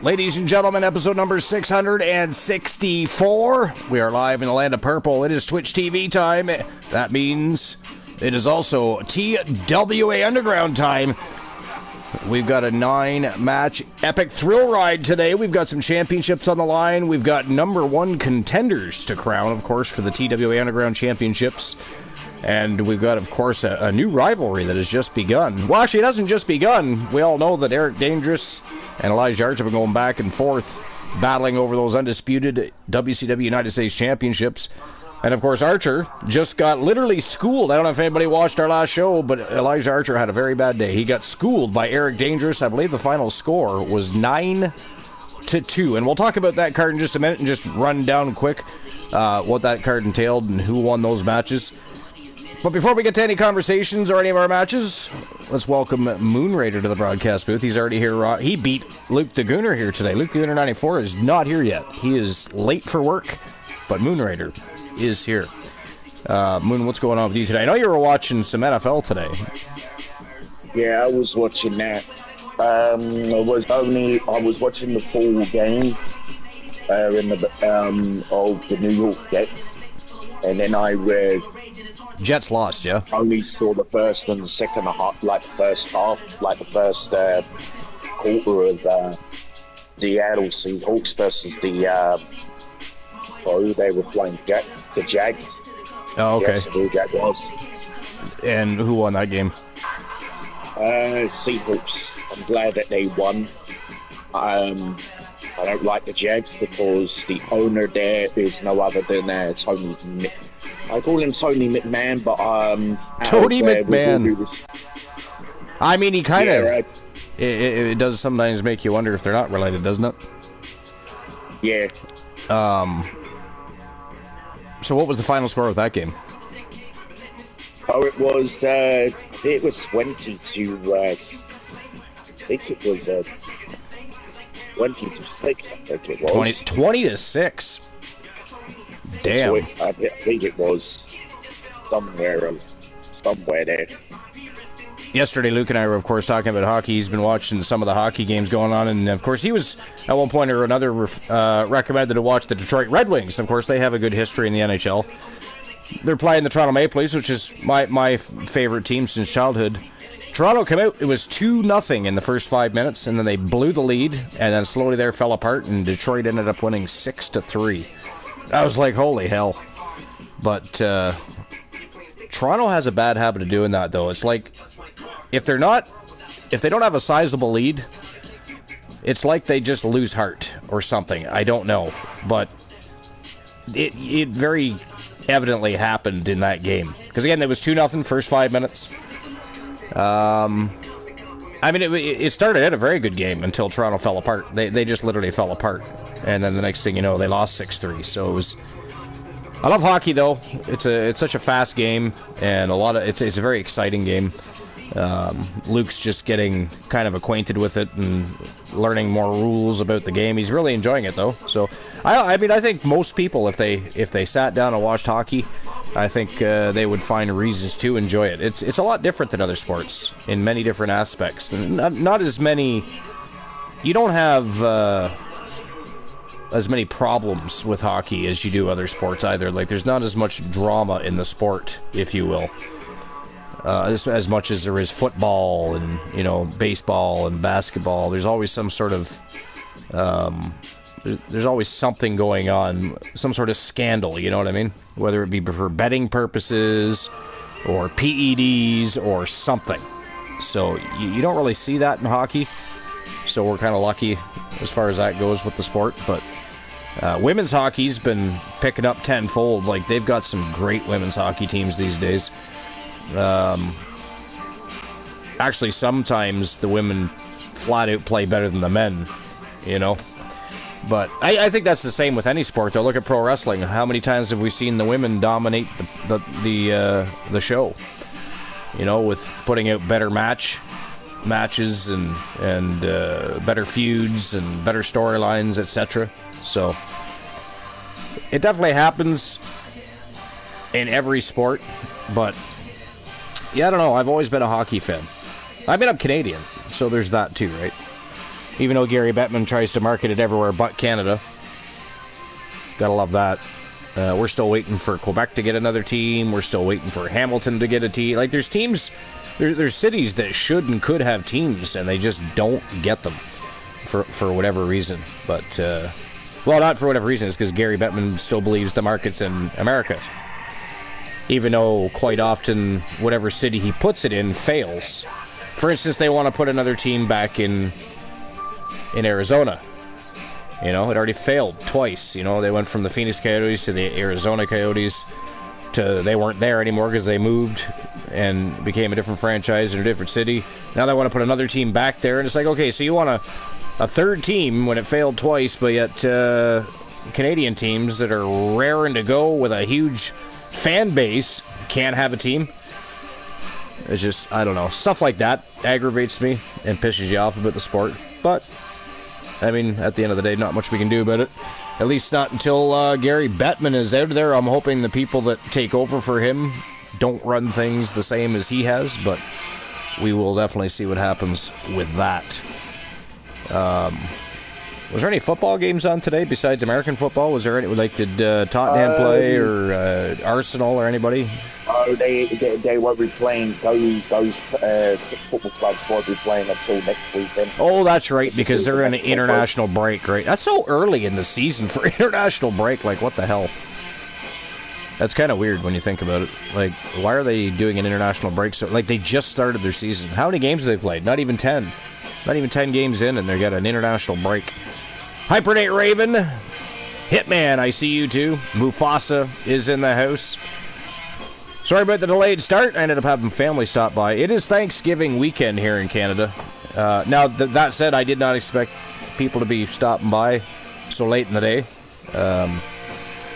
Ladies and gentlemen, episode number 664. We are live in the land of purple. It is Twitch TV time. That means it is also TWA Underground time. We've got a 9-match epic thrill ride today. We've got some championships on the line. We've got number 1 contenders to crown, of course, for the TWA Underground Championships. And we've got, of course, a new rivalry that has just begun. Well, actually, it hasn't just begun. We all know that Eric Dangerous and Elijah Archer have been going back and forth, battling over those undisputed WCW United States Championships. And, of course, Archer just got literally schooled. I don't know if anybody watched our last show, but Elijah Archer had a very bad day. He got schooled by Eric Dangerous. I believe the final score was 9-2. And we'll talk about that card in just a minute and just run down quick what that card entailed and who won those matches. But before we get to any conversations or any of our matches, let's welcome Moon Raider to the broadcast booth. He's already here. He beat Luke the Gooner here today. Luke the Gooner 94 is not here yet. He is late for work, but Moon Raider is here. Moon, what's going on with you today? I know you were watching some NFL today. Yeah, I was watching that. I was watching the full game of the New York Jets, and then I read. Jets lost, yeah. Only saw the first and the second half, the first quarter of the Seattle Seahawks versus the they were playing the Jags. Oh, okay. Yes, the Jaguars. And who won that game? Seahawks. I'm glad that they won. I don't like the Jags because the owner there is no other than Tony. I call him Tony McMahon, but Tony McMahon. I mean, he kind of. Right. It does sometimes make you wonder if they're not related, doesn't it? Yeah. So what was the final score of that game? Oh, it was 20 to. I think it was 20 to 6. I think it was 20 to 6. Damn. I think it was somewhere there. Yesterday, Luke and I were, of course, talking about hockey. He's been watching some of the hockey games going on, and, of course, he was, at one point or another, recommended to watch the Detroit Red Wings. And, of course, they have a good history in the NHL. They're playing the Toronto Maple Leafs, which is my favorite team since childhood. Toronto came out, it was 2-0 in the first 5 minutes, and then they blew the lead, and then slowly there fell apart, and Detroit ended up winning 6-3. I was like, holy hell. But Toronto has a bad habit of doing that, though. It's like, if they don't have a sizable lead, it's like they just lose heart or something. I don't know. But it very evidently happened in that game. Because, again, it was 2-0 first 5 minutes. I mean, it started at a very good game until Toronto fell apart. They just literally fell apart. And then the next thing you know, they lost 6-3. So it was... I love hockey, though. It's such a fast game, and it's a very exciting game. Luke's just getting kind of acquainted with it and learning more rules about the game. He's really enjoying it, though. So, I mean, I think most people, if they sat down and watched hockey, I think they would find reasons to enjoy it. It's a lot different than other sports in many different aspects. And not as many... You don't have as many problems with hockey as you do other sports either. Like, there's not as much drama in the sport, if you will. As much as there is football and, baseball and basketball. There's always some sort of... there's always something going on, some sort of scandal, you know what I mean? Whether it be for betting purposes or PEDs or something. So you don't really see that in hockey. So we're kind of lucky as far as that goes with the sport. But women's hockey's been picking up tenfold. Like, they've got some great women's hockey teams these days. Actually, sometimes the women flat out play better than the men, But I think that's the same with any sport, though. Look at pro wrestling. How many times have we seen the women dominate the show? With putting out better matches and better feuds and better storylines, etc. So it definitely happens in every sport, but yeah, I don't know. I've always been a hockey fan. I mean, I'm Canadian, so there's that too, right? Even though Gary Bettman tries to market it everywhere but Canada. Gotta love that. We're still waiting for Quebec to get another team. We're still waiting for Hamilton to get a team. Like, there's teams, there's cities that should and could have teams, and they just don't get them for whatever reason. But, well, not for whatever reason. It's because Gary Bettman still believes the market's in America. Even though quite often whatever city he puts it in fails. For instance, they want to put another team back in Arizona. You know, it already failed twice. You know, they went from the Phoenix Coyotes to the Arizona Coyotes to they weren't there anymore because they moved and became a different franchise in a different city. Now they want to put another team back there, and it's like, okay, so you want a third team when it failed twice, but yet Canadian teams that are raring to go with a huge fan base can't have a team. It's just, I don't know. Stuff like that aggravates me and pisses you off about the sport. But, I mean, at the end of the day, not much we can do about it. At least not until Gary Bettman is out there. I'm hoping the people that take over for him don't run things the same as he has, but we will definitely see what happens with that. Was there any football games on today besides American football? Was there any, like, did Tottenham play or Arsenal or anybody? Oh, they won't be playing. Those football clubs won't be playing until next weekend. Oh, that's right, because they're in an international break, right? That's so early in the season for international break. Like, what the hell? That's kind of weird when you think about it. Like, why are they doing an international break? So, like, they just started their season. How many games have they played? Not even 10. Not even 10 games in, and they got an international break. Hypernate Raven, Hitman, I see you too. Mufasa is in the house. Sorry about the delayed start. I ended up having family stop by. It is Thanksgiving weekend here in Canada. Now, that said, I did not expect people to be stopping by so late in the day.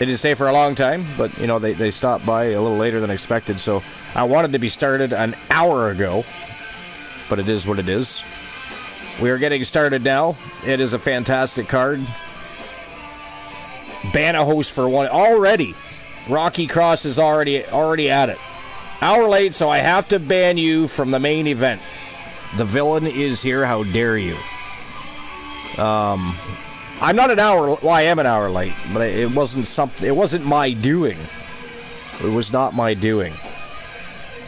They did stay for a long time, but, you know, they stopped by a little later than expected. So I wanted to be started an hour ago, but it is what it is. We are getting started now. It is a fantastic card. Ban a host for one already. Rocky Cross is already at it. Hour late, so I have to ban you from the main event. The villain is here. How dare you? I'm not an hour. Well, I am an hour late, but it wasn't something. It wasn't my doing. It was not my doing.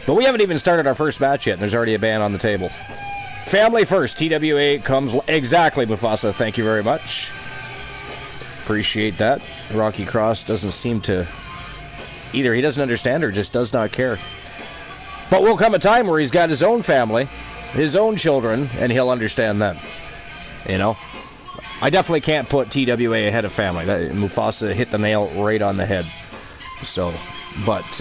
But we haven't even started our first match yet, and there's already a ban on the table. Family first. TWA comes exactly, Mufasa. Thank you very much. Appreciate that. Rocky Cross doesn't seem to... Either he doesn't understand or just does not care. But will come a time where he's got his own family, his own children, and he'll understand them. You know? I definitely can't put TWA ahead of family. Mufasa hit the nail right on the head. So, but,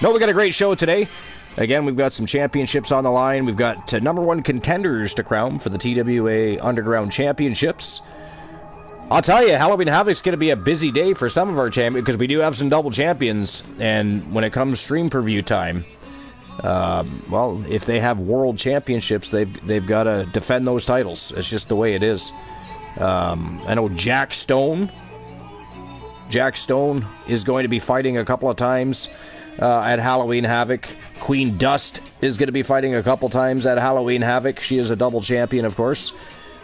no, we got a great show today. Again, we've got some championships on the line. We've got #1 contenders to crown for the TWA Underground Championships. I'll tell you, Halloween Havoc's going to be a busy day for some of our champions because we do have some double champions. And when it comes stream preview time, well, if they have world championships, they've got to defend those titles. It's just the way it is. I know Jack Stone is going to be fighting a couple of times at Halloween Havoc. Queen Dust is going to be fighting a couple times at Halloween Havoc. She is a double champion, of course.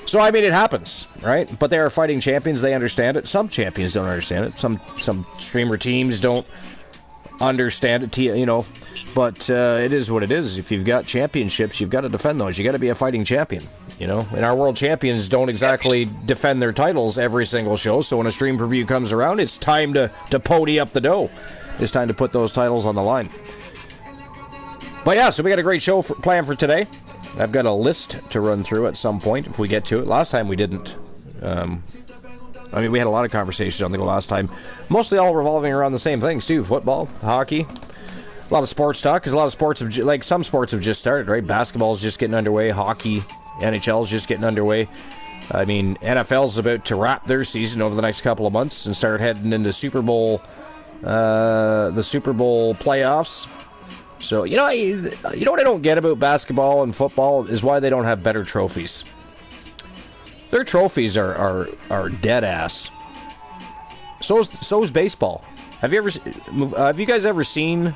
So, I mean, it happens, right? But they are fighting champions. They understand it. Some champions don't understand it. Some streamer teams don't understand it, you know. But it is what it is. If you've got championships, you've got to defend those. You got to be a fighting champion, you know. And our world champions don't exactly defend their titles every single show. So when a stream preview comes around, it's time to pony up the dough. It's time to put those titles on the line. But yeah, so we got a great show planned for today. I've got a list to run through at some point if we get to it. Last time we didn't. I mean, we had a lot of conversations on the last time. Mostly all revolving around the same things, too. Football, hockey, a lot of sports talk, because a lot of sports have, like, some sports have just started, right? Basketball's just getting underway. Hockey, NHL's just getting underway. I mean, NFL's about to wrap their season over the next couple of months and start heading into Super Bowl, the Super Bowl playoffs. So, you know what I don't get about basketball and football is why they don't have better trophies. Their trophies are dead ass. So's baseball. Have you guys ever seen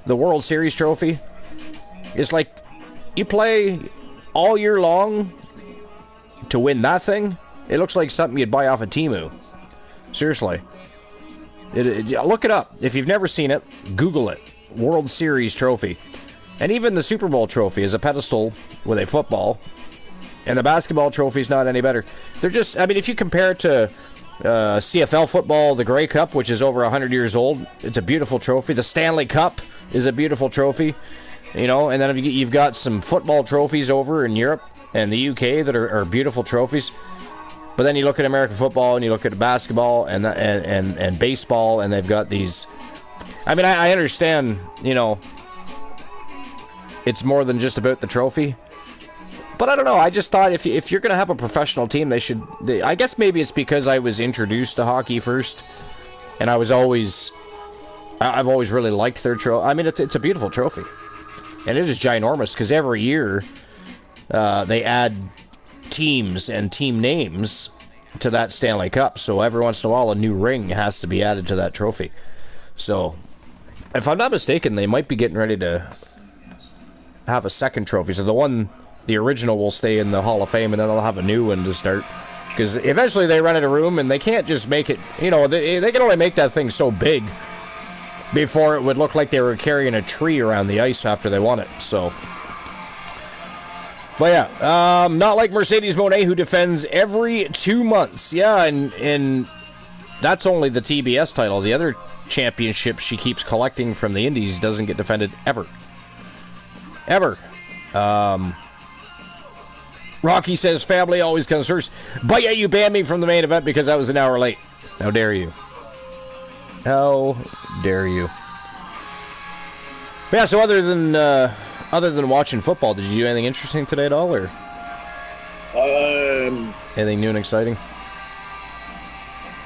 the World Series trophy? It's like you play all year long, to win that thing, it looks like something you'd buy off of Temu. Seriously. Look it up. If you've never seen it, Google it. World Series trophy. And even the Super Bowl trophy is a pedestal with a football. And the basketball trophy is not any better. They're just, I mean, if you compare it to CFL football, the Grey Cup, which is over 100 years old, it's a beautiful trophy. The Stanley Cup is a beautiful trophy. You know, and then you've got some football trophies over in Europe and the UK that are beautiful trophies. But then you look at American football and you look at basketball and baseball, and they've got these. I mean, I understand, you know, it's more than just about the trophy. But I don't know. I just thought if you're going to have a professional team, I guess maybe it's because I was introduced to hockey first, and I've always really liked their trophy. I mean, it's a beautiful trophy, and it is ginormous because every year they add teams and team names to that Stanley Cup. So every once in a while, a new ring has to be added to that trophy. So if I'm not mistaken, they might be getting ready to have a second trophy. So the original will stay in the Hall of Fame, and then they'll have a new one to start. Because eventually they run out of room, and they can't just make it, you know, they can only make that thing so big before it would look like they were carrying a tree around the ice after they won it. So, but yeah, not like Mercedes Moné, who defends every 2 months. Yeah, and that's only the TBS title. The other championship she keeps collecting from the Indies doesn't get defended ever. Ever. Rocky says, family always comes first. But yeah, you banned me from the main event because I was an hour late. How dare you? How dare you? But yeah, so other than watching football, did you do anything interesting today at all, or anything new and exciting?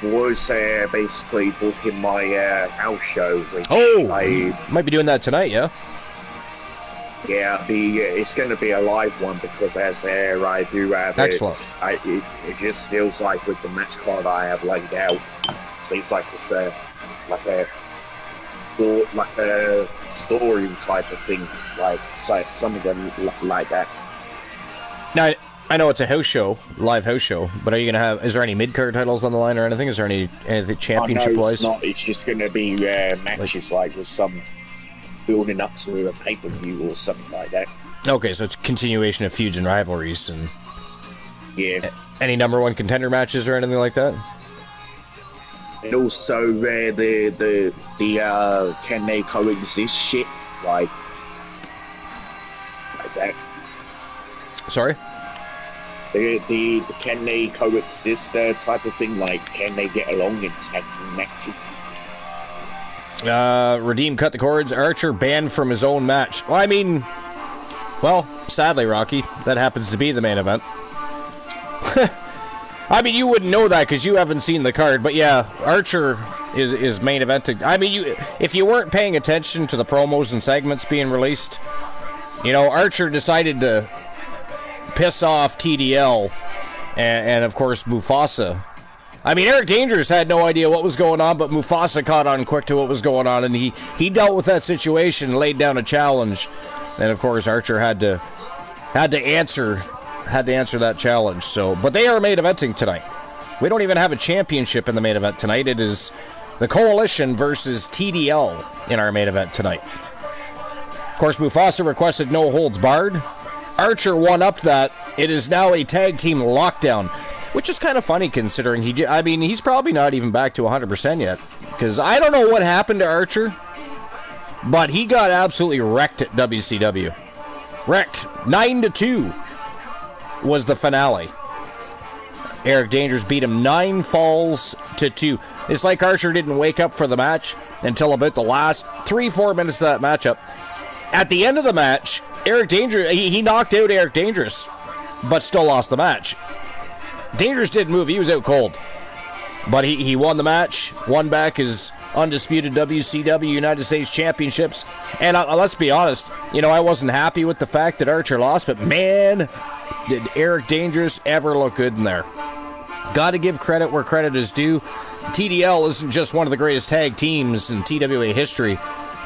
Was basically booking my house show, which I might be doing that tonight, yeah? Yeah, it's going to be a live one because as I do have excellent. It just feels like with the match card I have laid out, seems like it's like a story type of thing, like something like that. Now, I know it's a house show, live house show, but are you going to have, is there any mid-card titles on the line or anything? Is there anything championship-wise? No, it's not. It's just going to be matches like with some building up to a pay-per-view or something like that. Okay, so it's continuation of feuds and rivalries, and yeah. Any number one contender matches or anything like that? And also the can they coexist shit like that. Sorry? The can they coexist type of thing, like can they get along in tag team matches? Redeem cut the cords. Archer banned from his own match. Well, I mean, sadly, Rocky, that happens to be the main event. I mean, you wouldn't know that because you haven't seen the card, but yeah, Archer is main eventing. I mean, if you weren't paying attention to the promos and segments being released, you know, Archer decided to piss off TDL and of course Mufasa. I mean, Eric Dangerous had no idea what was going on, but Mufasa caught on quick to what was going on, and he dealt with that situation, laid down a challenge, and of course Archer had to answer that challenge. So, but they are main eventing tonight. We don't even have a championship in the main event tonight. It is the Coalition versus TDL in our main event tonight. Of course, Mufasa requested no holds barred. Archer one-upped that. It is now a tag team lockdown, which is kind of funny considering he's probably not even back to 100% yet. Because I don't know what happened to Archer, but he got absolutely wrecked at WCW. Wrecked. 9-2 was the finale. Eric Dangerous beat him 9 falls to 2. It's like Archer didn't wake up for the match until about the last 3-4 minutes of that matchup. At the end of the match, Eric Dangerous, he knocked out Eric Dangerous, but still lost the match. Dangerous didn't move. He was out cold. But he won the match, won back his undisputed WCW United States Championships. And let's be honest, you know, I wasn't happy with the fact that Archer lost, but man, did Eric Dangerous ever look good in there. Got to give credit where credit is due. TDL isn't just one of the greatest tag teams in TWA history.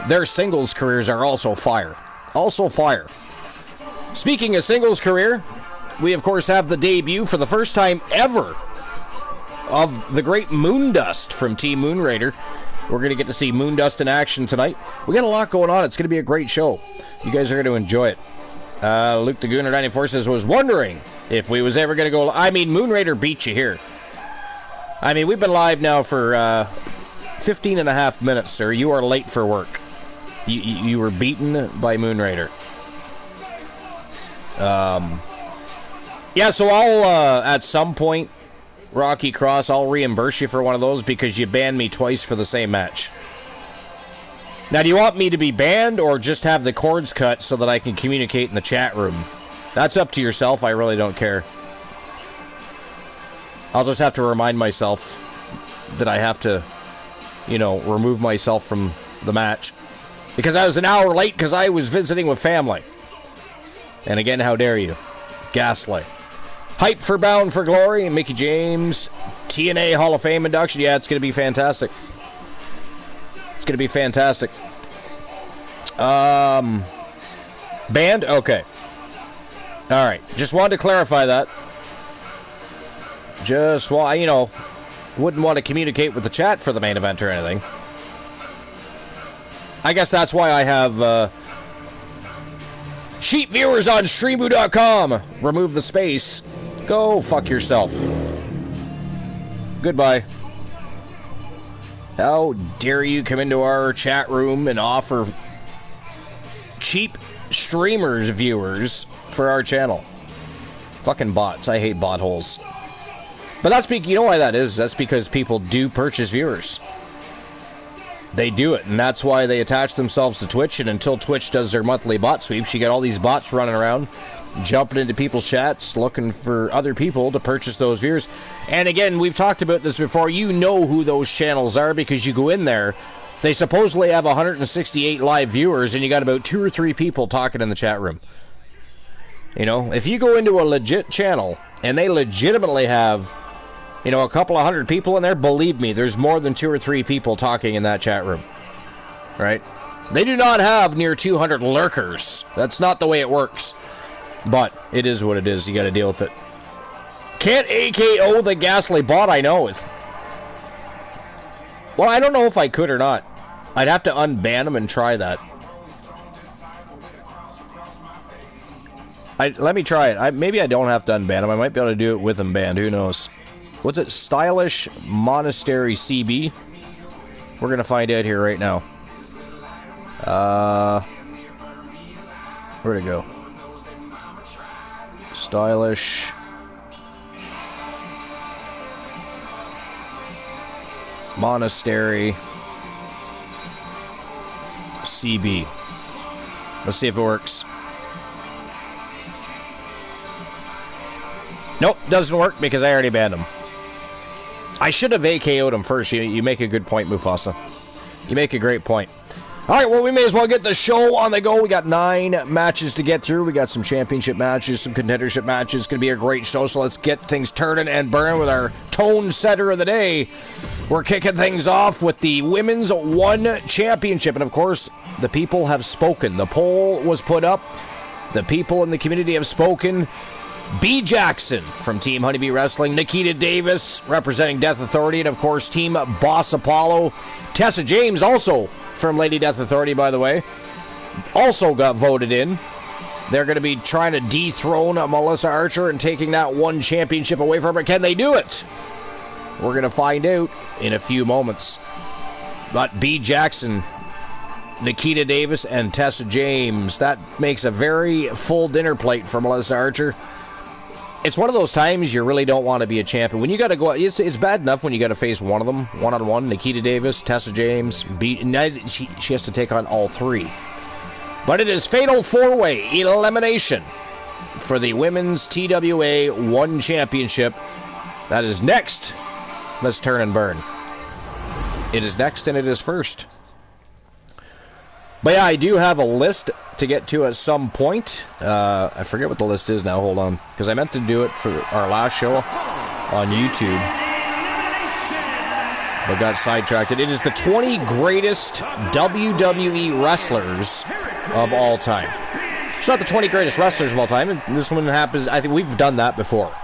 Their singles careers are also fire. Also fire. Speaking of singles career, we of course have the debut for the first time ever of the great Moondust from Team Moonraider. We're going to get to see Moondust in action tonight. We got a lot going on. It's going to be a great show. You guys are going to enjoy it. Luke the Gooner 94 says, was wondering if we was ever going to go... I mean, Moonraider beat you here. I mean, we've been live now for 15 and a half minutes, sir. You are late for work. You were beaten by Moonraider. Yeah, so I'll, at some point, Rocky Cross, I'll reimburse you for one of those because you banned me twice for the same match. Now, do you want me to be banned or just have the cords cut so that I can communicate in the chat room? That's up to yourself. I really don't care. I'll just have to remind myself that I have to, you know, remove myself from the match. Because I was an hour late because I was visiting with family. And again, how dare you? Gaslight. Hype for Bound for Glory, Mickey James, TNA Hall of Fame induction. Yeah, it's going to be fantastic. It's going to be fantastic. Banned? Okay. Alright, just wanted to clarify that. Just, well, you know, wouldn't want to communicate with the chat for the main event or anything. I guess that's why I have cheap viewers on streamu.com. Remove the space. Go fuck yourself. Goodbye. How dare you come into our chat room and offer cheap streamers viewers for our channel. Fucking bots. I hate bot holes. But that's because, you know why that is? That's because people do purchase viewers. They do it, and that's why they attach themselves to Twitch, and until Twitch does their monthly bot sweeps, you get all these bots running around, jumping into people's chats, looking for other people to purchase those viewers. And again, we've talked about this before, you know who those channels are because you go in there, they supposedly have 168 live viewers, and you got about 2 or 3 people talking in the chat room. You know, if you go into a legit channel, and they legitimately have, you know, a couple of hundred people in there, believe me, there's more than 2 or 3 people talking in that chat room. Right? They do not have near 200 lurkers. That's not the way it works. But it is what it is. You got to deal with it. Can't AKO the Ghastly bot? I know it. Well, I don't know if I could or not. I'd have to unban him and try that. Let me try it. Maybe I don't have to unban him. I might be able to do it with him banned. Who knows? What's it? Stylish Monastery CB? We're going to find out here right now. Where'd it go? Stylish. Monastery. CB. Let's see if it works. Nope, doesn't work because I already banned him. I should have AKO'd him first. You make a good point, Mufasa. You make a great point. Alright, well, we may as well get the show on the go. We got 9 matches to get through. We got some championship matches, some contendership matches. It's going to be a great show, so let's get things turning and burning with our tone setter of the day. We're kicking things off with the Women's One Championship. And, of course, the people have spoken. The poll was put up. The people in the community have spoken. B. Jackson from Team Honeybee Wrestling, Nikita Davis representing Death Authority, and of course Team Boss Apollo. Tessa James, also from Lady Death Authority, by the way, also got voted in. They're going to be trying to dethrone Melissa Archer and taking that one championship away from her. Can they do it? We're going to find out in a few moments. But B. Jackson, Nikita Davis, and Tessa James, that makes a very full dinner plate for Melissa Archer. It's one of those times you really don't want to be a champion. When you got to go, it's bad enough when you got to face one of them, one-on-one. Nikita Davis, Tessa James, she has to take on all 3. But it is fatal 4-way elimination for the Women's TWA One Championship. That is next. Let's turn and burn. It is next and it is first. But yeah, I do have a list to get to at some point. I forget what the list is now. Hold on. Because I meant to do it for our last show on YouTube, but got sidetracked. It is the 20 greatest WWE wrestlers of all time. It's not the 20 greatest wrestlers of all time. And this one happens, I think we've done that before.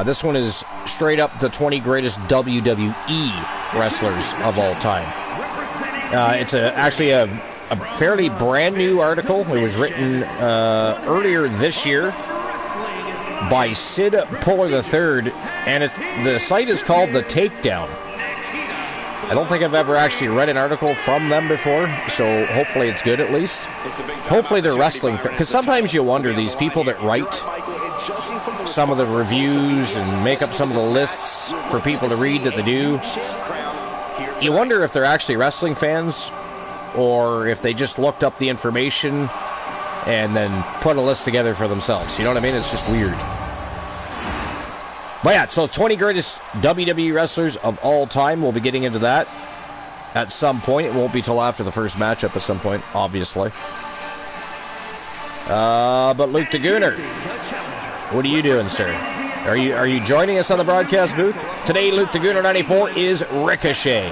This one is straight up the 20 greatest WWE wrestlers of all time. It's actually a fairly brand new article. It was written earlier this year by Sid Puller III, and the site is called The Takedown. I don't think I've ever actually read an article from them before, so hopefully it's good at least. Hopefully they're wrestling, because sometimes you wonder, these people that write some of the reviews and make up some of the lists for people to read that they do, you wonder if they're actually wrestling fans or if they just looked up the information and then put a list together for themselves. You know what I mean? It's just weird. But yeah, so 20 greatest WWE wrestlers of all time. We'll be getting into that at some point. It won't be till after the first matchup at some point, obviously. But Luke the Gooner, what are you doing, sir? Are you joining us on the broadcast booth? Today, Luke the Gooner 94 is Ricochet.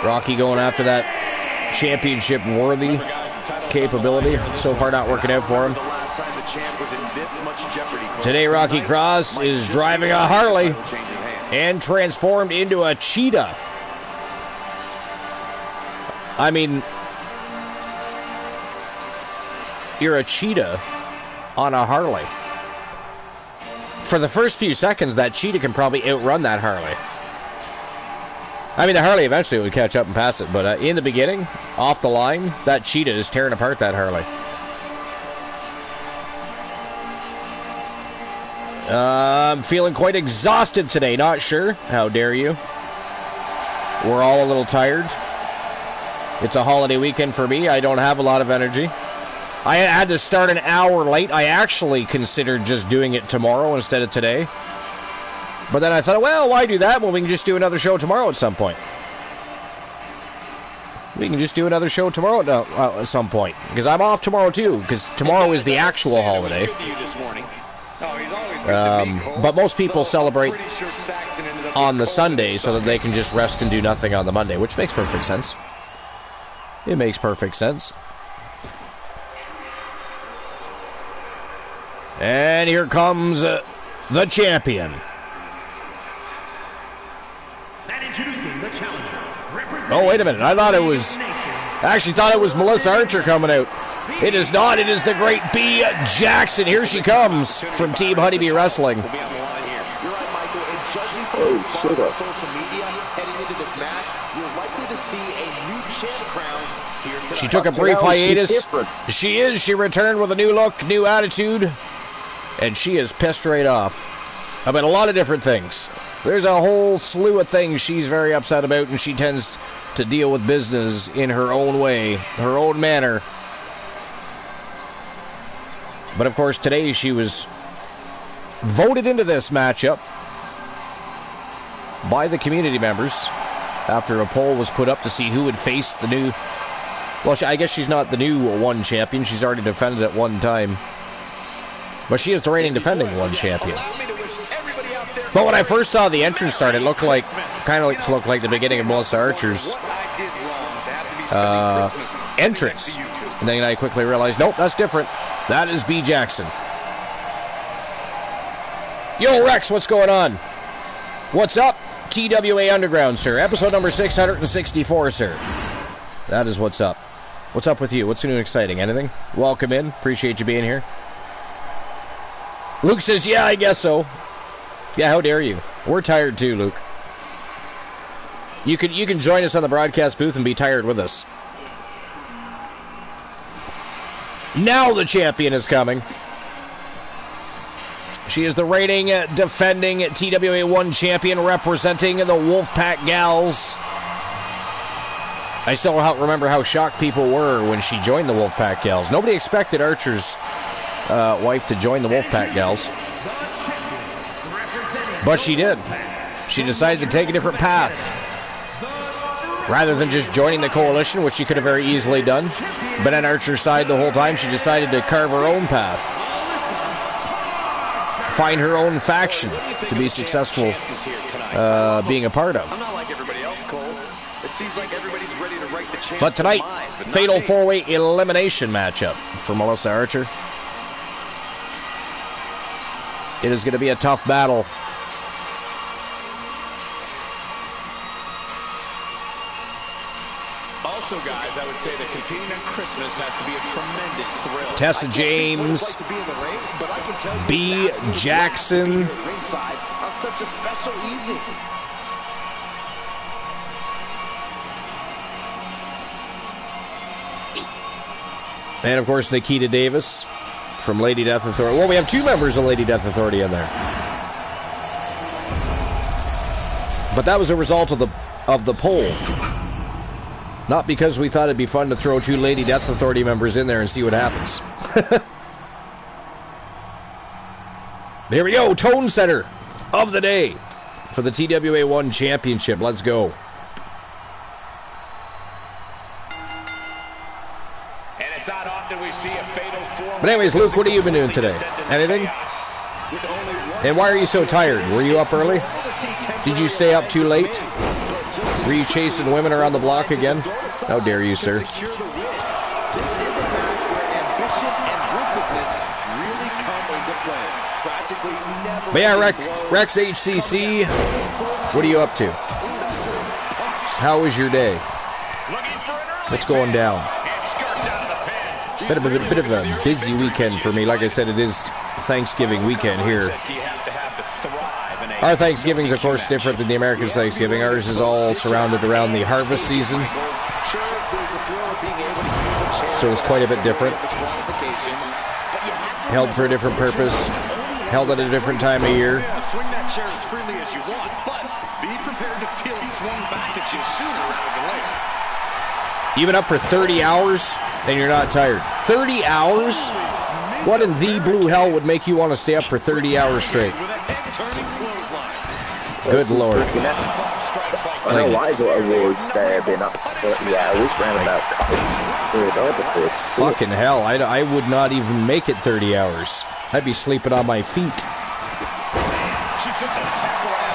Rocky going after that championship-worthy capability. So far not working out for him. Today, Rocky Cross is driving a Harley and transformed into a cheetah. I mean, you're a cheetah on a Harley. For the first few seconds, that cheetah can probably outrun that Harley. I mean, the Harley eventually would catch up and pass it, but in the beginning, off the line, that cheetah is tearing apart that Harley. I'm feeling quite exhausted today. Not sure. How dare you? We're all a little tired. It's a holiday weekend for me. I don't have a lot of energy. I had to start an hour late. I actually considered just doing it tomorrow instead of today. But then I thought, well, why do that? Well, we can just do another show tomorrow at some point. We can just do another show tomorrow at some point. Because I'm off tomorrow, too. Because tomorrow is the actual holiday. But most people celebrate on the Sunday so that they can just rest and do nothing on the Monday, which makes perfect sense. It makes perfect sense. And here comes the champion. Oh, wait a minute. I actually thought it was Melissa Archer coming out. It is not. It is the great B. Jackson. Here she comes from Team Honeybee Wrestling. Oh, shut up. She took a brief hiatus. She returned with a new look, new attitude, and she is pissed right off about a lot of different things. There's a whole slew of things she's very upset about, and she tends to deal with business in her own way, her own manner. But of course, today she was voted into this matchup by the community members after a poll was put up to see who would face the new... Well, I guess she's not the new one champion. She's already defended it one time. But she is the reigning defending one champion. But when I first saw the entrance start, it looked like, kind of looked like the beginning of Melissa Archer's entrance. And then I quickly realized, nope, that's different. That is B. Jackson. Yo, Rex, what's going on? What's up? TWA Underground, sir. Episode number 664, sir. That is what's up. What's up with you? What's new and exciting? Anything? Welcome in. Appreciate you being here. Luke says, yeah, I guess so. Yeah, how dare you? We're tired too, Luke. You can join us on the broadcast booth and be tired with us. Now the champion is coming. She is the reigning, defending TWA 1 champion representing the Wolfpack Gals. I still remember how shocked people were when she joined the Wolfpack Gals. Nobody expected Archer's wife to join the Wolfpack Gals. But she did. She decided to take a different path. Rather than just joining the coalition, which she could have very easily done. But on Archer's side the whole time, she decided to carve her own path. Find her own faction to be successful being a part of. It seems like everybody's ready to write the chance. But tonight, fatal 4-way elimination matchup for Melissa Archer. It is going to be a tough battle. Also, guys, I would say that competing on Christmas has to be a tremendous thrill. Tessa James, B. Jackson. On such a special evening. And, of course, Nikita Davis from Lady Death Authority. Well, we have 2 members of Lady Death Authority in there. But that was a result of the poll. Not because we thought it'd be fun to throw 2 Lady Death Authority members in there and see what happens. There we go. Tone setter of the day for the TWA 1 Championship. Let's go. But anyways, Luke, what have you been doing today? Anything? And why are you so tired? Were you up early? Did you stay up too late? Were you chasing women around the block again? How dare you, sir? But yeah, Rex HCC, what are you up to? How was your day? What's going down? Bit of a busy weekend for me. Like I said, it is Thanksgiving weekend here. Our Thanksgiving's, of course, different than the American Thanksgiving. Ours is all surrounded around the harvest season. So it's quite a bit different. Held for a different purpose. Held at a different time of year. Swing that chair as freely as you want, but be prepared to feel it swung back at you sooner rather than later. You've been up for 30 hours and you're not tired. 30 hours? What in the blue hell would make you want to stay up for 30 hours straight? Good Lord. I know I got awards there, been up for 30 hours, round about before. Fucking hell, I would not even make it 30 hours. I'd be sleeping on my feet.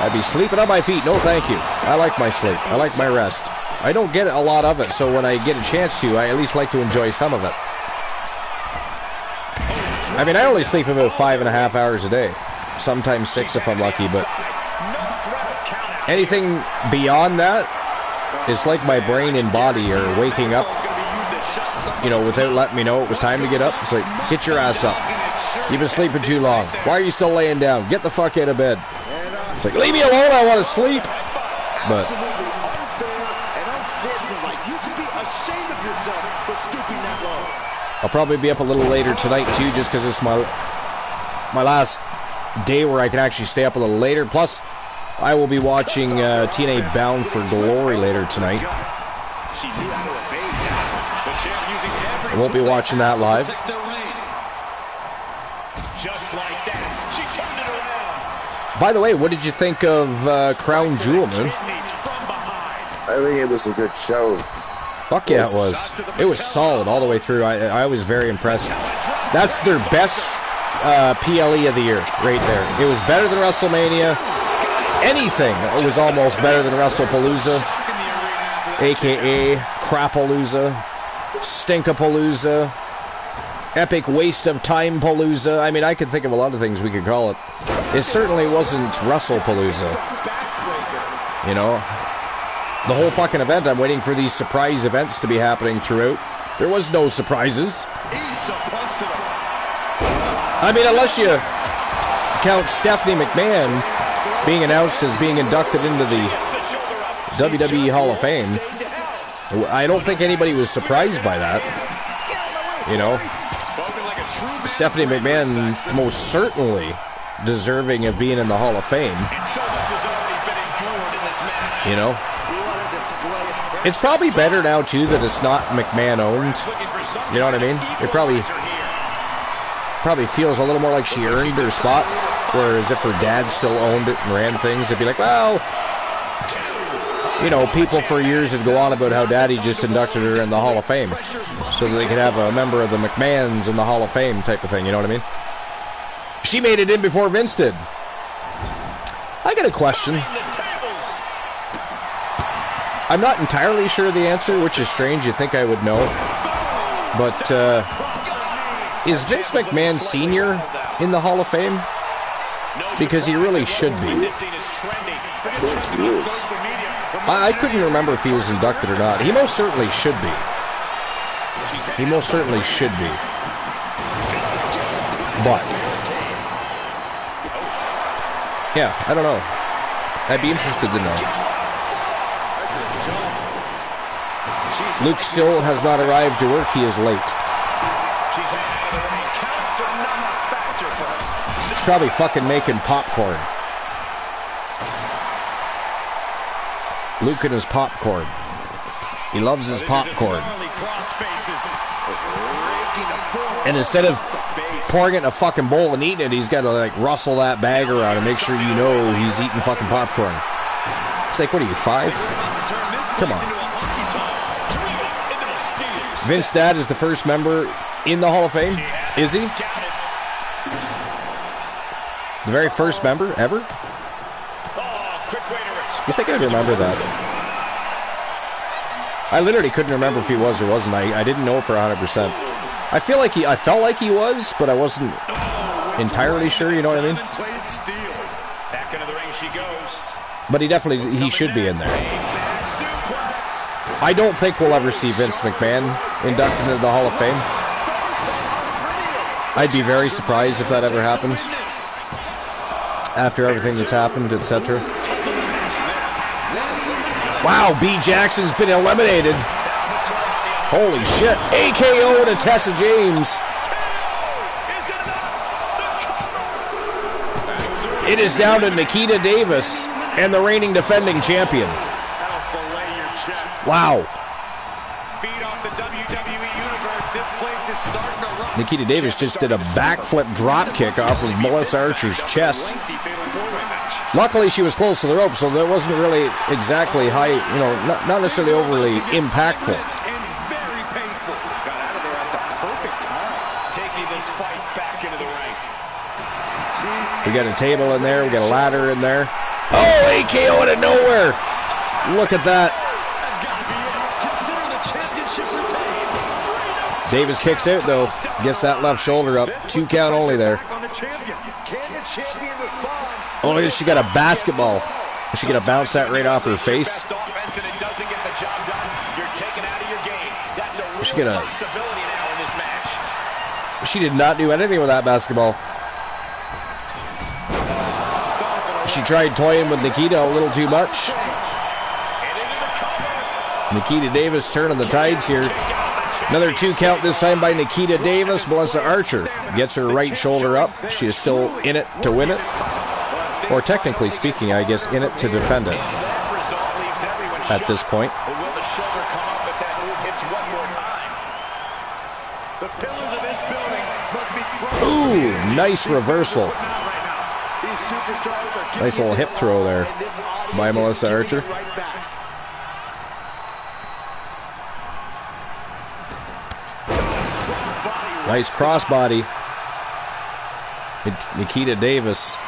I'd be sleeping on my feet. No, thank you. I like my sleep. I like my rest. I don't get a lot of it, so when I get a chance to, I at least like to enjoy some of it. I mean, I only sleep about 5.5 hours a day. Sometimes 6 if I'm lucky, but anything beyond that, it's like my brain and body are waking up, you know, without letting me know it was time to get up. It's like, get your ass up. You've been sleeping too long. Why are you still laying down? Get the fuck out of bed. It's like, leave me alone, I want to sleep. But I'll probably be up a little later tonight too, just because it's my last day where I can actually stay up a little later. Plus, I will be watching TNA Bound for Glory later tonight. I won't be watching that live. By the way, what did you think of Crown Jewel, man? I think it was a good show. Fuck yeah, it was. It was solid all the way through. I was very impressed. That's their best PLE of the year, right there. It was better than WrestleMania. Anything. It was almost better than WrestlePalooza, a.k.a. Crapalooza, Stinkapalooza, Epic Waste of Time Palooza. I mean, I could think of a lot of things we could call it. It certainly wasn't WrestlePalooza. You know? The whole fucking event, I'm waiting for these surprise events to be happening throughout. There was no surprises. I mean, unless you count Stephanie McMahon being announced as being inducted into the WWE Hall of Fame. I don't think anybody was surprised by that. You know? Stephanie McMahon most certainly deserving of being in the Hall of Fame. You know? It's probably better now, too, that it's not McMahon-owned. You know what I mean? It probably feels a little more like she earned her spot, whereas if her dad still owned it and ran things, it'd be like, well, you know, people for years would go on about how Daddy just inducted her in the Hall of Fame so that they could have a member of the McMahons in the Hall of Fame type of thing, you know what I mean? She made it in before Vince did. I got a question. I'm not entirely sure of the answer, which is strange. You think I would know. But is Vince McMahon Sr. in the Hall of Fame? Because he really should be. I couldn't remember if he was inducted or not. He most certainly should be. He most certainly should be. But, yeah, I don't know. I'd be interested to know. Luke still has not arrived to work. He is late. He's probably fucking making popcorn. Luke and his popcorn. He loves his popcorn. And instead of pouring it in a fucking bowl and eating it, he's got to like rustle that bag around and make sure you know he's eating fucking popcorn. It's like, what are you, 5? Come on. Vince's dad is the first member in the Hall of Fame? Is he? The very first member ever? You think I'd remember that? I literally couldn't remember if he was or wasn't. I didn't know for 100%. I felt like he was, but I wasn't entirely sure, you know what I mean? But he should be in there. I don't think we'll ever see Vince McMahon inducted into the Hall of Fame. I'd be very surprised if that ever happened. After everything that's happened, etc. Wow, B. Jackson's been eliminated. Holy shit. AKO to Tessa James. It is down to Nikita Davis and the reigning defending champion. Wow. Nikita Davis just did a backflip dropkick off of Melissa Archer's chest. Luckily, she was close to the rope, so that wasn't really exactly high, you know, not necessarily overly impactful. We got a table in there, we got a ladder in there. Oh, AKO out of nowhere! Look at that. Davis kicks out, though. Gets that left shoulder up. 2 count only there. Oh, she got a basketball. She gonna bounce that right off her face. She did not do anything with that basketball. She tried toying with Nikita a little too much. Nikita Davis turning the tides here. Another 2 count this time by Nikita Davis. Melissa Archer gets her right shoulder up. She is still in it to win it. Or technically speaking, I guess, in it to defend it at this point. Ooh, nice reversal. Nice little hip throw there by Melissa Archer. Nice crossbody. Nikita Davis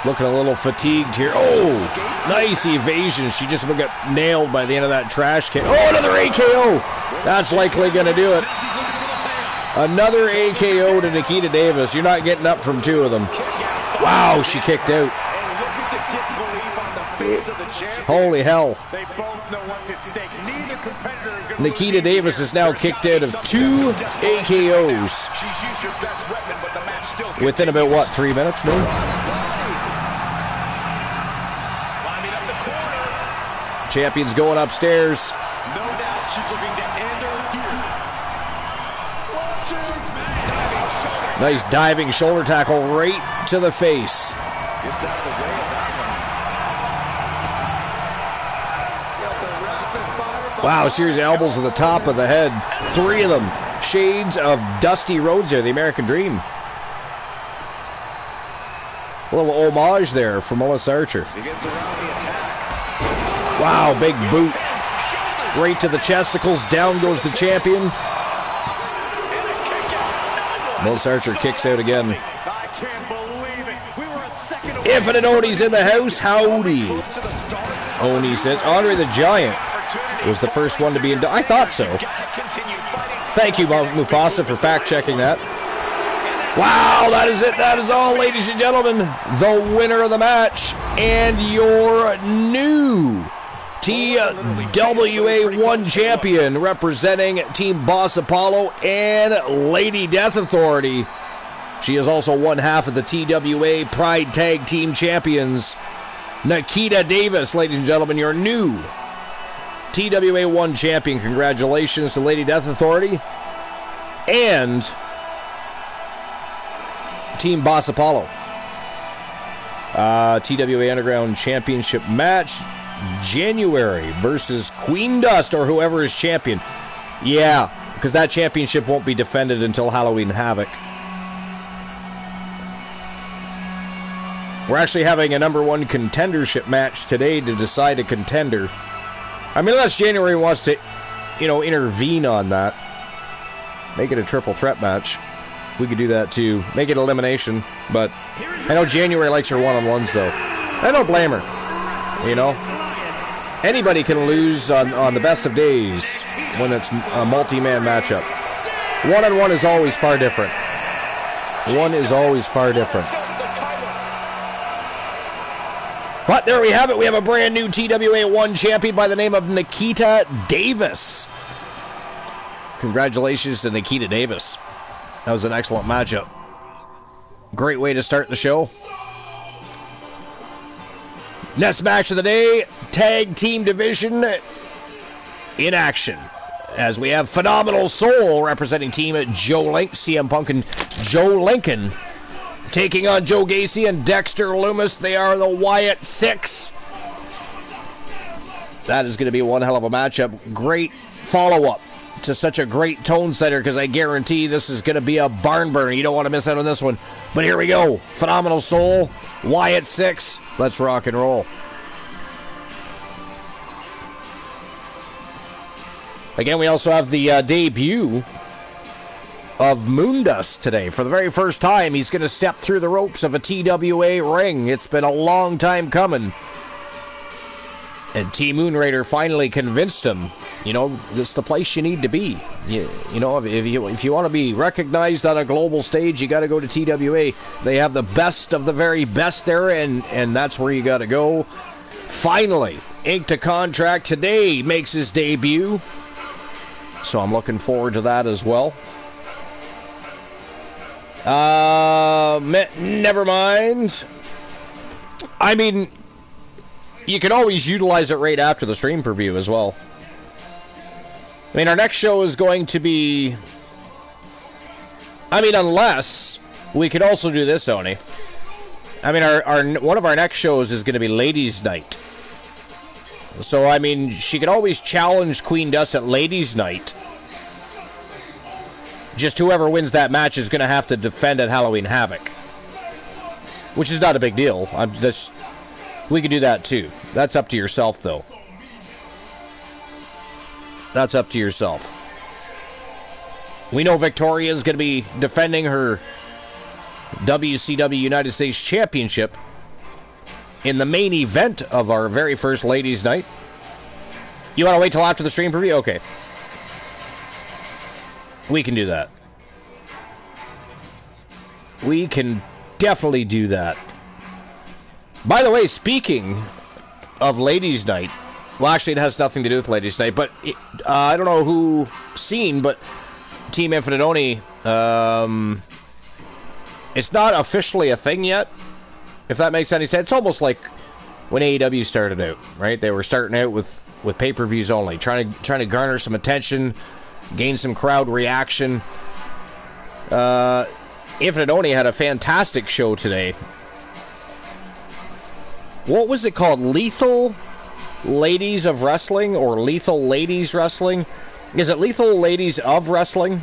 looking a little fatigued here. Oh, nice evasion. She just got nailed by the end of that trash can. Oh, another AKO. That's likely going to do it. Another AKO to Nikita Davis. You're not getting up from 2 of them. Wow, she kicked out. Holy hell. Nikita Davis is now kicked out of 2 AKOs. Within about, what, 3 minutes, maybe? Champion's going upstairs. Nice diving shoulder tackle right to the face. Wow, series of elbows at the top of the head. 3 of them. Shades of Dusty Rhodes there, the American Dream. A little homage there from Melissa Archer. Wow, big boot. Right to the chesticles. Down goes the champion. Melissa Archer kicks out again. Infinite Odie's in the house. Howdy. Oni says Andre the Giant was the first one to be in. I thought so. Thank you, Mufasa, for fact-checking that. Wow, that is it. That is all, ladies and gentlemen. The winner of the match and your new TWA 1 champion representing Team Boss Apollo and Lady Death Authority. She is also one half of the TWA Pride Tag Team Champions. Nikita Davis, ladies and gentlemen, your new TWA 1 champion. Congratulations to Lady Death Authority and Team Boss Apollo. TWA Underground Championship match, January versus Queen Dust or whoever is champion. Yeah, because that championship won't be defended until Halloween Havoc. We're actually having a number one contendership match today to decide a contender. I mean, unless January wants to, intervene on that. Make it a triple threat match. We could do that too. Make it elimination. But I know January likes her one-on-ones, though. I don't blame her. Anybody can lose on the best of days when it's a multi-man matchup. One-on-one is always far different. One is always far different. But there we have it. We have a brand new TWA 1 champion by the name of Nikita Davis. Congratulations to Nikita Davis. That was an excellent matchup. Great way to start the show. Next match of the day, Tag Team Division in action. As we have Phenomenal Soul representing Team CM Punk and Joe Lincoln. Taking on Joe Gacy and Dexter Loomis. They are the Wyatt Six. That is going to be one hell of a matchup. Great follow-up to such a great tone setter, because I guarantee this is going to be a barn burner. You don't want to miss out on this one. But here we go. Phenomenal Soul, Wyatt Six. Let's rock and roll. Again, we also have the debut of Moondust today. For the very first time, he's going to step through the ropes of a TWA ring. It's been a long time coming. And T Moonraider finally convinced him, this is the place you need to be. If you want to be recognized on a global stage, you got to go to TWA. They have the best of the very best there, and that's where you got to go. Finally, inked a contract today, makes his debut. So I'm looking forward to that as well. Never mind. I mean, you can always utilize it right after the stream preview as well. I mean, our next show is going to be... unless we could also do this, Oni. One of our next shows is going to be Ladies' Night. So, she could always challenge Queen Dust at Ladies' Night. Just whoever wins that match is going to have to defend at Halloween Havoc. Which is not a big deal. We could do that too. That's up to yourself, though. That's up to yourself. We know Victoria is going to be defending her WCW United States Championship in the main event of our very first Ladies' Night. You want to wait till after the stream preview? Okay. We can do that. We can definitely do that. By the way, speaking of Ladies' Night, well, actually, it has nothing to do with Ladies' Night, but I don't know who seen, but Team Infinite Oni, it's not officially a thing yet, if that makes any sense. It's almost like when AEW started out, right? They were starting out with pay-per-views only, trying to garner some attention, gain some crowd reaction. Infinite Oni had a fantastic show today. What was it called? Lethal Ladies of Wrestling or Lethal Ladies Wrestling? Is it Lethal Ladies of Wrestling,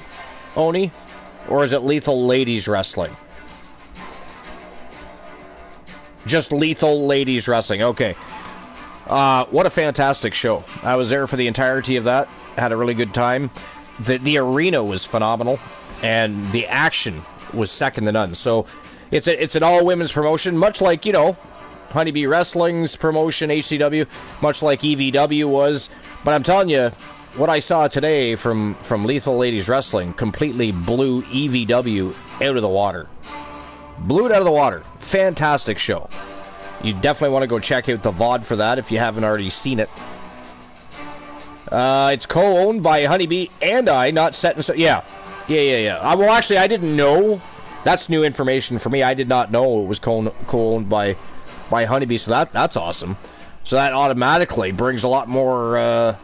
Oni? Or is it Lethal Ladies Wrestling? Just Lethal Ladies Wrestling. Okay. What a fantastic show. I was there for the entirety of that. Had a really good time. The arena was phenomenal, and the action was second to none. So it's an all-women's promotion, much like, Honeybee Wrestling's promotion, HCW, much like EVW was. But I'm telling you, what I saw today from Lethal Ladies Wrestling completely blew EVW out of the water. Blew it out of the water. Fantastic show. You definitely want to go check out the VOD for that if you haven't already seen it. It's co-owned by Honeybee and I, not set in stone. Yeah. Well, actually, I didn't know. That's new information for me. I did not know it was co-owned by Honeybee, so that's awesome. So that automatically brings a lot more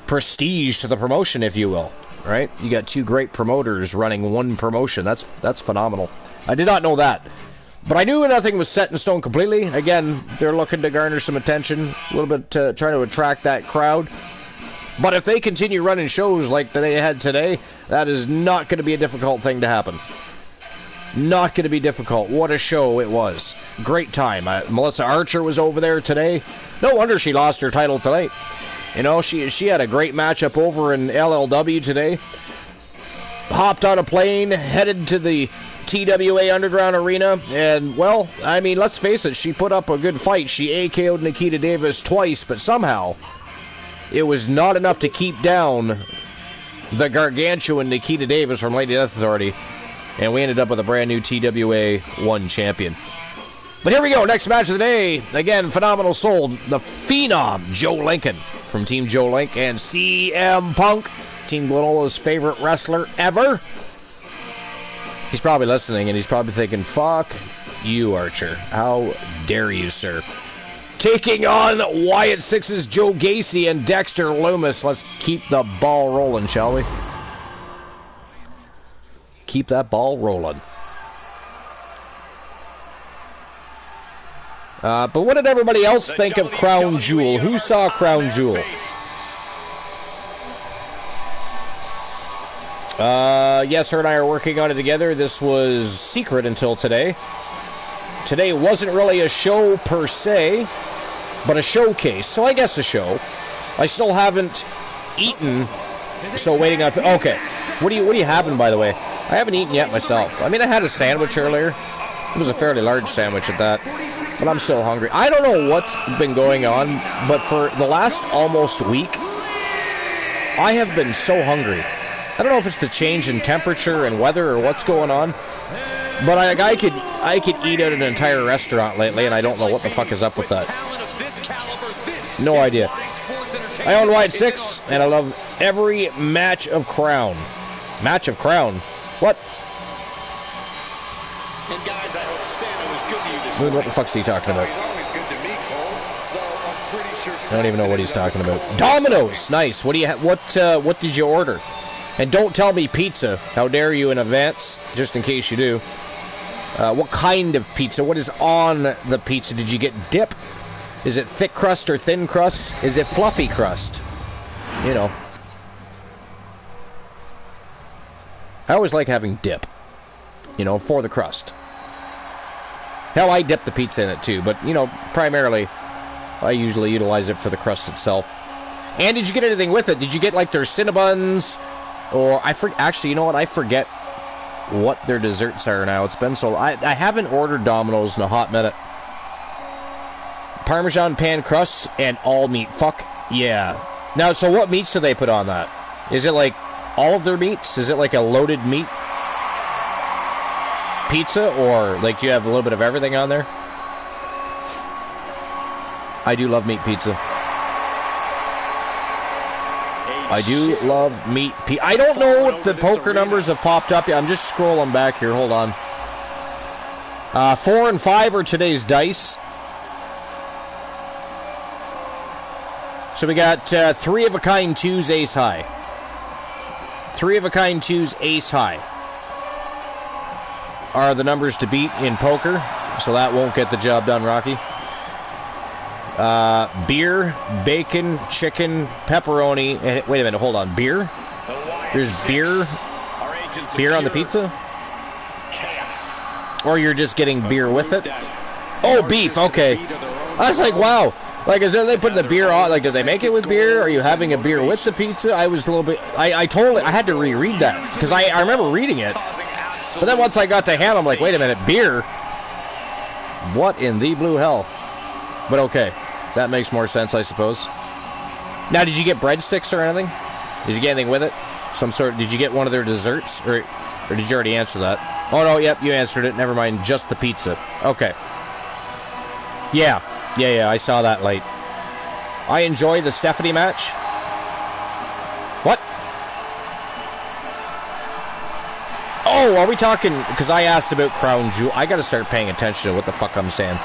prestige to the promotion, if you will. Right? You got two great promoters running one promotion. That's phenomenal. I did not know that. But I knew nothing was set in stone completely. Again, they're looking to garner some attention, a little bit trying to attract that crowd. But if they continue running shows like they had today, that is not going to be a difficult thing to happen. Not going to be difficult. What a show it was. Great time. Melissa Archer was over there today. No wonder she lost her title tonight. You know, she had a great matchup over in LLW today. Hopped on a plane, headed to the TWA Underground Arena, and, well, I mean, let's face it, she put up a good fight. She AKO'd Nikita Davis twice, but somehow it was not enough to keep down the gargantuan Nikita Davis from Lady Death Authority, and we ended up with a brand new TWA 1 champion. But here we go, next match of the day. Again, Phenomenal Soul, the Phenom Joe Lincoln from Team Joe Link, and CM Punk, Team Glenola's favorite wrestler ever. He's probably listening, and he's probably thinking, fuck you, Archer. How dare you, sir? Taking on Wyatt Six's Joe Gacy and Dexter Loomis. Let's keep the ball rolling, shall we? Keep that ball rolling. But what did everybody else think of Crown Jewel? Who saw Crown Jewel? Yes, her and I are working on it together. This was secret until today. Today wasn't really a show per se, but a showcase. So I guess a show. I still haven't eaten, so waiting on... Okay. What are you having, by the way? I haven't eaten yet myself. I mean, I had a sandwich earlier. It was a fairly large sandwich at that. But I'm still hungry. I don't know what's been going on, but for the last almost week, I have been so hungry. I don't know if it's the change in temperature and weather or what's going on, but I could eat at an entire restaurant lately, and I don't know what the fuck is up with that. No idea. I own Wyatt Six, and I love every match of Crown. Match of Crown? What? What the fuck's he talking about? I don't even know what he's talking about. Domino's, nice. What did you order? And don't tell me pizza. How dare you in advance, just in case you do. What kind of pizza? What is on the pizza? Did you get dip? Is it thick crust or thin crust? Is it fluffy crust? You know. I always like having dip, you know, for the crust. Hell, I dip the pizza in it too, but, you know, primarily, I usually utilize it for the crust itself. And did you get anything with it? Did you get, like, their Cinnabons? Or, actually, you know what? I forget what their desserts are now. It's been so... I haven't ordered Domino's in a hot minute. Parmesan pan crust and all meat. Fuck yeah. Now, so what meats do they put on that? Is it, like, all of their meats? Is it, like, a loaded meat pizza? Or, like, do you have a little bit of everything on there? I do love meat pizza. I do love meat pizza. I don't know if the poker numbers have popped up yet. I'm just scrolling back here. Hold on. 4 and 5 are today's dice. So we got 3 of a kind 2s ace high. 3 of a kind 2s ace high are the numbers to beat in poker. So that won't get the job done, Rocky. Beer, bacon, chicken, pepperoni, and wait a minute, hold on. Beer? There's beer? Beer on the pizza? Or you're just getting beer with it? Oh, beef, okay. I was like, wow. Like, is they putting the beer on? Like, did they make it with beer? Are you having a beer with the pizza? I was a little bit... I had to reread that. Because I remember reading it. But then once I got to ham, I'm like, wait a minute, beer? What in the blue hell? But okay, that makes more sense, I suppose. Now, did you get breadsticks or anything? Did you get anything with it? Some sort? Did you get one of their desserts, or did you already answer that? Oh no, yep, you answered it. Never mind, just the pizza. Okay. Yeah, I saw that late. I enjoy the Stephanie match. What? Oh, are we talking? Because I asked about Crown Jewel. I got to start paying attention to what the fuck I'm saying.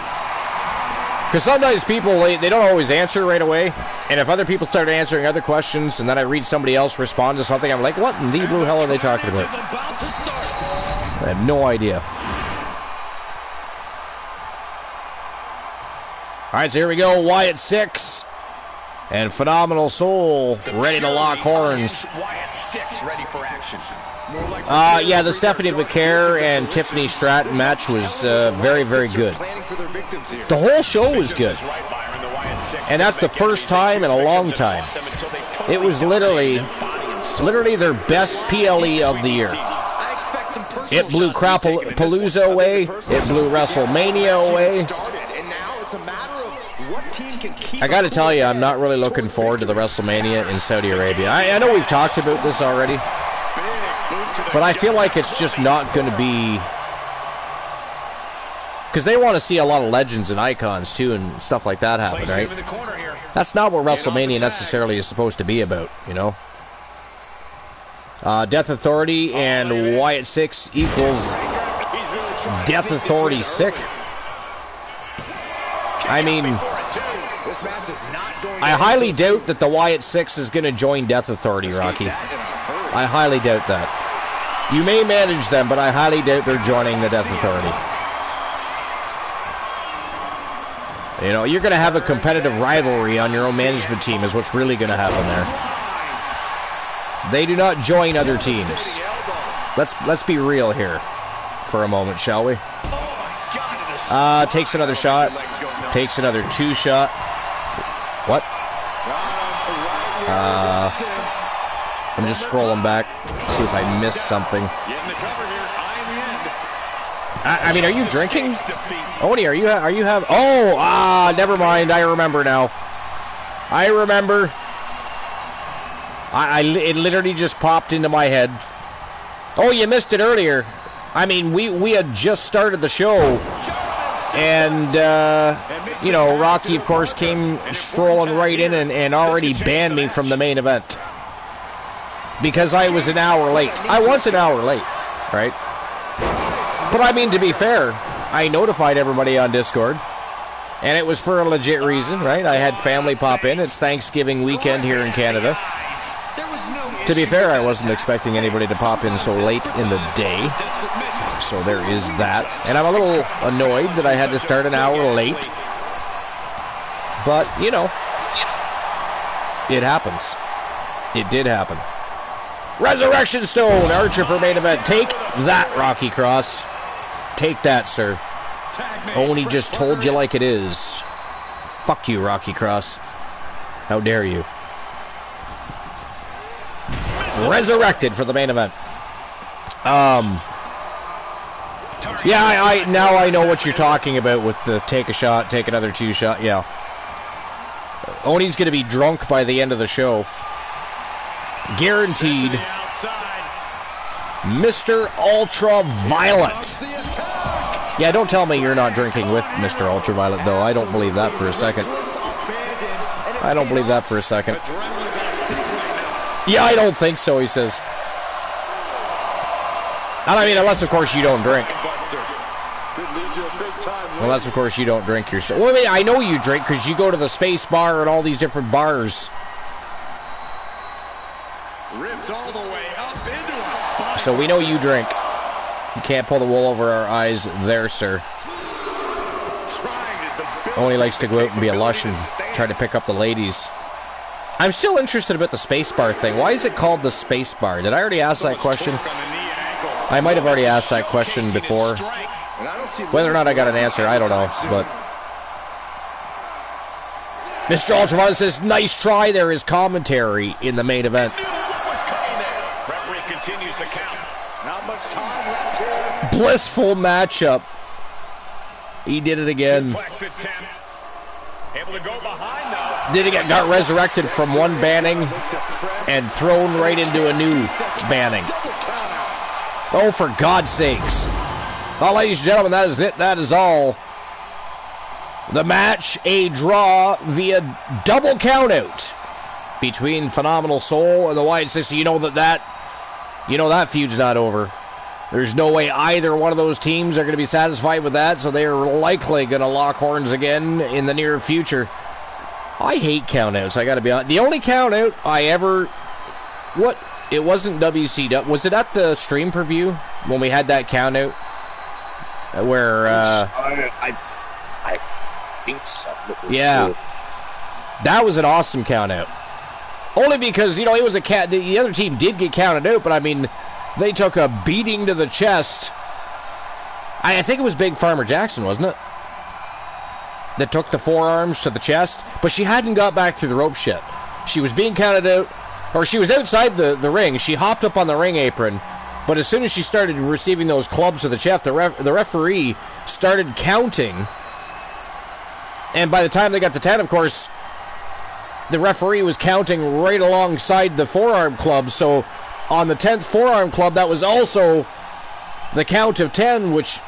Because sometimes people, they don't always answer right away. And if other people start answering other questions, and then I read somebody else respond to something, I'm like, what in the blue hell are they talking about? I have no idea. Alright, so here we go. Wyatt 6. And Phenomenal Soul ready to lock horns. Wyatt 6 ready for action. Yeah, the Stephanie Vicaire and Tiffany Stratton match was very, very good. The whole show was good. And that's the first time in a long time. It was literally their best PLE of the year. It blew Crapalooza away. It blew WrestleMania away. I gotta tell you, I'm not really looking forward to the WrestleMania in Saudi Arabia. I know we've talked about this already, but I feel like it's just not going to be... Because they want to see a lot of legends and icons, too, and stuff like that happen, right? That's not what WrestleMania necessarily is supposed to be about, you know? Death Authority and Wyatt 6 equals Death Authority sick. I mean, I highly doubt that the Wyatt 6 is going to join Death Authority, Rocky. I highly doubt that. You may manage them, but I highly doubt they're joining the Death Authority. You know, you're going to have a competitive rivalry on your own management team is what's really going to happen there. They do not join other teams. Let's be real here for a moment, shall we? Takes another shot. Takes another 2 shot. What? I'm just scrolling back, see if I missed something. I mean, are you drinking? Odie, are you having... Oh, never mind. I remember now. I remember. It literally just popped into my head. Oh, you missed it earlier. I mean, we had just started the show. And, you know, Rocky, of course, came strolling right in and already banned me from the main event. Because I was an hour late. I was an hour late, right? But I mean, to be fair, I notified everybody on Discord. And it was for a legit reason, right? I had family pop in. It's Thanksgiving weekend here in Canada. To be fair, I wasn't expecting anybody to pop in so late in the day. So there is that. And I'm a little annoyed that I had to start an hour late. But, you know, it happens. It did happen. Resurrection Stone, Archer for main event. Take that, Rocky Cross. Take that, sir. Oni just told you like it is. Fuck you, Rocky Cross. How dare you. Resurrected for the main event. Yeah, now I know what you're talking about with the take a shot, take another 2 shot. Yeah. Oni's going to be drunk by the end of the show. Guaranteed. Mr. Ultraviolet. Yeah, don't tell me you're not drinking with Mr. Ultraviolet, though. I don't believe that for a second. I don't believe that for a second. Yeah, I don't think so, he says. I mean, unless, of course, you don't drink. Unless, of course, you don't drink yourself. Well, I mean, I know you drink because you go to the Space Bar and all these different bars. So we know you drink. You can't pull the wool over our eyes there, sir. Only likes to go out and be a lush and try to pick up the ladies. I'm still interested about the Space Bar thing. Why is it called the Space Bar? Did I already ask that question? I might have already asked that question before. Whether or not I got an answer, I don't know. But Mr. Ultraviolet says, nice try. There is commentary in the main event. Blissful matchup. He did it again. Able to go behind now. Did it get got resurrected from one banning and thrown right into a new banning. Oh, for God's sakes. Well, ladies and gentlemen, that is it. That is all. The match, a draw via double countout between Phenomenal Soul and the Wyatt Sisters. You know that feud's not over. There's no way either one of those teams are going to be satisfied with that, so they are likely going to lock horns again in the near future. I hate countouts, I got to be honest. The only countout I ever... It wasn't WCW. Was it at the stream preview when we had that countout? Where... I think so. Yeah. That was an awesome countout. Only because, it was the other team did get counted out, but I mean... They took a beating to the chest. I think it was Big Farmer Jackson, wasn't it? That took the forearms to the chest. But she hadn't got back through the ropes yet. She was being counted out. Or she was outside the ring. She hopped up on the ring apron. But as soon as she started receiving those clubs to the chest, the referee started counting. And by the time they got to 10, of course, the referee was counting right alongside the forearm club. So... on the 10th forearm club, that was also the count of 10, which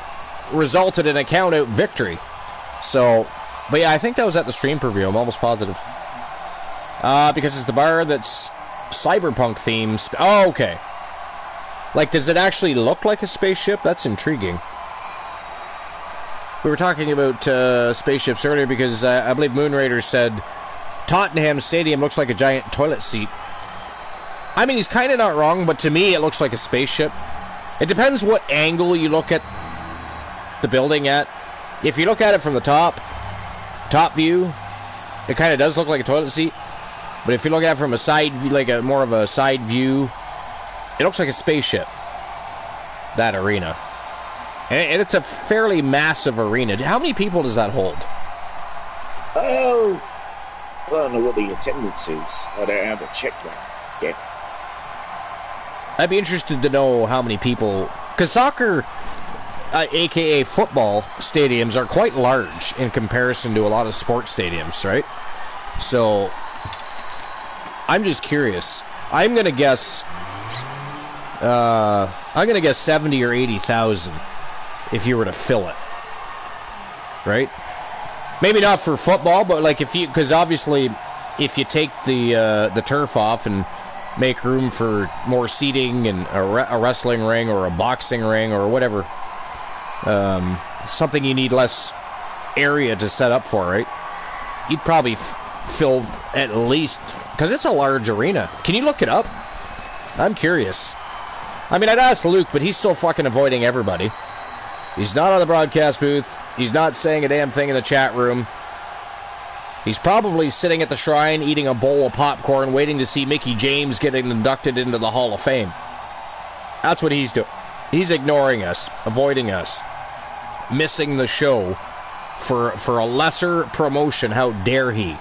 resulted in a count-out victory. So, but yeah, I think that was at the stream preview. I'm almost positive. Because it's the bar that's cyberpunk themes. Oh, okay. Like, does it actually look like a spaceship? That's intriguing. We were talking about spaceships earlier because I believe Moonraider said Tottenham Stadium looks like a giant toilet seat. I mean, he's kind of not wrong, but to me, it looks like a spaceship. It depends what angle you look at the building at. If you look at it from the top view, it kind of does look like a toilet seat. But if you look at it from a side view, like more of a side view, it looks like a spaceship. That arena. And it's a fairly massive arena. How many people does that hold? Oh, I don't know what the attendance is. I haven't checked that yet. I'd be interested to know how many people... Because soccer, a.k.a. football, stadiums are quite large in comparison to a lot of sports stadiums, right? So, I'm just curious. I'm going to guess... 70 or 80,000 if you were to fill it. Right? Maybe not for football, but like if you... Because obviously, if you take the turf off and... make room for more seating and a wrestling ring or a boxing ring or whatever. Something you need less area to set up for, right? You'd probably fill at least... Because it's a large arena. Can you look it up? I'm curious. I mean, I'd ask Luke, but he's still fucking avoiding everybody. He's not on the broadcast booth. He's not saying a damn thing in the chat room. He's probably sitting at the shrine eating a bowl of popcorn, waiting to see Mickey James getting inducted into the Hall of Fame. That's what he's doing. He's ignoring us, avoiding us, missing the show for a lesser promotion. How dare he?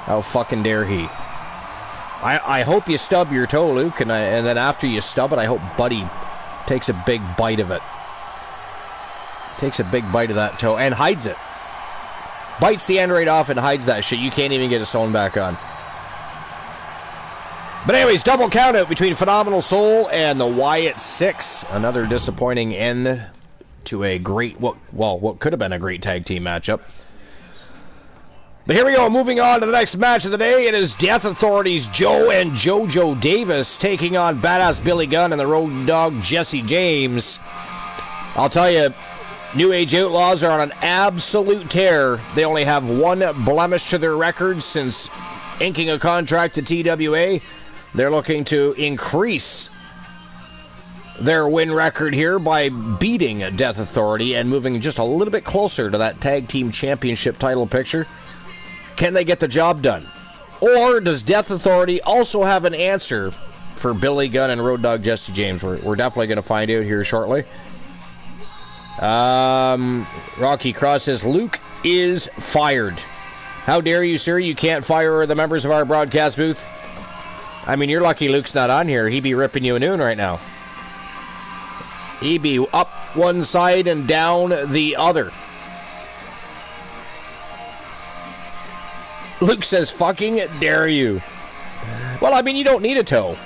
How fucking dare he? I hope you stub your toe, Luke, and then after you stub it, I hope Buddy takes a big bite of it. Takes a big bite of that toe and hides it. Bites the end right off and hides that shit. You can't even get it sewn back on. But anyways, double countout between Phenomenal Soul and the Wyatt Six. Another disappointing end to a great, what could have been a great tag team matchup. But here we go, moving on to the next match of the day. It is Death Authority's Joe and JoJo Davis taking on Badass Billy Gunn and the Road Dogg Jesse James. I'll tell you, New Age Outlaws are on an absolute tear. They only have one blemish to their record since inking a contract to TWA. They're looking to increase their win record here by beating Death Authority and moving just a little bit closer to that tag team championship title picture. Can they get the job done? Or does Death Authority also have an answer for Billy Gunn and Road Dogg Jesse James? We're definitely going to find out here shortly. Rocky Cross says, Luke is fired. How dare you, sir? You can't fire the members of our broadcast booth. I mean, you're lucky Luke's not on here. He'd be ripping you a noon right now. EB up one side and down the other. Luke says, fucking dare you. Well, I mean, you don't need a toe.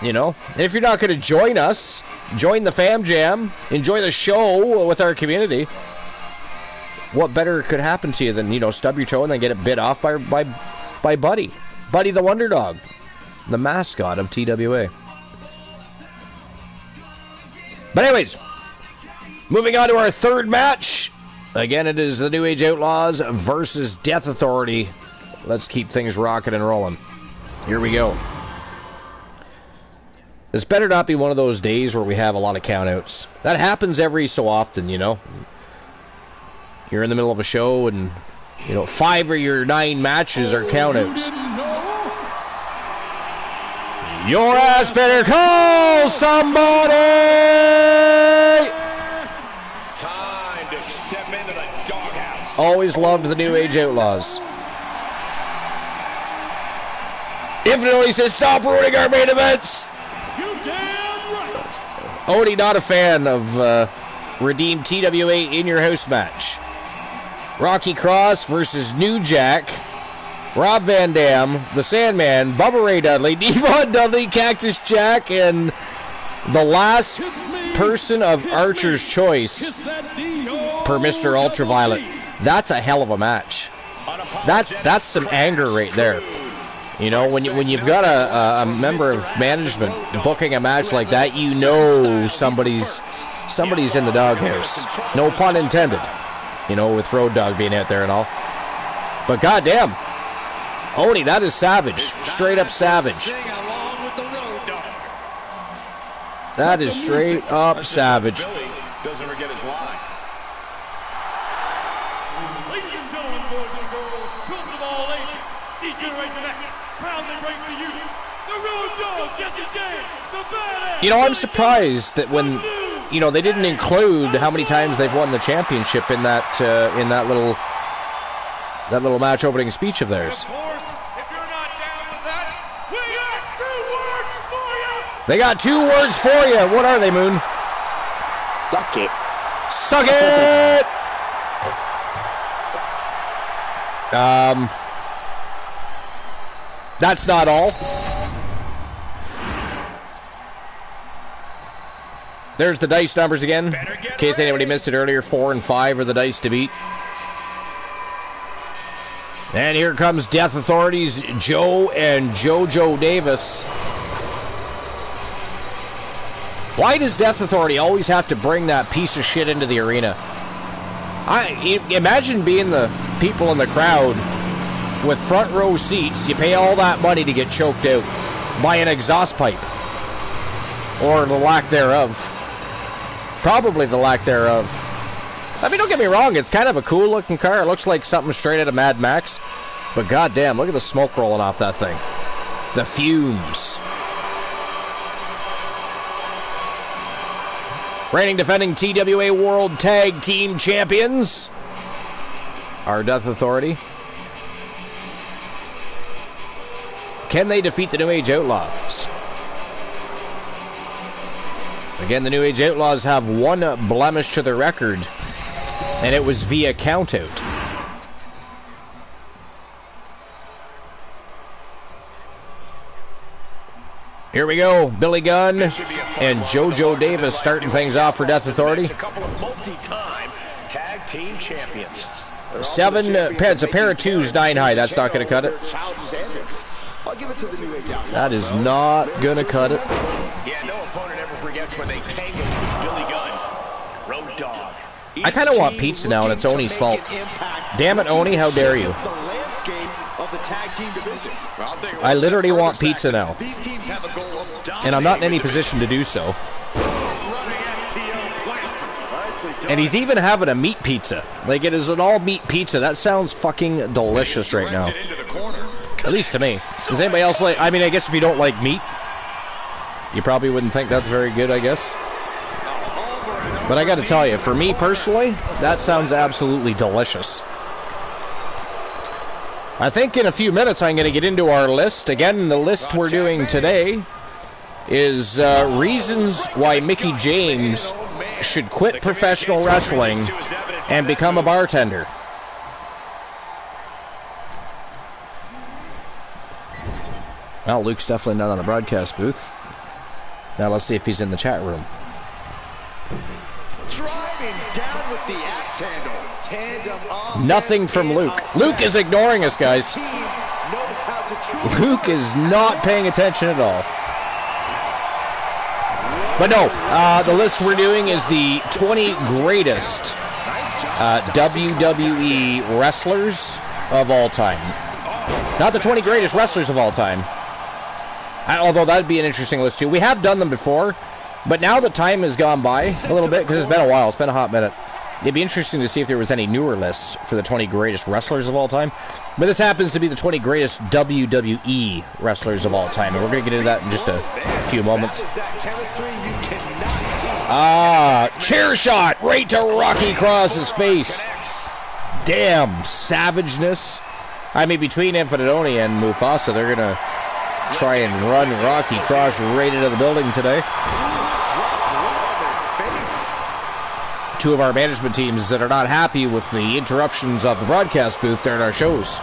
You know, if you're not going to join us, join the Fam Jam, enjoy the show with our community, what better could happen to you than, you know, stub your toe and then get it bit off by Buddy. Buddy the Wonder Dog, the mascot of TWA. But anyways, moving on to our third match. Again, it is the New Age Outlaws versus Death Authority. Let's keep things rocking and rolling. Here we go. This better not be one of those days where we have a lot of countouts. That happens every so often, you know. You're in the middle of a show and, you know, 5 of your 9 matches are countouts. Your ass better call somebody! Time to step into the doghouse. Always loved the New Age Outlaws. Infinitely says, stop ruining our main events! You damn right. Odie, not a fan of Redeem TWA in your house match. Rocky Cross versus New Jack. Rob Van Dam, the Sandman, Bubba Ray Dudley, Devon Dudley, Cactus Jack, and the last person of Archer's choice per Mr. Ultraviolet. That's a hell of a match. That's some anger right there. You know, when you've got a member of management booking a match like that, you know somebody's in the doghouse. No pun intended. You know, with Road Dogg being out there and all. But goddamn, Oni, that is savage. Straight up savage. That is straight up savage. Doesn't forget his line. Ladies and gentlemen, boys and girls, children of all ages, D-Generation X, proudly bring to you the Road Dogg, Jesse James, the badass. You know, I'm surprised that when, you know, they didn't include how many times they've won the championship in that little match opening speech of theirs. Of course, if you're not down with that, we got 2 words for you. They got 2 words for you. What are they, Moon? Suck it. Suck it! That's not all. There's the dice numbers again. In case anybody missed it earlier, 4 and 5 are the dice to beat. And here comes Death Authority's Joe and JoJo Davis. Why does Death Authority always have to bring that piece of shit into the arena? Imagine being the people in the crowd with front row seats. You pay all that money to get choked out by an exhaust pipe. Or the lack thereof. Probably the lack thereof. I mean, don't get me wrong, it's kind of a cool looking car. It looks like something straight out of Mad Max. But goddamn, look at the smoke rolling off that thing. The fumes. Reigning defending TWA World Tag Team Champions, our Death Authority. Can they defeat the New Age Outlaws? Again, the New Age Outlaws have 1 blemish to their record, and it was via countout. Here we go, Billy Gunn and JoJo Davis starting things off for Death Authority. A couple of multi-time tag team champions. 7 pairs, a pair of 2s, 9 high. That's not going to cut it. That is not going to cut it. Yeah, no opponent ever forgets when they tangled with Billy Gunn. Road Dogg. I kind of want pizza now, and it's Oni's fault. Damn it, Oni, how dare you? I literally want pizza now. And I'm not in any position to do so. And he's even having a meat pizza. Like, it is an all-meat pizza. That sounds fucking delicious right now. At least to me. Does anybody else like... I mean, I guess if you don't like meat, you probably wouldn't think that's very good, I guess. But I gotta tell you, for me personally, that sounds absolutely delicious. I think in a few minutes I'm going to get into our list. Again, the list we're doing today is reasons why Mickey James should quit professional wrestling and become a bartender. Well, Luke's definitely not on the broadcast booth. Now let's see if he's in the chat room. Driving down with the axe handle. Tandem Nothing from Luke. Luke is ignoring us, guys. Luke is not paying attention at all. But no, the list we're doing is the 20 greatest WWE wrestlers of all time. Not the 20 greatest wrestlers of all time. Although that'd be an interesting list too. We have done them before, but now that time has gone by a little bit, because it's been a while, it's been a hot minute, it'd be interesting to see if there was any newer lists for the 20 greatest wrestlers of all time. But this happens to be the 20 greatest WWE wrestlers of all time, and we're going to get into that in just a few moments. Chair shot right to Rocky Cross's face. Damn, savageness. I mean, between Infinite Oni and Mufasa, they're going to try and run Rocky Cross right into the building today. Two of our management teams that are not happy with the interruptions of the broadcast booth during our shows.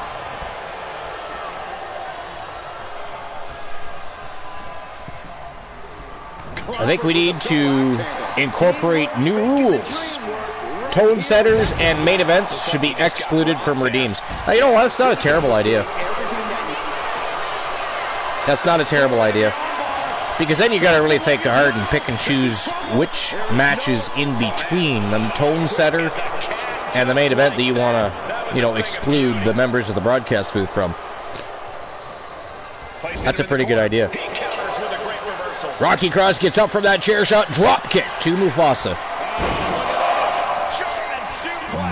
I think we need to incorporate new rules. Tone setters and main events should be excluded from redeems. Now, you know what? That's not a terrible idea. That's not a terrible idea. Because then you got to really think hard and pick and choose which matches in between the tone setter and the main event that you want to, exclude the members of the broadcast booth from. That's a pretty good idea. Rocky Cross gets up from that chair shot, drop kick to Mufasa.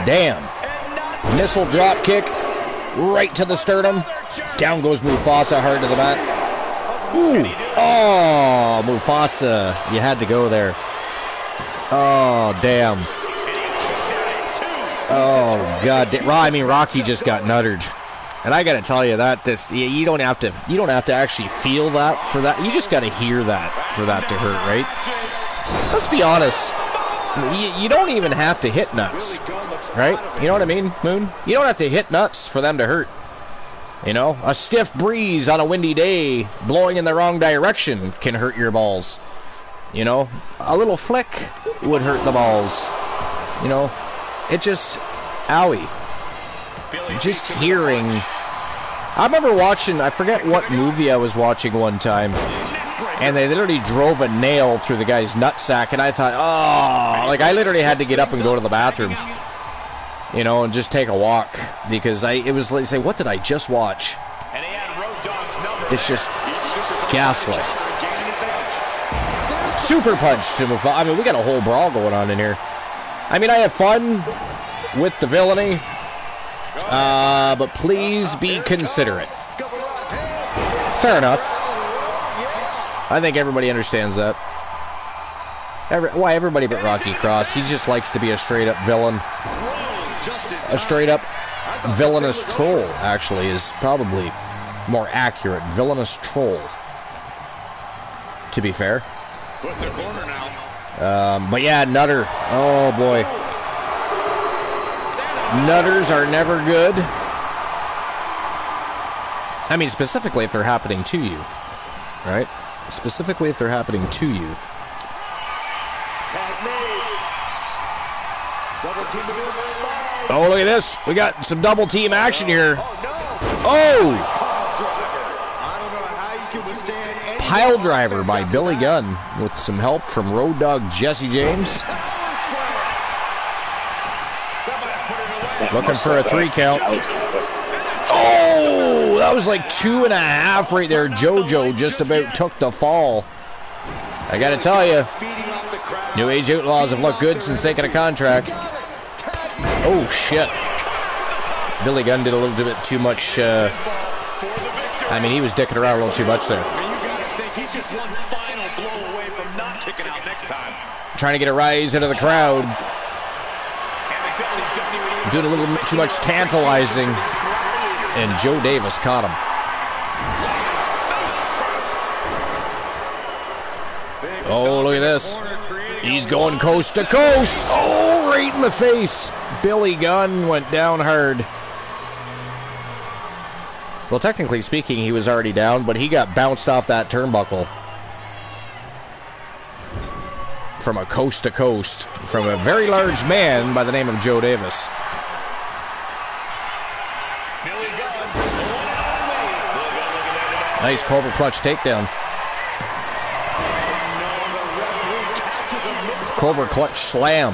Damn. Missile drop kick right to the sternum. Down goes Mufasa hard to the mat. Ooh! Oh, Mufasa. You had to go there. Oh, damn. Oh, God. I mean, Rocky just got nuttered. And I got to tell you, that you don't have to actually feel that for that. You just got to hear that for that to hurt, right? Let's be honest. You don't even have to hit nuts, right? You know what I mean, Moon? You don't have to hit nuts for them to hurt. A stiff breeze on a windy day blowing in the wrong direction can hurt your balls. A little flick would hurt the balls. It just, owie. Just hearing. I remember watching, I forget what movie I was watching one time, and they literally drove a nail through the guy's nutsack, and I thought, I literally had to get up and go to the bathroom. And just take a walk, because it was like, say, what did I just watch? It's just gaslight. Super punch to Mufasa. I mean, we got a whole brawl going on in here. I mean, I have fun with the villainy, but please be considerate. Fair enough. I think everybody understands that. Why everybody but Rocky Cross? He just likes to be a straight-up villain. A straight-up villainous troll, actually, is probably more accurate. Villainous troll, to be fair. But yeah, Nutter. Oh, boy. Nutters are never good. I mean, specifically if they're happening to you, right? Specifically if they're happening to you. Oh, look at this. We got some double team action here. Oh! Pile driver by Billy Gunn with some help from Road Dogg Jesse James. Looking for a 3 count. Oh! That was like 2.5 right there. JoJo just about took the fall. I gotta tell you, New Age Outlaws have looked good since taking a contract. Oh, shit. Billy Gunn did a little bit too much. I mean, he was dicking around a little too much there. Trying to get a rise into the crowd. Doing a little too much tantalizing. And Joe Davis caught him. Oh, look at this. He's going coast to coast. Oh, right in the face. Billy Gunn went down hard. Well, technically speaking, he was already down, but he got bounced off that turnbuckle. From a coast to coast. From a very large man by the name of Joe Davis. Nice Cobra Clutch takedown. Cobra Clutch slam.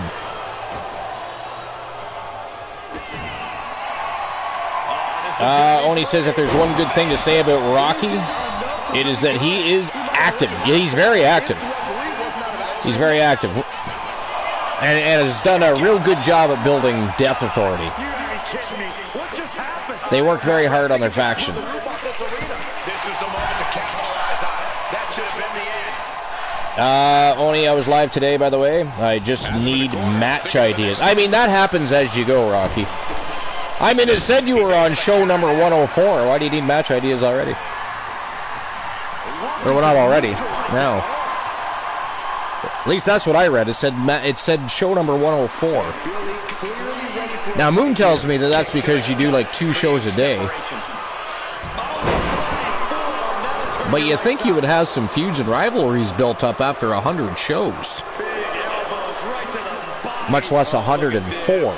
Oni says if there's one good thing to say about Rocky, it is that he is active. Yeah, he's very active. He's very active. And has done a real good job at building Death Authority. They work very hard on their faction. Oni, I was live today, by the way. I just need match ideas. I mean, that happens as you go, Rocky. I mean, it said you were on show number 104. Why do you need match ideas already? Or well, not already. Now. At least that's what I read. It said show number 104. Now, Moon tells me that that's because you do like 2 shows a day. But you think you would have some feuds and rivalries built up after 100 shows. Much less 104.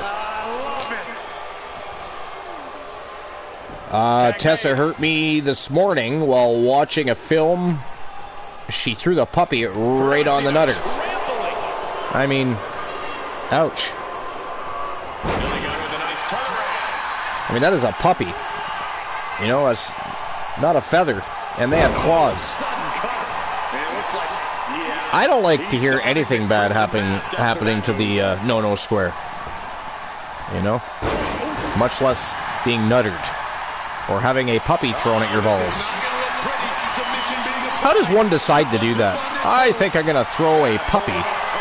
Tessa hurt me this morning while watching a film. She threw the puppy right on the nutter. I mean, ouch. I mean, that is a puppy. You know, it's not a feather. And they have claws. I don't like to hear anything bad happening to the no-no square. You know? Much less being nuttered. Or having a puppy thrown at your balls. How does one decide to do that? I think I'm going to throw a puppy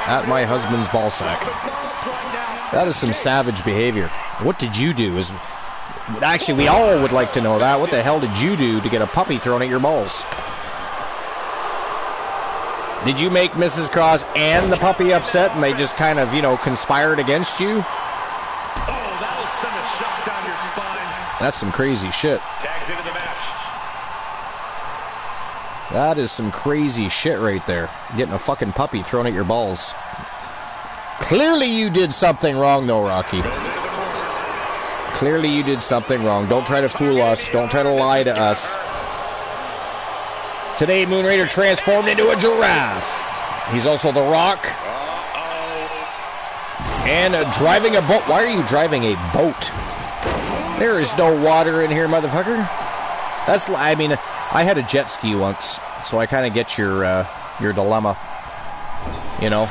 at my husband's ballsack. That is some savage behavior. What did you do? Actually, we all would like to know that. What the hell did you do to get a puppy thrown at your balls? Did you make Mrs. Cross and the puppy upset and they just kind of, you know, conspired against you? Oh, that'll send a shot down your spine. That's some crazy shit. Tags into the match. That is some crazy shit right there. Getting a fucking puppy thrown at your balls. Clearly you did something wrong though, Rocky. Clearly you did something wrong. Don't try to fool us. Don't try to lie to us. Today, Moon Raider transformed into a giraffe. He's also The Rock. And driving a boat. Why are you driving a boat? There is no water in here, motherfucker. That's, I mean, I had a jet ski once, so I kind of get your dilemma. You know?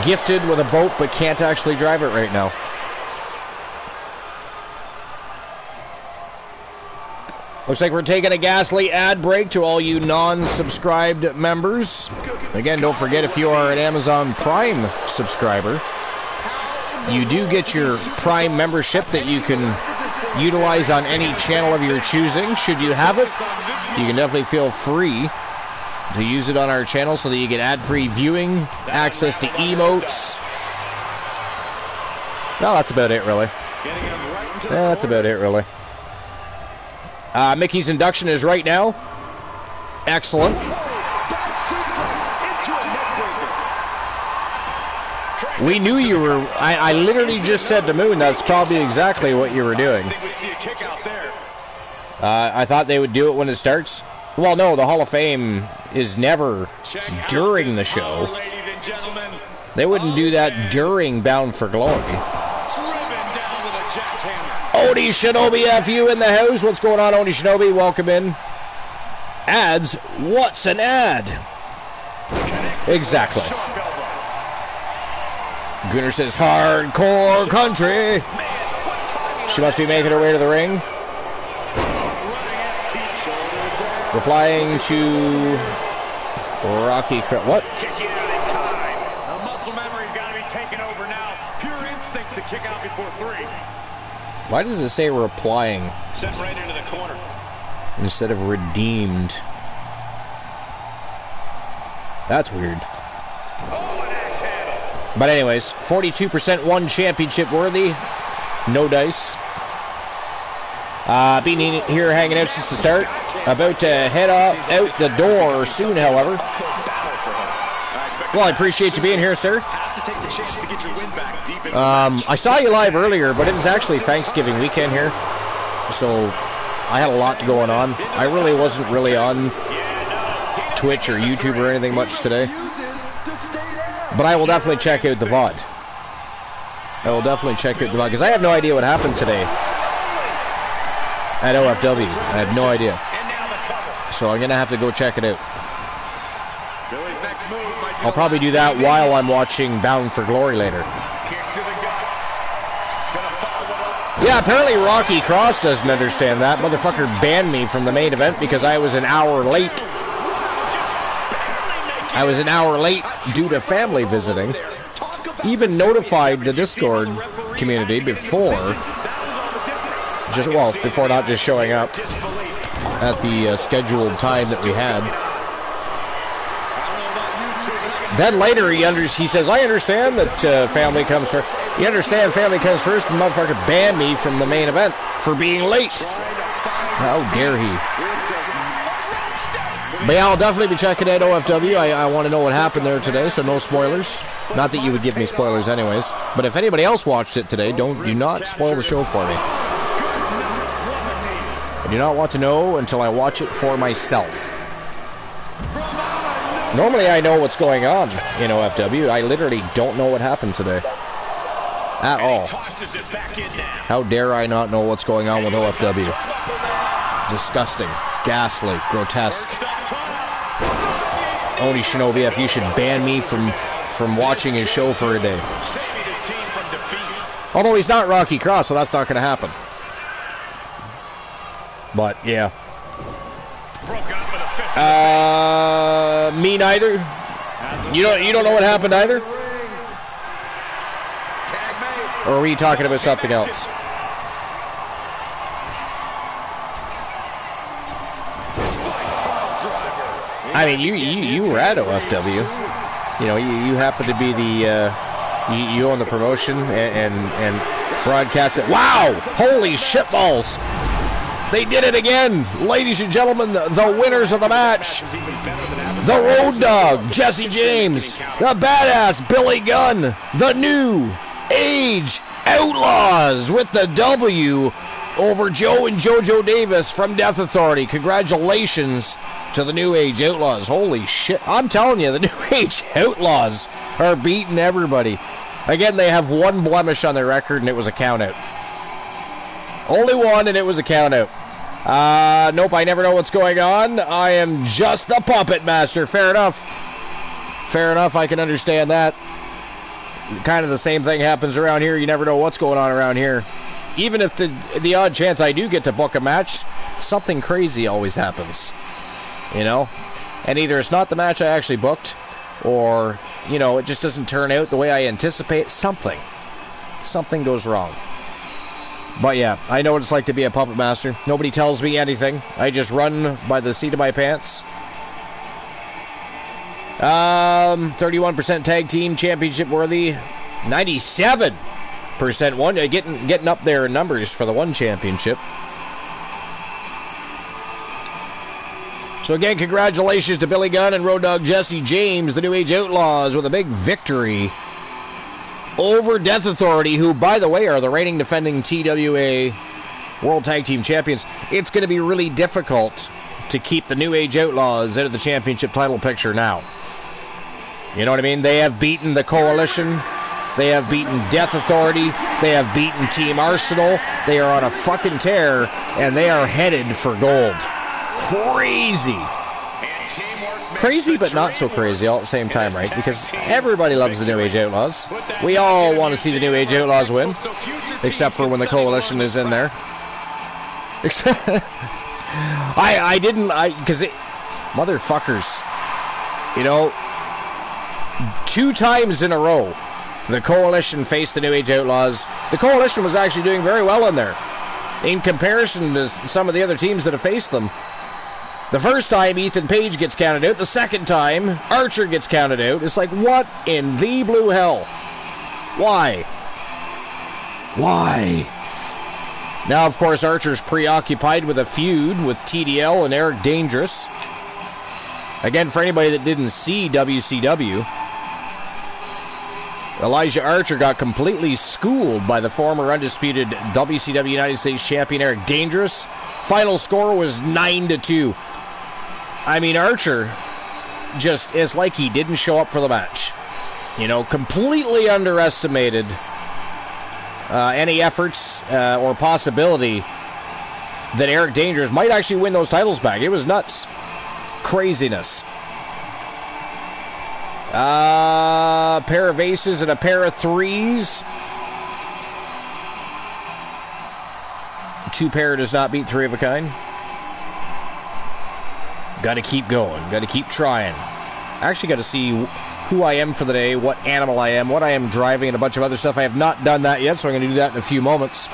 Gifted with a boat, but can't actually drive it right now. Looks like we're taking a ghastly ad break to all you non-subscribed members. Again, don't forget, if you are an Amazon Prime subscriber, you do get your Prime membership that you can utilize on any channel of your choosing. Should you have it, you can definitely feel free to use it on our channel so that you get ad-free viewing, access to emotes. Well, that's about it, really. That's about it, really. Mickey's induction is right now. Excellent. We knew you were... I literally just said to Moon that's probably exactly what you were doing. I thought they would do it when it starts. Well, no, the Hall of Fame is never during the show. They wouldn't do that during Bound for Glory. Oni Shinobi FU in the house. What's going on, Oni Shinobi? Welcome in. Ads? What's an ad? Exactly. Gunnar says, hardcore country. She must be making her way to the ring. Replying to Rocky. What? The muscle memory's got to be taken over now. Pure instinct to kick out before 3. Why does it say replying? Set right into the corner. Instead of redeemed. That's weird. But anyways, 42% one championship worthy. No dice. Been here hanging out since the start. About to head out the door soon, however. Well, I appreciate you being here, sir. I saw you live earlier, but it was actually Thanksgiving weekend here. So I had a lot going on. I really wasn't really on Twitch or YouTube or anything much today. But I will definitely check out the VOD. I will definitely check out the VOD, because I have no idea what happened today at OFW. I have no idea. So I'm going to have to go check it out. I'll probably do that while I'm watching Bound for Glory later. Yeah, apparently Rocky Cross doesn't understand that. Motherfucker banned me from the main event because I was an hour late. I was an hour late due to family visiting. Even notified the Discord community before, before not just showing up at the scheduled time that we had. Then later he says, I understand that family comes first. You understand family comes first, and motherfucker banned me from the main event for being late. How dare he? But yeah, I'll definitely be checking out OFW. I want to know what happened there today, so no spoilers. Not that you would give me spoilers anyways. But if anybody else watched it today, do not spoil the show for me. I do not want to know until I watch it for myself. Normally I know what's going on in OFW. I literally don't know what happened today. At all. How dare I not know what's going on with OFW? Disgusting. Ghastly. Grotesque. Oni Shinobi, if you should ban me from watching his show for a day. Although he's not Rocky Cross, so that's not going to happen. But, yeah. Me neither. You don't know what happened either? Or were you talking about something else? I mean, you were at OFW. You know, you happen to be the you own the promotion and broadcast it. Wow! Holy shitballs! They did it again, ladies and gentlemen. The winners of the match: the Road Dogg, Jesse James; the Badass, Billy Gunn; the New Age Outlaws with the W over Joe and JoJo Davis from Death Authority. Congratulations to the New Age Outlaws. Holy shit. I'm telling you, the New Age Outlaws are beating everybody. Again, they have one blemish on their record, and it was a countout. Only one, and it was a countout. Nope, I never know what's going on. I am just the puppet master. Fair enough. Fair enough, I can understand that. Kind of the same thing happens around here. You never know what's going on around here. Even if the odd chance I do get to book a match, something crazy always happens. You know? And either it's not the match I actually booked, or, you know, it just doesn't turn out the way I anticipate. Something goes wrong. But yeah, I know what it's like to be a puppet master. Nobody tells me anything. I just run by the seat of my pants. 31% tag team championship worthy. 97% one. Getting up there in numbers for the one championship. So again, congratulations to Billy Gunn and Road Dogg Jesse James, the New Age Outlaws, with a big victory over Death Authority, who, by the way, are the reigning defending TWA World Tag Team Champions. It's going to be really difficult to keep the New Age Outlaws out of the championship title picture now. You know what I mean? They have beaten the Coalition. They have beaten Death Authority. They have beaten Team Arsenal. They are on a fucking tear, and they are headed for gold. Crazy. Crazy, but not so crazy all at the same time, right? Because everybody loves the New Age Outlaws. We all want to see the New Age Outlaws win, except for when the Coalition is in there. Because motherfuckers, you know, 2 times in a row, the Coalition faced the New Age Outlaws. The Coalition was actually doing very well in there. In comparison to some of the other teams that have faced them, The first time, Ethan Page gets counted out. The second time, Archer gets counted out. It's like, what in the blue hell? Why? Why? Now, of course, Archer's preoccupied with a feud with TDL and Eric Dangerous. Again, for anybody that didn't see WCW, Elijah Archer got completely schooled by the former undisputed WCW United States champion Eric Dangerous. Final score was 9-2. I mean, Archer just is like he didn't show up for the match. You know, completely underestimated any efforts or possibility that Eric Dangerous might actually win those titles back. It was nuts. Craziness. A pair of aces and a pair of threes. 2 pair does not beat 3 of a kind. Got to keep going. Got to keep trying. I actually got to see who I am for the day, what animal I am, what I am driving, and a bunch of other stuff. I have not done that yet, so I'm going to do that in a few moments.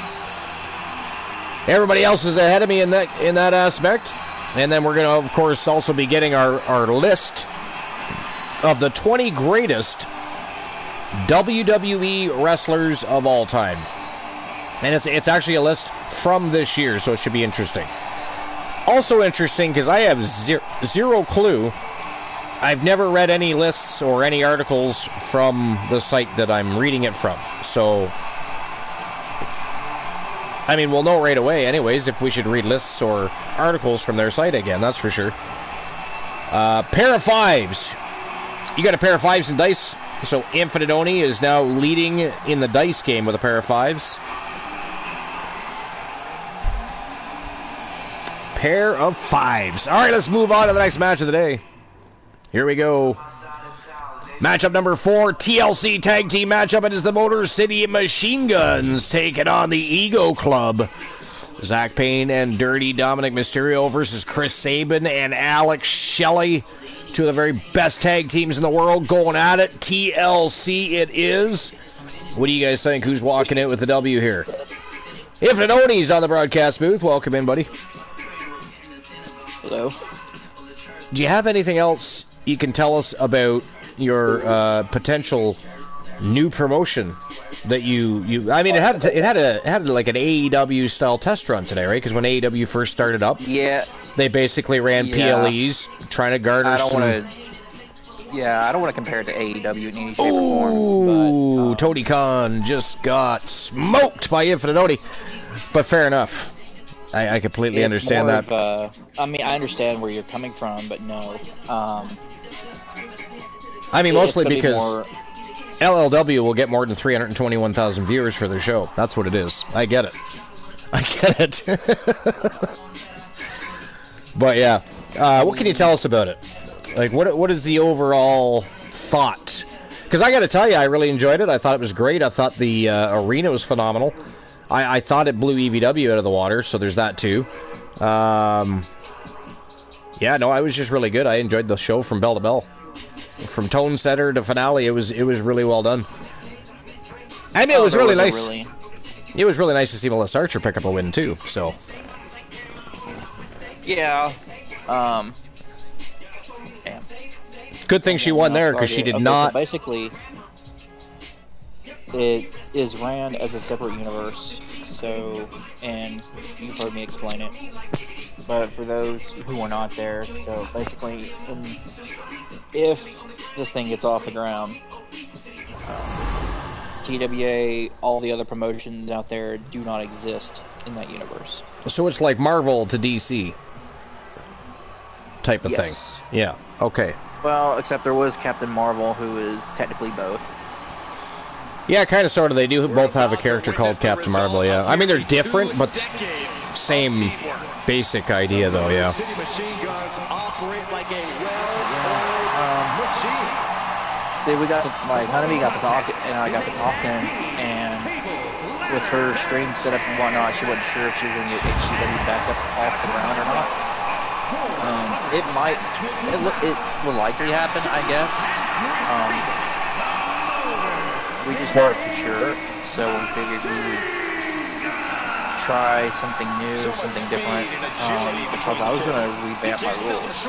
Everybody else is ahead of me in that aspect. And then we're going to, of course, also be getting our list of the 20 greatest WWE wrestlers of all time. And it's actually a list from this year, so it should be interesting. Also interesting, because I have zero clue. I've never read any lists or any articles from the site that I'm reading it from. So, I mean, we'll know right away anyways if we should read lists or articles from their site again, that's for sure. Pair of fives. You got a pair of fives and dice. So Infinite Oni is now leading in the dice game with a pair of fives. Pair of fives. All right, let's move on to the next match of the day. Here we go. Matchup number 4, TLC Tag Team matchup. It is the Motor City Machine Guns taking on the Ego Club. Zach Payne and Dirty Dominic Mysterio versus Chris Sabin and Alex Shelley. 2 of the very best tag teams in the world going at it. TLC it is. What do you guys think? Who's walking out with the W here? Infinite Oni's on the broadcast booth. Welcome in, buddy. Hello. Do you have anything else you can tell us about your potential new promotion that you I mean, it had like an AEW style test run today, right? Because when AEW first started up, yeah, they basically ran PLEs trying to garner I don't want to compare it to AEW in any shape or form. But Tony Khan just got smoked by Infinite Oni. But fair enough. I completely understand that. I mean, I understand where you're coming from, but no. I mean, mostly because LLW will get more than 321,000 viewers for their show. That's what it is. I get it. But yeah, what can you tell us about it? Like, what is the overall thought? Because I got to tell you, I really enjoyed it. I thought it was great. I thought the arena was phenomenal. I thought it blew EVW out of the water, so there's that too. Yeah, no, I was just really good. I enjoyed the show from bell to bell. From tone setter to finale, it was really well done. I mean, it was really nice. It was really nice to see Melissa Archer pick up a win too. So. Yeah. Good thing she won there because she did not. So basically, it is ran as a separate universe. So, and you've heard me explain it. But for those who are not there, so basically, if this thing gets off the ground, TWA, all the other promotions out there do not exist in that universe. So it's like Marvel to DC type of thing. Yeah, okay. Well, except there was Captain Marvel, who is technically both. Yeah, kind of, sort of. They do both have a character called Captain Marvel, yeah. I mean, they're different, but same basic idea, though, yeah. See, we got to, like, Honeybee got to talking, and I got to talking, and with her stream set up and whatnot, she wasn't sure if she was going to get HCW back up off the ground or not. It will likely happen, I guess. We just weren't for sure, so we figured we would try something new, something different, because I was going to revamp my rules.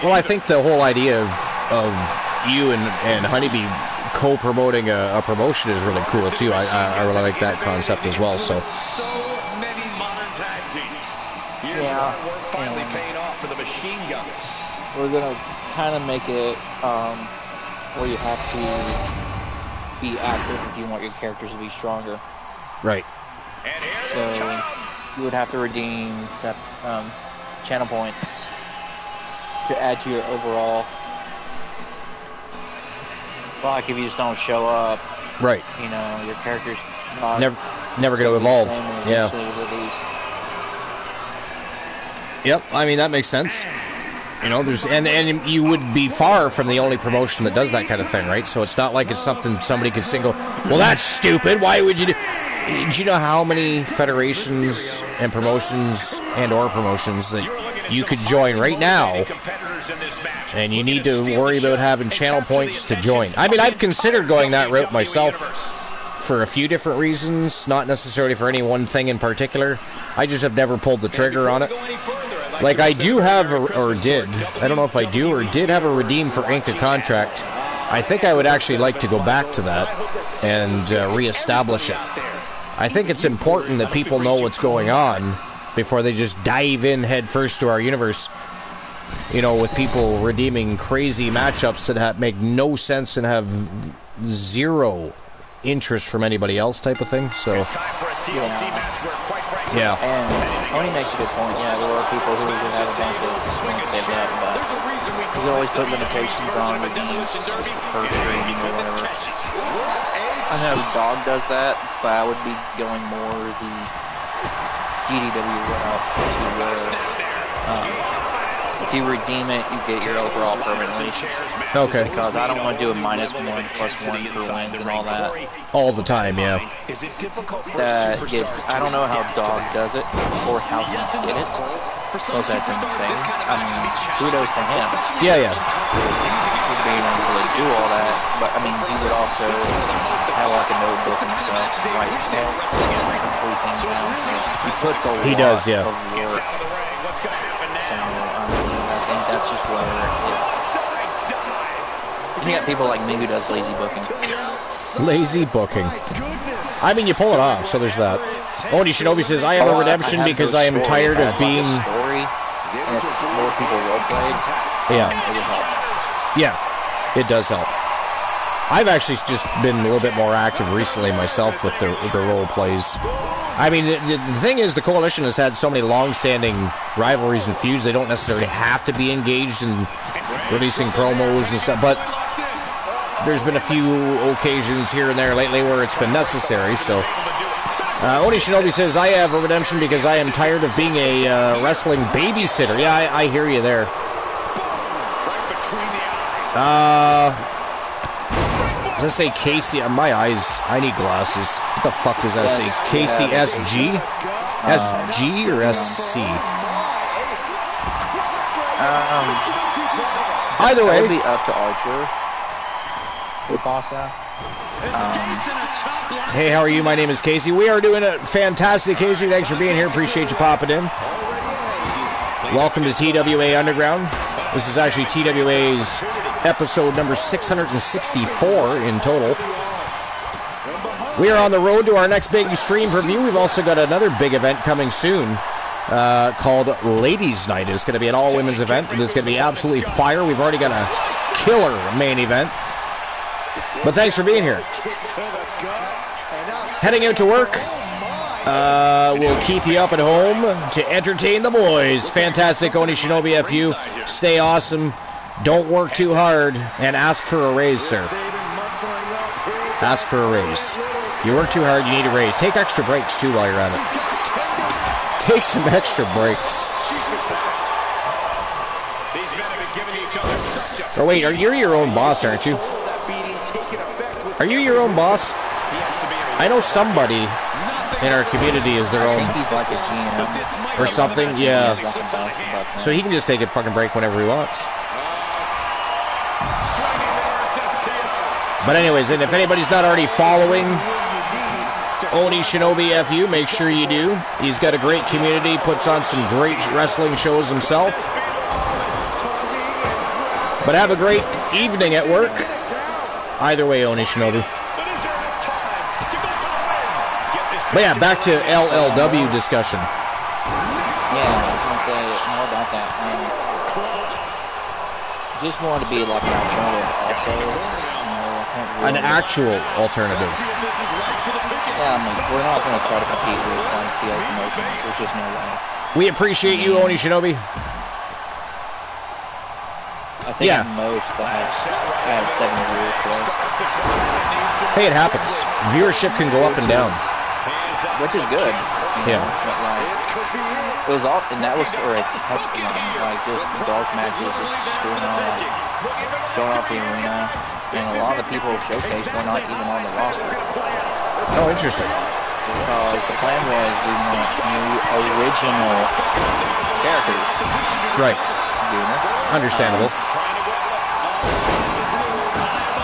Well, I think the whole idea of you and Honeybee co-promoting a promotion is really cool too. I really like that concept as well. So yeah, we're gonna kind of make it where you have to be active if you want your characters to be stronger. right. So you would have to redeem channel points to add to your overall. Like if you just don't show up, Right. you know, your character's not Never going to evolve. Yeah. Released. Yep. I mean, that makes sense. You know, there's and you would be far from the only promotion that does that kind of thing, right? So it's not like it's something somebody could single. Well, that's stupid. Why would you do? Do you know how many federations and promotions and/or promotions that you could join right now? And you need to worry about having channel points to join. I mean, I've considered going that route myself for a few different reasons, not necessarily for any one thing in particular. I just have never pulled the trigger on it. Like, I do have, or did, I don't know if I do or did have a redeem for Inca contract. I think I would actually like to go back to that and reestablish it. I think it's important that people know what's going on before they just dive in head first to our universe. You know, with people redeeming crazy matchups that make no sense and have zero interest from anybody else type of thing. So, yeah. And Tony makes a good point. Yeah, there are people who would have a bunch of points they've got, but you can always put limitations on redeems per stream or whatever. I know Dog does that, but I would be going more the GDW route to where if you redeem it, you get your overall permanently. Okay. Because I don't want to do a -1, +1 for wins and all that. All the time, yeah. That gets, I don't know how Dog does it, or how he did it, because that's insane. I mean, kudos to him. Yeah, yeah. For being able to do all that, but I mean, he would also have like a notebook and stuff, write complete things down, so he puts a lot does, yeah. of work. So, I think that's just where you got people like me who does lazy booking. Lazy booking. I mean, you pull it off, so there's that. Oni Shinobi says, I have a redemption because I am tired of being... Story, and if more people role-played, yeah. it would help. Yeah, it does help. I've actually just been a little bit more active recently myself with the role plays. I mean, the thing is, the Coalition has had so many long-standing rivalries and feuds, they don't necessarily have to be engaged in releasing promos and stuff, but there's been a few occasions here and there lately where it's been necessary, so... Oni Shinobi says, I have a redemption because I am tired of being a wrestling babysitter. Yeah, I hear you there. Does that say Casey? My eyes, I need glasses. What the fuck does that say? Casey SG? SG or SC? Either way. It would be up to Archer. Hey, how are you? My name is Casey. We are doing it fantastic, Casey. Thanks for being here. Appreciate you popping in. Welcome to TWA Underground. This is actually TWA's episode number 664 in total. We are on the road to our next big stream preview. We've also got another big event coming soon called Ladies' Night. It's going to be an all-women's event. It's going to be absolutely fire. We've already got a killer main event. But thanks for being here. Heading out to work. We'll keep you up at home to entertain the boys. Fantastic, Oni Shinobi FU. Stay awesome. Don't work too hard. And ask for a raise, sir. Ask for a raise. You work too hard, you need a raise. Take extra breaks, too, while you're at it. Take some extra breaks. Oh, wait, you're your own boss, aren't you? Are you your own boss? I know somebody in our community is their own. I think he's like a GM. Or something, yeah. So he can just take a fucking break whenever he wants. But anyways, and if anybody's not already following Oni Shinobi FU, make sure you do. He's got a great community, puts on some great wrestling shows himself. But have a great evening at work. Either way, Oni Shinobi. But yeah, back to LLW discussion. Yeah, I was going to say more about that. Just wanted to be like an alternative also. An actual alternative. Yeah, I mean, we're not going to try to compete with PL promotions. There's just no way. We appreciate you, Oni Shinobi. I think at most I had 7 viewers today. Hey, it happens. Viewership can go up and down. Which is good. Yeah. But like, it was all, and that was for a test run. Like, just dark matches, just showing off the arena. And a lot of people showcased were not even on the roster. Oh, interesting. Because the plan was we want new original characters. Right. Understandable.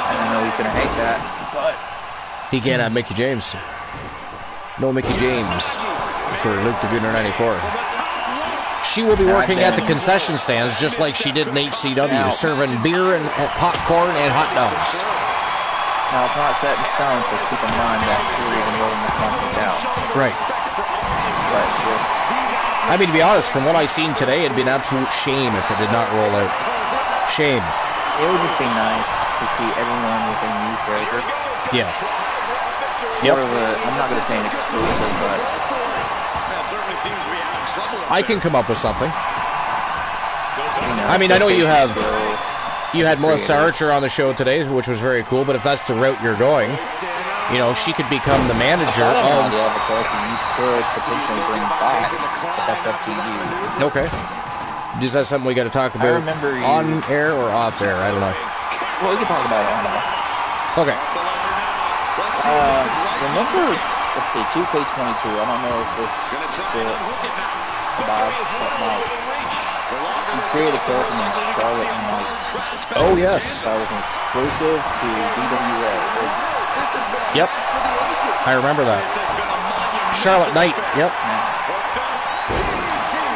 I don't know he's gonna hate that, but he can't have Mickey James. No Mickey James for Luke the Gooner 94. She will be working at the concession stands just like she did in HCW, serving beer and popcorn and hot dogs. Now, it's not set in stone, so keep in mind that we're even rolling the contract out. Right. But I mean, to be honest, from what I've seen today, it'd be an absolute shame if it did not roll out. Shame. It would just be nice to see everyone with a new character. Yeah. Yep. I'm not going to say an exclusive, but I can come up with something. I mean, I know you had Melissa Archer on the show today, which was very cool, but if that's the route you're going, you know, she could become the manager of... you could potentially bring back, but that's up to you. Okay. Is that something we got to talk about on air or off air? I don't know. Well, we can talk about it on air. Okay. Remember, let's see, 2K22. I don't know if this is it. But like, you created a character named Charlotte Knight. Oh, yes. That was an exclusive to BWA. Yep. I remember that. Charlotte Knight. Yep.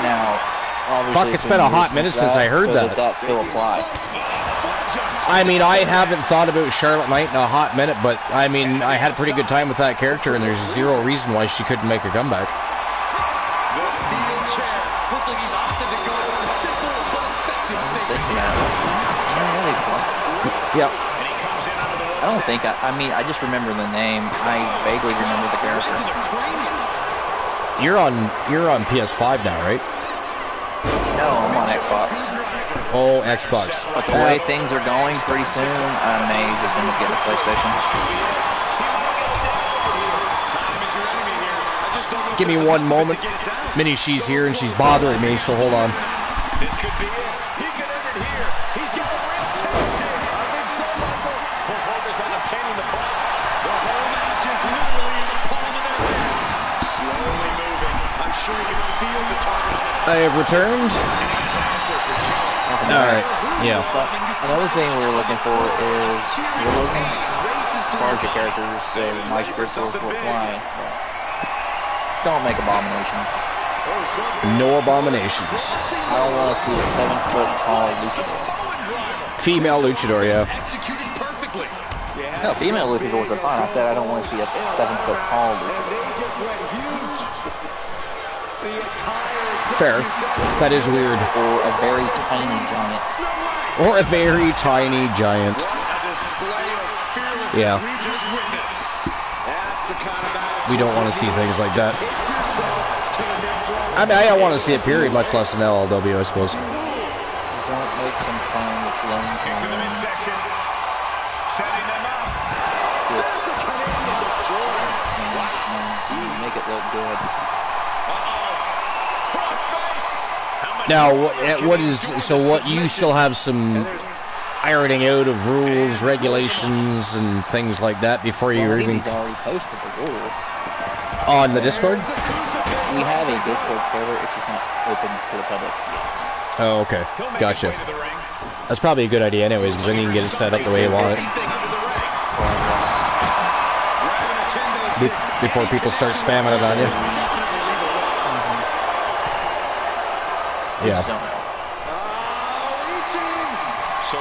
Now, obviously, fuck, it's been a hot minute since I heard that. Does that still apply? I mean, I haven't thought about Charlotte Knight in a hot minute, but I mean, I had a pretty good time with that character, and there's zero reason why she couldn't make a comeback. Yep. I don't think I mean, I just remember the name. I vaguely remember the character. You're on PS5 now, right? No, I'm on Xbox. Oh, Xbox. But the way things are going, pretty soon, I may just end up getting a PlayStation. Give me one moment. Minnie, she's here and she's bothering me, so hold on. This could be it. He could end it here. He's getting real tense here. I think so, Michael. Full focus on obtaining the ball. The whole match is literally in the palm of their hands. Slowly moving. I'm sure you can feel the target. I have returned. Alright, yeah. But another thing we're looking for is realism. As far as the characters, so my crystals will fly. Don't make abominations. No abominations. I don't want to see a 7-foot-tall luchador. Female luchador, yeah. No, female luchadors are fine. I said I don't want to see a 7-foot-tall luchador. Fair. That is weird. Or a very tiny giant. Or a very tiny giant. Yeah. We don't want to see things like that. I mean, I don't want to see it, period, much less an LLW, I suppose. Don't make some fun with lone cannons. Setting them up. Just make it look good. Now, what is, so what, you still have some ironing out of rules, regulations, and things like that before you even... He's already posted the rules. On the Discord? We have a Discord server, it's just not open to the public yet. Oh, okay. Gotcha. That's probably a good idea anyways, because then you can get it set up the way you want it. before people start spamming it on you. Yeah.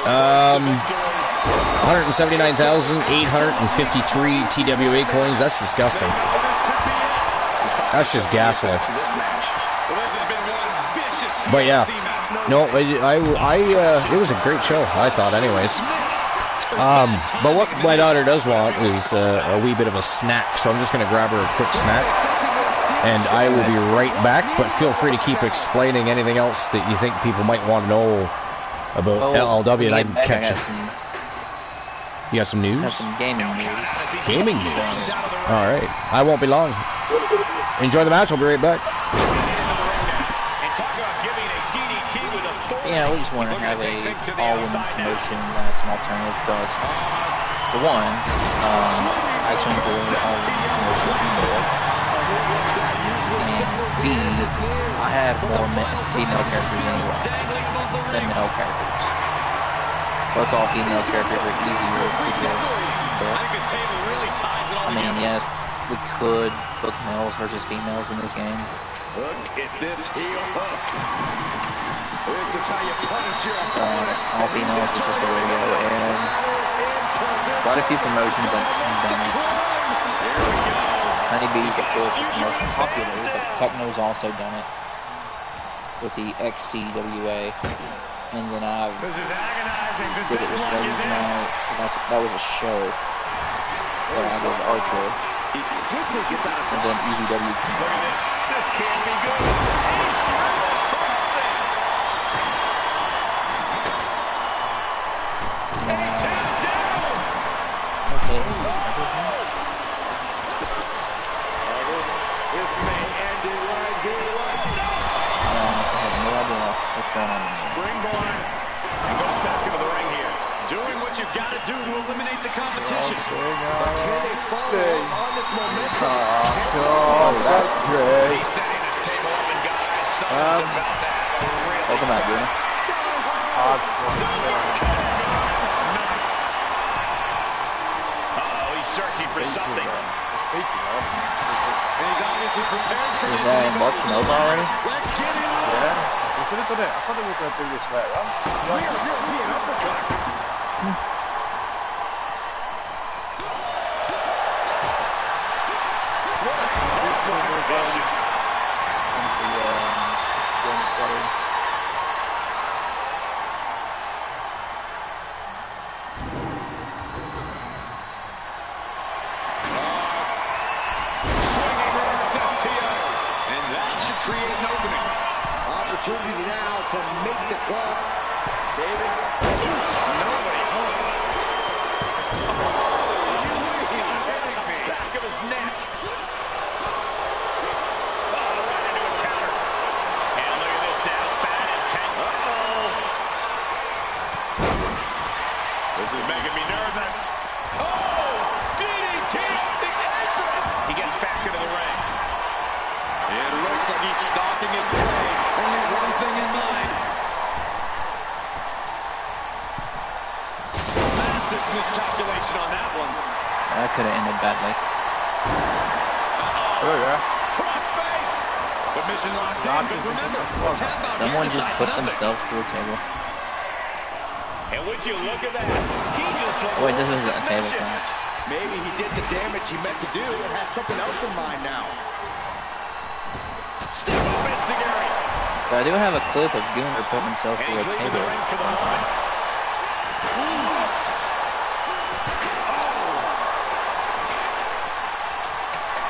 179,853 TWA coins. That's disgusting. That's just ghastly. But yeah, no, it was a great show, I thought, anyways. But what my daughter does want is a wee bit of a snack, so I'm just going to grab her a quick snack, and I will be right back. But feel free to keep explaining anything else that you think people might want to know about LLW, and I can catch it. You got some news? Have some gaming news. Gaming news. All right, I won't be long. Enjoy the match. I'll be right back. Yeah, we just want to have a all-women's promotion that's an alternative because, for one, I actually enjoy the all-women's promotion more. And B, I have more female characters anyway than male characters. Plus, all female characters are easier to just book. I mean, yes, we could book males versus females in this game. Look at this heel hook. This is how you punish your opponent. All females is just the way to go, and quite a few promotions that's done it. Honeybees, of course, is the most popular, but Techno's also done it with the XCWA. And then I did it with Ladies Night, so that was a show that I did Archer. And then EVW came out. This can't be good. He's crossing. Okay. This may end it right here, right now. I have no idea what's going on. Springboard. And goes back into the ring here. Doing what you've got to do to eliminate the competition. But can they follow up on this momentum? That's great. He's setting this table up, and guys, something's about that. Welcome back, Bruno. He's searching for something. And he's obviously prepared for Is this. that in Barcelona already? Let's get it on. Yeah. I thought it was going to be this way, right? Real European uppercut. Vicious. Swinging reverse STO. And that should create an opening. Opportunity now to make the club. Save it. Nobody home. Back of his neck. Right into a counter. And look at this now. Bad intent. This is making me nervous. Oh! DDT off the apron. He gets back into the ring. It looks like he's stalking his prey. Only one thing in mind. Massive miscalculation on that one. That could have ended badly. Oh, yeah. Crossface. Submission locked in, but remember, tap out Someone here just put decides themselves through a table. And would you look at that? He just Wait, this isn't a table submission. match. Maybe he did the damage he meant to do and has something else in mind now. Step up, Enziguri. But I do have a clip of Gooner putting himself And through he's a leaving the table. ring for the one.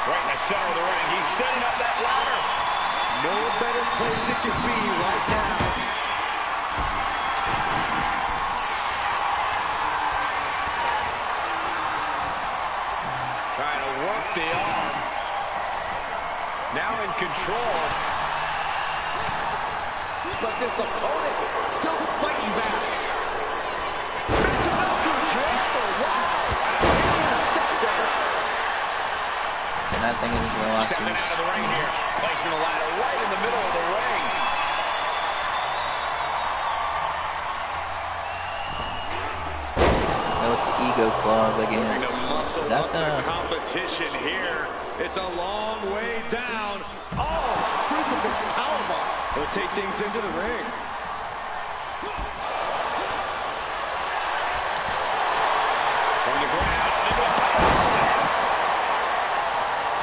Right in the center of the ring. He's setting up that ladder. No better place it could be right now. Trying to work the arm. Now in control. But this opponent still fighting back. And that thing is real last Stepping year's. out of the ring here. Placing the ladder right in the middle of the ring. That was the ego Ego Club against. Is that the competition here? It's a long way down. Oh, crucifix powerbomb. It'll take things into the ring. From the ground into a power slam.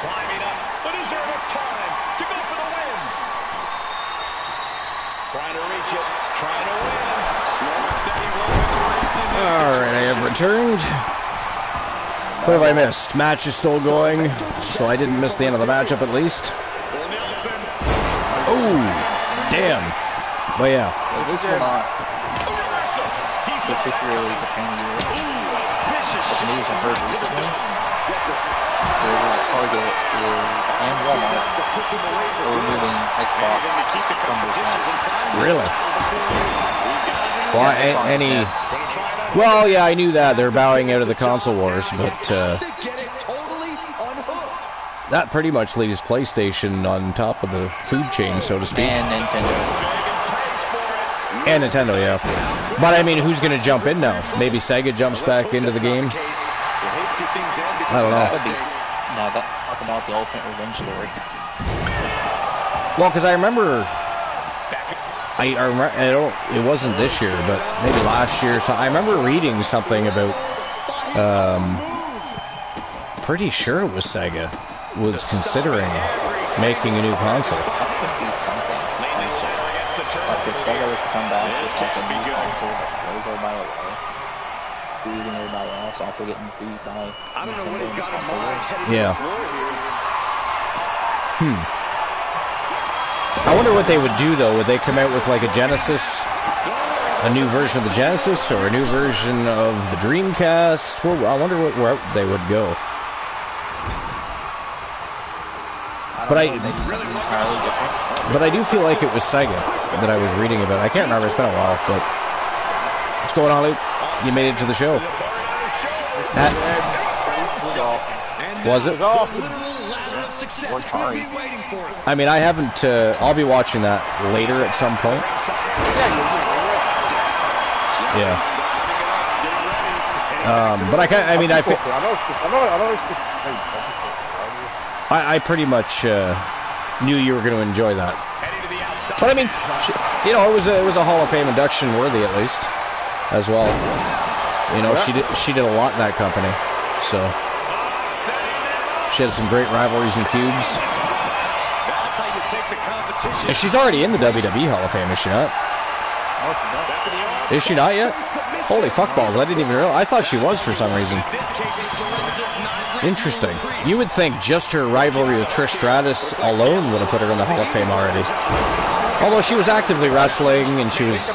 Climbing up, but is there enough time to go for the win? Trying to reach it, trying to win. Slow and steady rolling the race. All right, I have returned. What have I missed? Match is still going, so I didn't miss the end of the matchup at least. Oh, damn. But yeah. This will not particularly depend on the news I've heard recently. Target and Walmart are removing Xbox from those matches. Really? Well, any... Well, yeah, I knew that. They're bowing out of the console wars, but that pretty much leaves PlayStation on top of the food chain, so to speak. And Nintendo. And Nintendo, yeah. But, I mean, who's going to jump in now? Maybe Sega jumps back into the game? I don't know. That would be... No, talk about the ultimate revenge story. Well, because I remember... I don't, it wasn't this year, but maybe last year. So I remember reading something about, pretty sure it was Sega was considering making a new console. That could be something. Like if Sega was to come back with like a new console that blows everybody away, beating everybody else after getting beat by Nintendo and console wars. Yeah. I wonder what they would do, though. Would they come out with, like, a Genesis, a new version of the Genesis, or a new version of the Dreamcast? Well, I wonder what route they would go. But I do feel like it was Sega that I was reading about. I can't remember. It's been a while, but what's going on, Luke? You made it to the show. Was it? I mean, I haven't. I'll be watching that later at some point. Yeah. But I pretty much knew you were going to enjoy that. But I mean, you know, it was a Hall of Fame induction worthy at least, as well. You know, she did a lot in that company, so she had some great rivalries and feuds. And she's already in the WWE Hall of Fame, is she not? Is she not yet? Holy fuckballs, I didn't even realize. I thought she was for some reason. Interesting. You would think just her rivalry with Trish Stratus alone would have put her in the Hall of Fame already. Although she was actively wrestling and she was...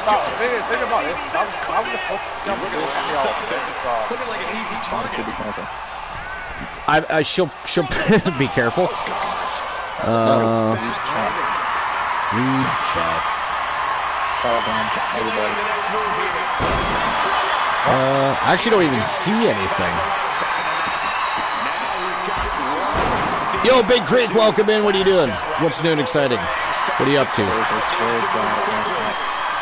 she'll be careful. Read chat. I actually don't even see anything. Yo, Big Creek, welcome in. What are you doing? What's new and exciting? What are you up to?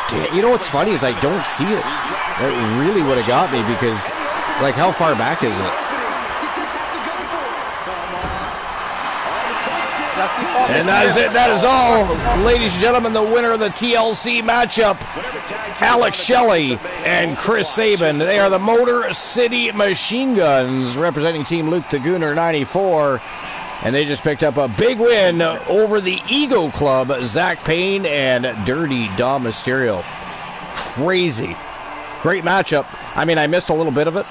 Damn, you know what's funny is I don't see it. That really would have got me because, like, how far back is it? And that is it. That is all. Ladies and gentlemen, the winner of the TLC matchup, Alex Shelley and Chris Sabin. They are the Motor City Machine Guns, representing Team Luke the Gooner 94. And they just picked up a big win over the Ego Club, Zach Payne and Dirty Dom Mysterio. Crazy. Great matchup. I mean, I missed a little bit of it.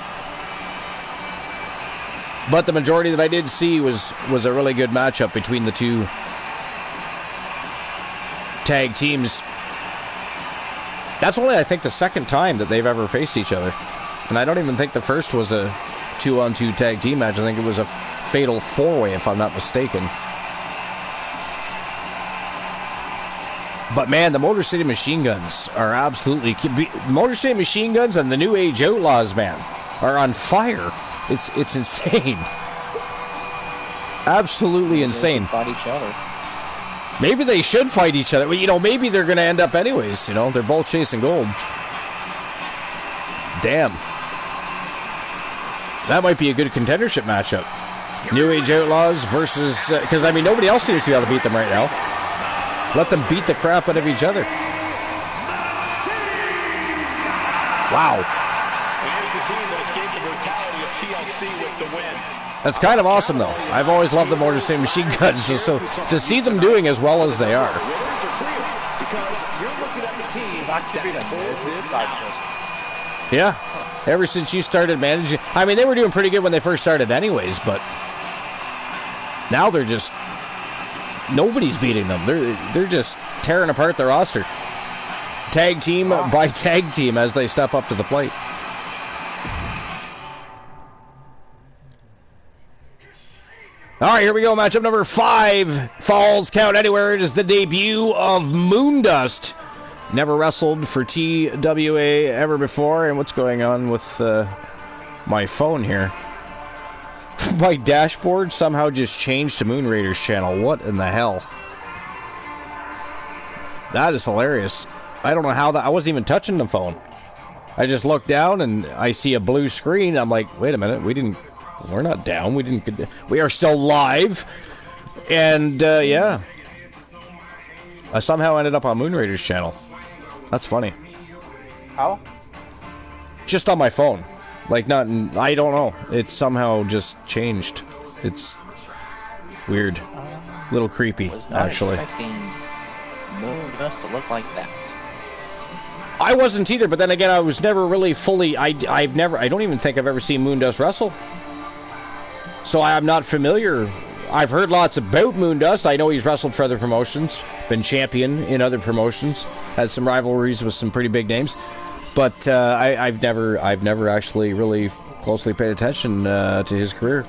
But the majority that I did see was a really good matchup between the two tag teams. That's only, I think, the second time that they've ever faced each other. And I don't even think the first was a 2-on-2 tag team match. I think it was a fatal 4-way, if I'm not mistaken. But man, the Motor City Machine Guns are absolutely... Motor City Machine Guns and the New Age Outlaws, man, are on fire. It's insane. Absolutely insane. Fight each other. Maybe they should fight each other. Well, you know, maybe they're going to end up anyways. You know, they're both chasing gold. Damn. That might be a good contendership matchup. New Age Outlaws versus... Because, I mean, nobody else seems to be able to beat them right now. Let them beat the crap out of each other. Wow. Here's the team that escaped the brutality of TLC with the win. That's kind of awesome, though. I've always loved the Motor City Machine Guns, so to see them doing as well as they are. Because you're looking at the team that pulled this out. Yeah. Ever since you started managing... I mean, they were doing pretty good when they first started anyways, but now they're just... Nobody's beating them. They're just tearing apart the roster. Tag team by tag team as they step up to the plate. All right, here we go. Matchup number 5. Falls Count Anywhere. It is the debut of Moondust. Never wrestled for TWA ever before. And what's going on with my phone here? My dashboard somehow just changed to Moon Raiders channel. What in the hell? That is hilarious. I don't know how that... I wasn't even touching the phone. I just looked down and I see a blue screen. I'm like, wait a minute. We're not down. We are still live. And, yeah. I somehow ended up on Moon Raiders channel. That's funny. How? Just on my phone. Like, not... I don't know. It somehow just changed. It's weird. A little creepy, actually. Expecting Moondust to look like that. I wasn't either, but then again, I was never really fully... I don't even think I've ever seen Moondust wrestle. So I'm not familiar. I've heard lots about Moondust. I know he's wrestled for other promotions, been champion in other promotions, had some rivalries with some pretty big names. But I've never actually really closely paid attention to his career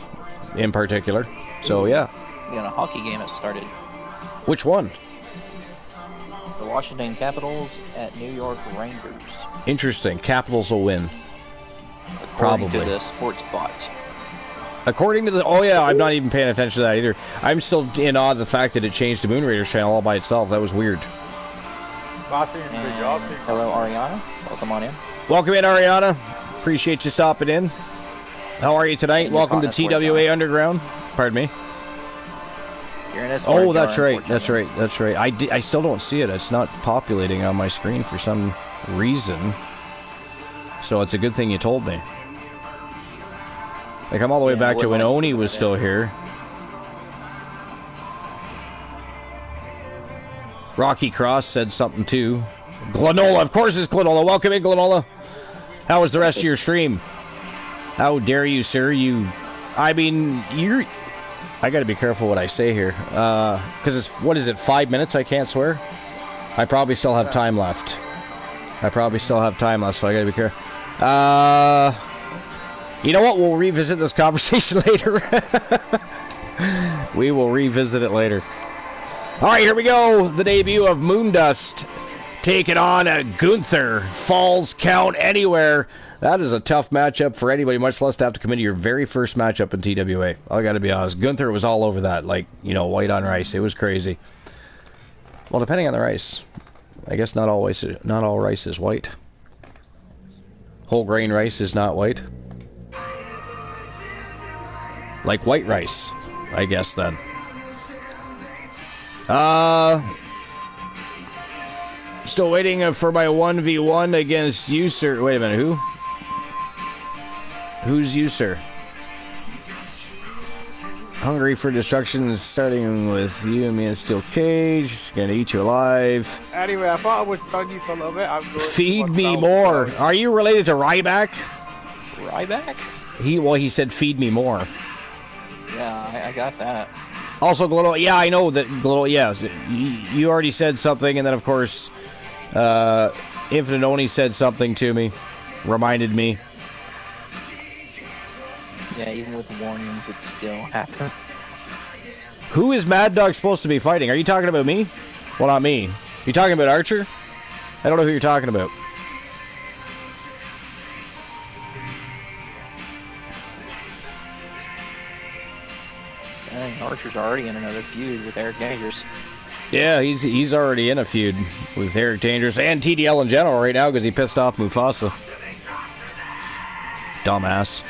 in particular. So yeah. You got a hockey game that started. Which one? The Washington Capitals at New York Rangers. Interesting. Capitals will win. According Probably. to the sports bot. According to the... Oh, yeah, I'm not even paying attention to that either. I'm still in awe of the fact that it changed to Moon Raiders channel all by itself. That was weird. Martin, good job. Hello, Ariana. Welcome on in. Welcome in, Ariana. Appreciate you stopping in. How are you tonight? Welcome to TWA Underground. Pardon me. You're in a Oh, that's right. That's right. That's right. I still don't see it. It's not populating on my screen for some reason. So it's a good thing you told me. Like, I'm all the way back to when Oni was still here. Rocky Cross said something too. Glenola, of course it's Glenola. Welcome in, Glenola. How was the rest of your stream? How dare you, sir? I mean, I gotta be careful what I say here. Because it's, what is it, 5 minutes? I can't swear? I probably still have time left. So I gotta be careful. You know what? We'll revisit this conversation later. We will revisit it later. All right, here we go. The debut of Moondust taking on Gunther. Falls Count Anywhere. That is a tough matchup for anybody, much less to have to come into your very first matchup in TWA. I got to be honest. Gunther was all over that, like, you know, white on rice. It was crazy. Well, depending on the rice. I guess not all rice is white. Whole grain rice is not white. Like white rice, I guess, then. Still waiting for my 1v1 against you, sir. Wait a minute, who? Who's you, sir? Hungry for destruction, starting with you and me in a steel cage. Gonna eat you alive. Anyway, I thought I would tell you for a little bit. Feed me more. Are you related to Ryback? Ryback? He said feed me more. Yeah, I got that. Also, Glittle, yeah, I know that Glittle, yeah, you already said something, and then, of course, Infinite Oni said something to me, reminded me. Yeah, even with warnings, it still happens. Who is Mad Dog supposed to be fighting? Are you talking about me? Well, not me. You talking about Archer? I don't know who you're talking about. Archer's already in another feud with Eric Dangerous. Yeah, he's already in a feud with Eric Dangerous and TDL in general right now because he pissed off Mufasa. Dumbass.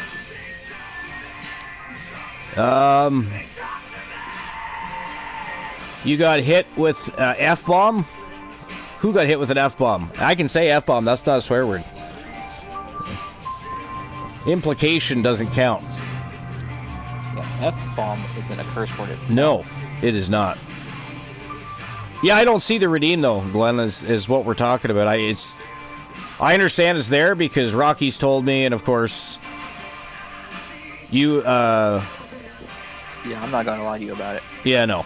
You got hit with F-bomb? Who got hit with an F-bomb? I can say F-bomb, that's not a swear word. Implication doesn't count. F-bomb isn't a curse word itself. No, it is not. Yeah, I don't see the redeem though, Glenn, is what we're talking about. I understand it's there because Rocky's told me, and of course, you, Yeah, I'm not gonna lie to you about it. Yeah, no.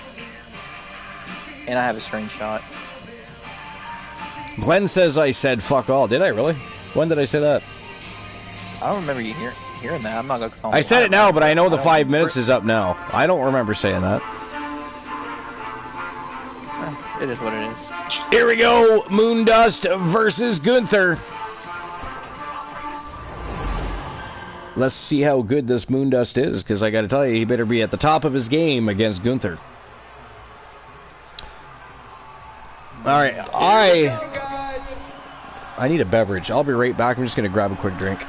And I have a screenshot. Glenn says I said fuck all. Did I really? When did I say that? I don't remember you hearing that. I'm not gonna call I said it now, but I know the 5 minutes is up now. I don't remember saying that. It is what it is. Here we go. Moondust versus Gunther. Let's see how good this Moondust is, because I got to tell you, he better be at the top of his game against Gunther. All right, I need a beverage. I'll be right back. I'm just going to grab a quick drink.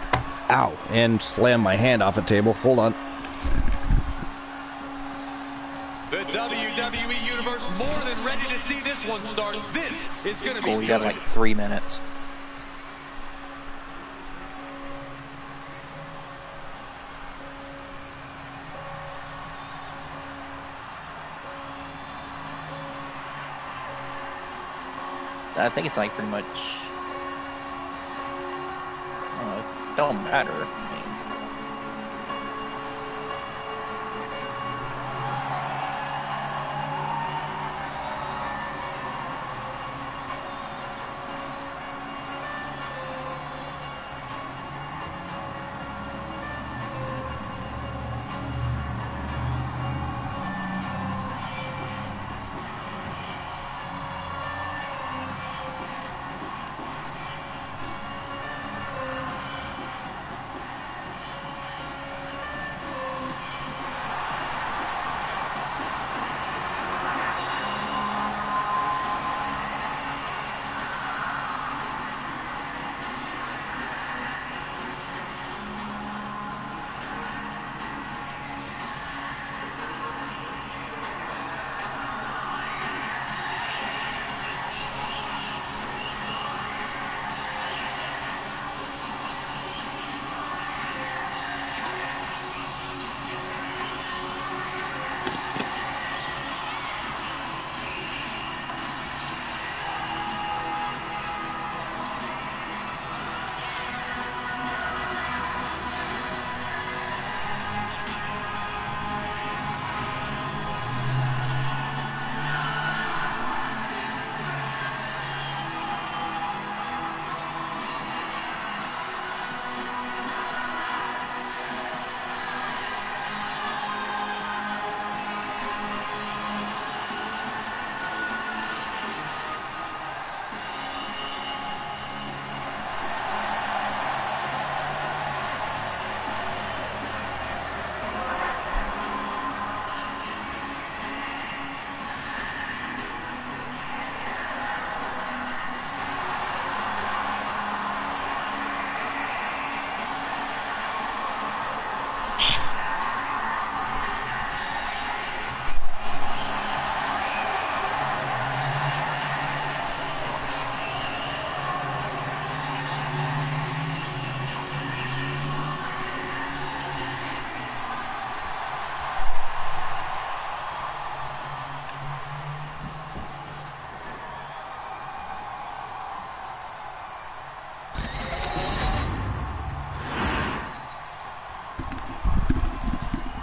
Ow, and slam my hand off a table. Hold on. The WWE Universe more than ready to see this one start. This is going to be cool. We got like 3 minutes. I think it's like pretty much. It don't matter. I mean,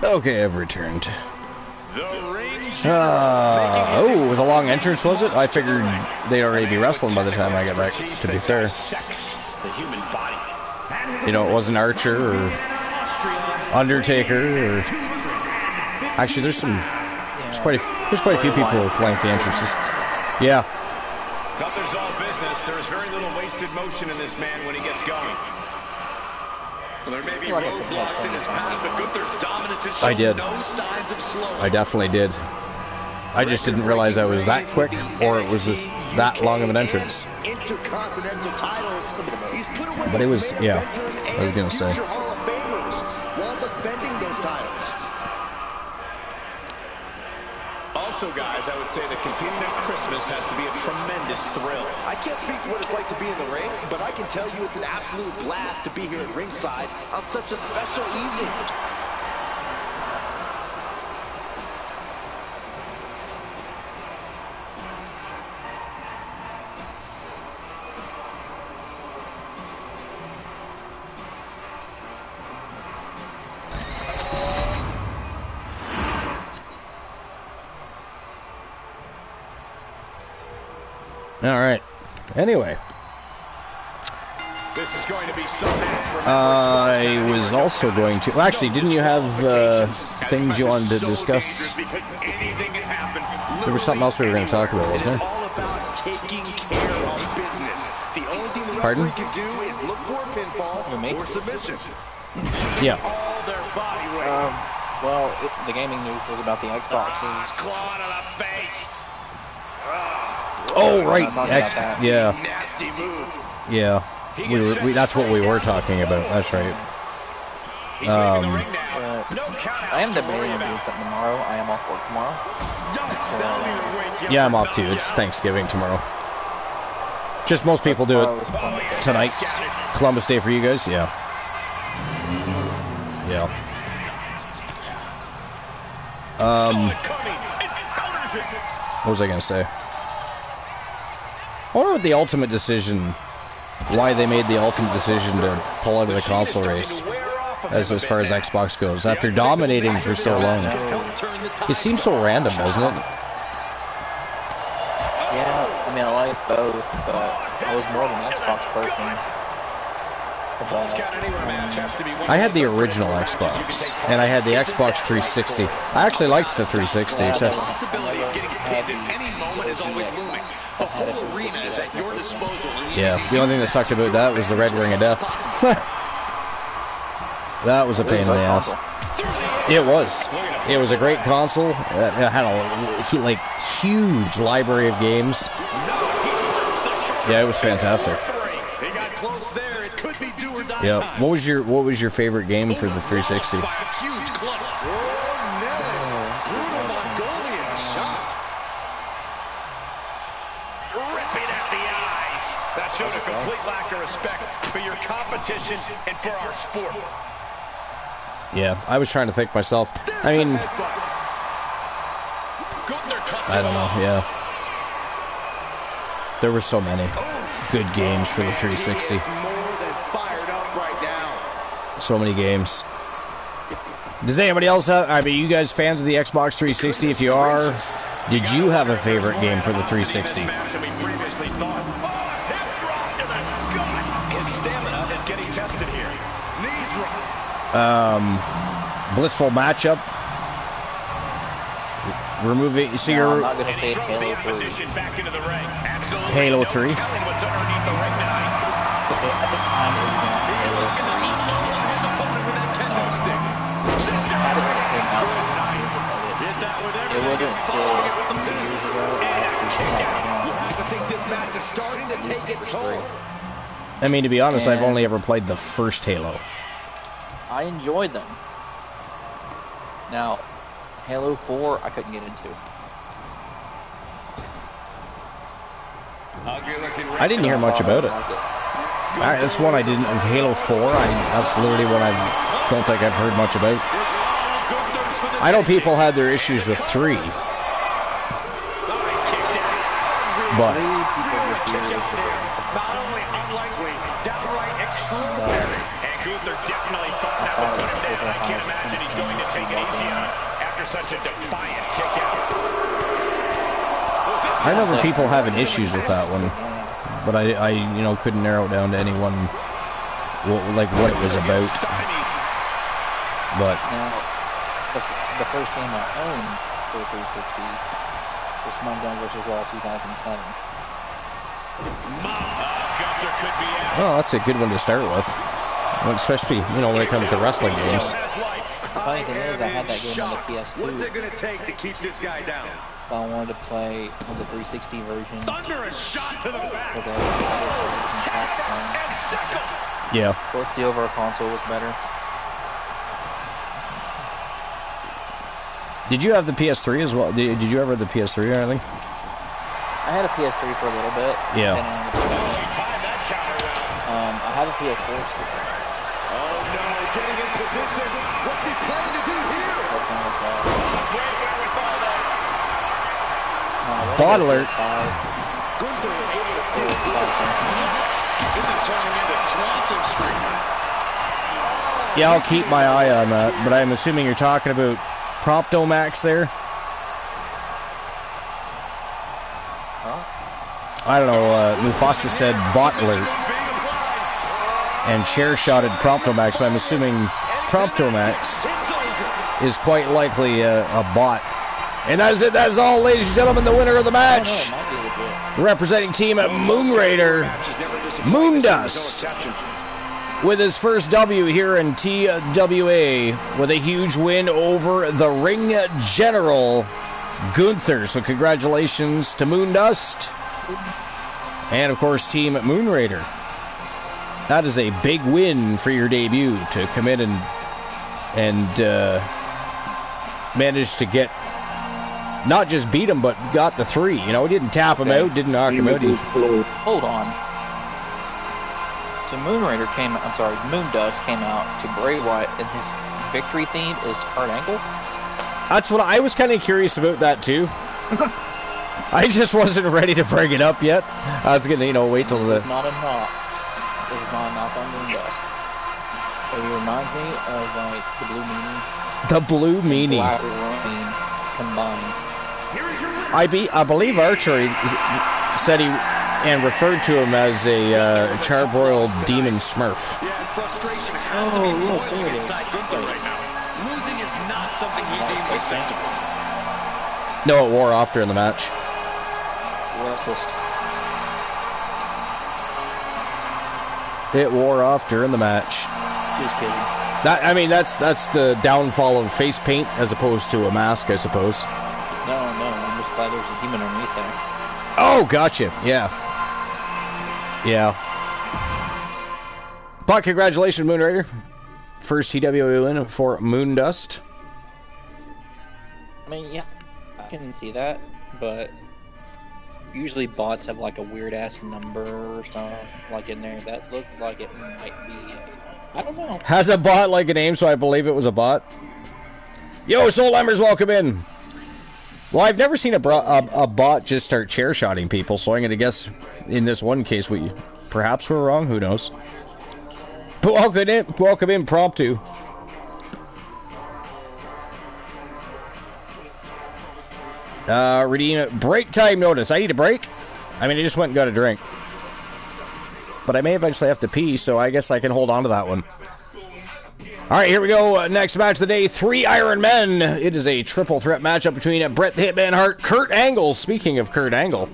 Okay, I've returned. Oh, with a long entrance, was it? I figured they'd already be wrestling by the time I got back, to be fair. You know, it wasn't Archer or Undertaker or... Actually, there's quite a few people with lengthy entrances. Yeah. Gunther's all business. There is very little wasted motion in this man when he gets going. Well, there may be roadblocks in his path, but Gunther's dominance is I did. no signs of slowing. I definitely did. I just didn't realize I was that quick, or it was just that long of an entrance. Intercontinental titles. He's put away But it was, yeah, veterans I was gonna and say. future Hall of Famers while defending those titles. Also, guys, I would say that competing at Christmas has to be a tremendous thrill. I can't speak for what it's like to be in the ring, but I can tell you it's an absolute blast to be here at ringside on such a special evening. All right. Anyway, This is going to be so match. I was also going to. Well, actually, didn't you have things you wanted to discuss? There was something else we were going to talk about, wasn't there? All about taking care of business. The only thing the Pardon? referee can do is look for a pinfall or submission. Yeah. All their body weight. Well, the gaming news was about the Xboxes. Claw to the face. Oh, right. Yeah. Nasty move. Yeah. That's what we were talking about. That's right. He's leaving the ring now. No count. I am debating on doing something tomorrow. I am off work tomorrow. Yeah, I'm off too. It's Thanksgiving tomorrow. Just most people do it tonight. Columbus Day for you guys? Yeah. Yeah. What was I going to say? I wonder what the ultimate decision, why they made the ultimate decision to pull out of the console race as far as Xbox goes, after dominating for so long. It seems so random, doesn't it? Yeah, I mean, I like both, but I was more of an Xbox person. I had the original Xbox, and I had the Xbox 360. I actually liked the 360, except... Yeah, the only thing that sucked about that was the red ring of death. That was a pain in the ass. It was. It was a great console. It had a huge library of games. Yeah, it was fantastic. Yeah. What was your favorite game for the 360? That showed a complete lack of respect for your competition and for our sport. Yeah, I was trying to think myself. I mean, I don't know, yeah. There were so many good games for the 360. So many games. Does anybody else have, I mean, you guys fans of the Xbox 360? If you are, did you have a favorite game for the 360? Blissful matchup. Removing. So No, you're. I'm not gonna say it's Halo 3. Halo 3. At the time, it was Halo 3. It wasn't until 2 years ago I think this match is starting to take its toll. I mean, to be honest, I've only ever played the first Halo. I enjoyed them. Now, Halo 4, I couldn't get into. I didn't hear much about it. That's one I didn't. Halo 4. That's literally one I don't think I've heard much about. I know people had their issues with 3, but I remember people having issues with that one, but I couldn't narrow it down to anyone what it was about. But Now, the first game I owned for 360 was SmackDown vs. Raw 2007. oh, that's a good one to start with, especially when it comes to wrestling games. The funny thing is, I had that game on the PS2. What's it gonna take to keep this guy down? But I wanted to play on the 360 version. Thunder, a shot to the back. For the other servers and stuff. Yeah. Of course, the overall console was better. Did you have the PS3 as well? Did you ever have the PS3 or anything? I had a PS3 for a little bit. Yeah. I have a PS4 too. Oh no, getting in position. What's he planning to do here? Bot alert. Gunther able to steal the ball. This is turning into Swanson Street. Yeah, I'll keep my eye on that, but I'm assuming you're talking about Proptomax there? I don't know, Mufasa said bot alert and chair-shotted Proptomax, so I'm assuming Proptomax is quite likely a bot. And that is it, that is all, ladies and gentlemen, the winner of the match. Representing team at Moonraider, Moondust, with his first W here in TWA, with a huge win over the Ring General, Gunther. So congratulations to Moondust. And, of course, Team Moonraider. That is a big win for your debut to come in and manage to get, not just beat him, but got the 3. You know, he didn't tap him out, didn't knock him out. Hold on. So Moondust came out to Bray Wyatt, and his victory theme is Kurt Angle? That's what I was kind of curious about that, too. I just wasn't ready to bring it up yet. I was going to, wait till the... It's not a knock. This is not a knock on Moondust. It reminds me of, like, the Blue Meanie. The Blue Meanie. Black Rain combined. I believe Archer said he... and referred to him as a charbroiled demon smurf. Yeah, frustration has to be boiling inside Gunther right now. Losing is not something he deems acceptable. No, it wore off during the match. Racist. It wore off during the match. Just kidding. That's the downfall of face paint as opposed to a mask, I suppose. No, I'm just glad there's a demon underneath there. Oh, gotcha. Yeah. Yeah. But congratulations, Moonraider. First TWA win for Moondust. I mean, yeah, I can see that, but usually bots have like a weird ass number or something like in there that looked like it might be. I don't know. Has a bot like a name, so I believe it was a bot. Yo, Soul Embers, welcome in. Well, I've never seen a bot just start chair-shotting people, so I'm going to guess in this one case we perhaps were wrong. Who knows? But welcome in, Promptu. Redeem break time notice. I need a break. I mean, I just went and got a drink. But I may eventually have to pee, so I guess I can hold on to that one. Alright, here we go. Next match of the day, 3 Iron Men. It is a triple threat matchup between Bret the Hitman Hart, Kurt Angle, speaking of Kurt Angle,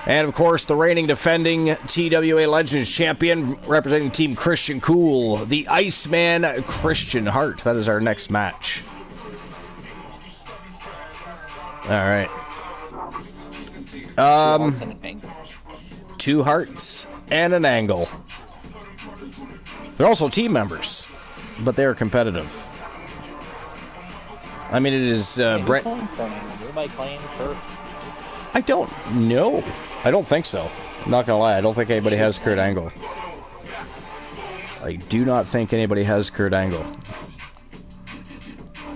and of course the reigning defending TWA Legends champion representing Team Christian Cool, the Iceman Christian Hart. That is our next match. Alright. 2 Hearts and an Angle. They're also team members, but they're competitive. I mean, it is Bret. I don't know. I don't think so. I'm not gonna lie. I don't think anybody has Kurt Angle. I do not think anybody has Kurt Angle.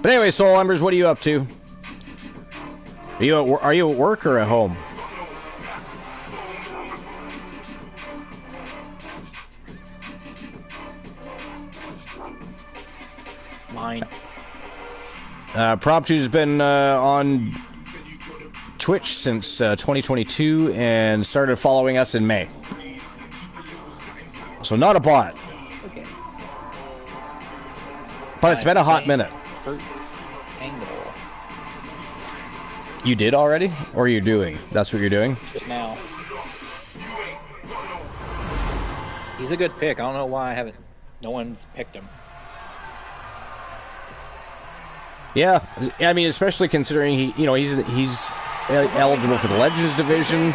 But anyway, Soul Embers, what are you up to? Are you at work or at home? Mine. Promptu's been on Twitch since 2022 and started following us in May. So not a bot. Okay. But it's been a hot minute. Angle. You did already? Or are you doing? That's what you're doing? Just now. He's a good pick. I don't know why no one's picked him. Yeah, I mean, especially considering he's eligible for the Legends division.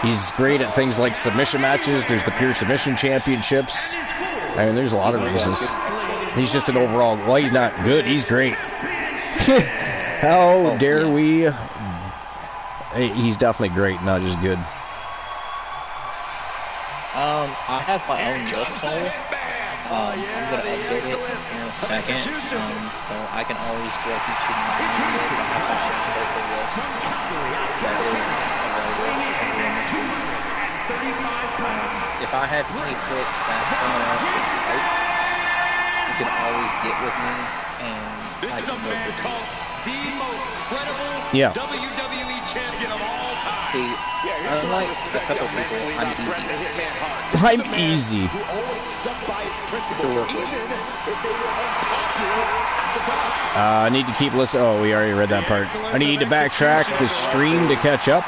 He's great at things like submission matches. There's the Pure Submission Championships. I mean, there's a lot of reasons. He's just an overall. Well, he's not good. He's great. How dare we? Hey, he's definitely great, not just good. I have my own list poll. I'm gonna update it in a second, so I can always direct you to my own list. I have my own local list that is available over in this room. If I have any picks that someone else would like, you can always get with me, and I can work with you. The most credible WWE champion of all time. See, unlike a couple people, I'm easy. I'm easy. Who always stuck by his principles, even if they were unpopular at the time. I need to keep listening. Oh, we already read that part. I need to backtrack the stream to catch up.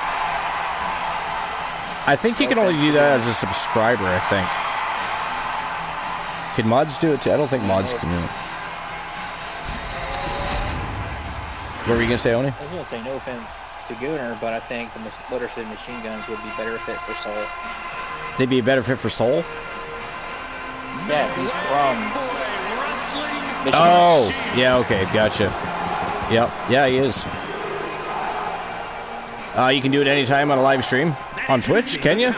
I think you can only do that as a subscriber, I think. Can mods do it too? I don't think mods can do it. What were you going to say, Oni? I was going to say, no offense to Gooner, but I think the Motor City Machine Guns would be better fit for Soul. They'd be a better fit for Soul? Yeah, he's from Michigan. Oh, yeah, okay, gotcha. Yep, yeah, he is. You can do it anytime on a live stream. On Twitch, can you?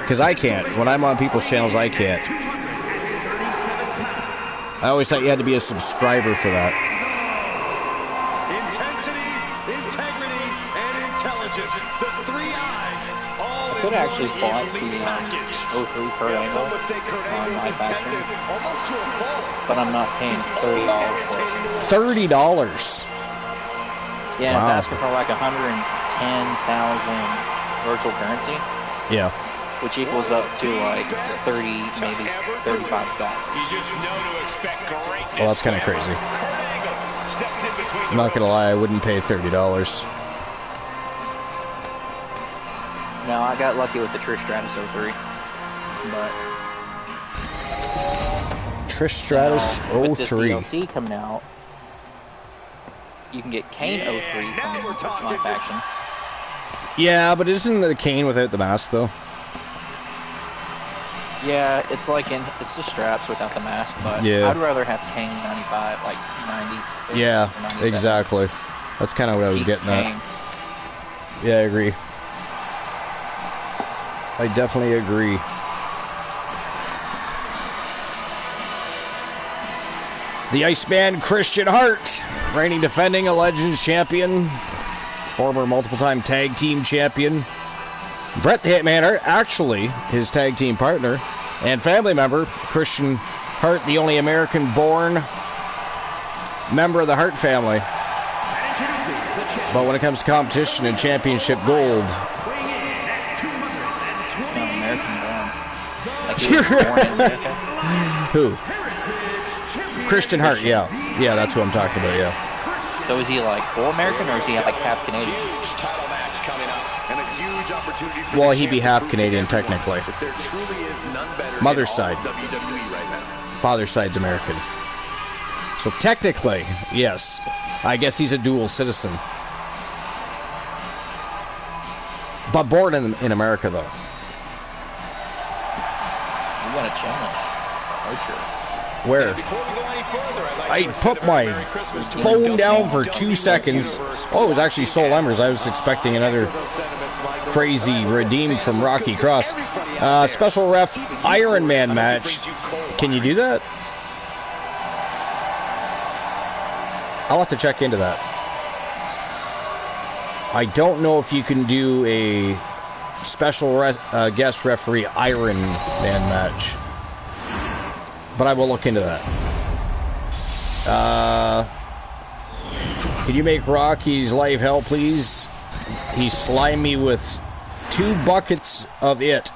Because I can't. When I'm on people's channels, I can't. I always thought you had to be a subscriber for that. Intensity, integrity, and intelligence. The three eyes. All I could actually bought the 03 Kurt Angle Some would say Kurt on Angle's my faction, independent, almost to a fault. but I'm not paying $30 for it. $30. Yeah, Wow. it's asking for like 110,000 virtual currency, Yeah. which equals up to like 30, maybe $35. You just know to expect greatness. Well, that's kind of crazy. Kurt Angle steps in between I'm not going to lie, I wouldn't pay $30. No, I got lucky with the Trish Stratus 03, but Trish Stratus with this 03. DLC coming out, you can get Kane 03 from my faction. Yeah, but isn't the Kane without the mask, though? Yeah, it's like it's the straps without the mask, but Yeah. I'd rather have Kane 95, like 96. Yeah, or 97. exactly. That's kind of what I was Keep getting Kane. at. Yeah, I agree. I definitely agree. The Iceman Christian Hart, reigning defending a Legends champion, former multiple-time tag team champion. Bret the Hitman Hart, actually his tag team partner and family member. Christian Hart, the only American-born member of the Hart family. But when it comes to competition and championship gold, No, American born. Like he was born in America. who? Christian Hart, yeah. Yeah, that's who I'm talking about, yeah. So is he like full American or is he like half Canadian? Huge title match coming up, and a huge opportunity for Well, the he'd be champ to half prove to Canadian, everyone technically. that there truly is none better Mother's in all side. of WWE right now. Father's side's American. So technically, yes. I guess he's a dual citizen. But born in America, though. You got a challenge. Archer. Where? Before we go any further, I'd like I to put extend a my Merry Christmas to phone our down for WWE 2 seconds. Universe. Oh, it was actually Soul Embers. I was expecting another crazy redeem from Rocky Cross. Special ref Iron Man match. Can you do that? I'll have to check into that. I don't know if you can do a special guest referee Iron Man match. But I will look into that. Can you make Rocky's life hell, please? He slimed me with 2 buckets of it.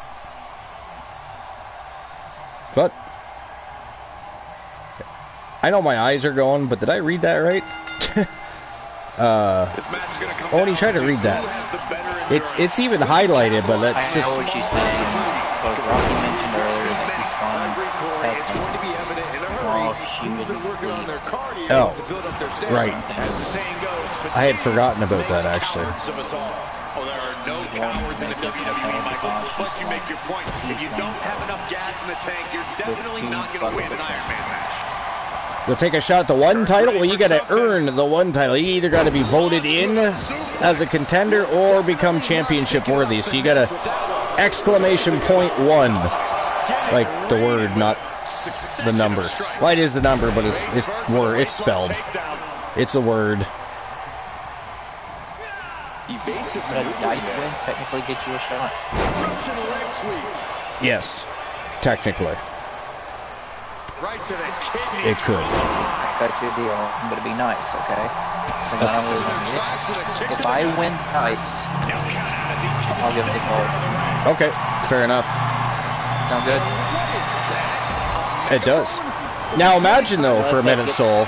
What? I know my eyes are going, but did I read that right? Oni, try to read that. It's even highlighted, but I that's know just... what she's saying. Because Rocky mentioned earlier that he's from Tesla while she was asleep. Oh, right. I had forgotten about that, actually. Oh, there are no cowards in the WWE, Michael. But you make your point. If you don't have enough gas in the tank, you're definitely not going to win an Iron Man match. You'll take a shot at the one title? Well, you got to earn the one title. You either got to be voted in as a contender or become championship worthy. So you got to exclamation point 1. Like the word, not the number. Well, it is the number, but it's word. It's spelled. It's a word. But a dice win technically gets you a shot. Yes, technically. Right to the kidney. It could. I bet you a deal, but it'd be nice, okay? If I win dice, I'll give it to Soul. Okay, fair enough. Sound good? It does. Now imagine, though, for a minute, Soul.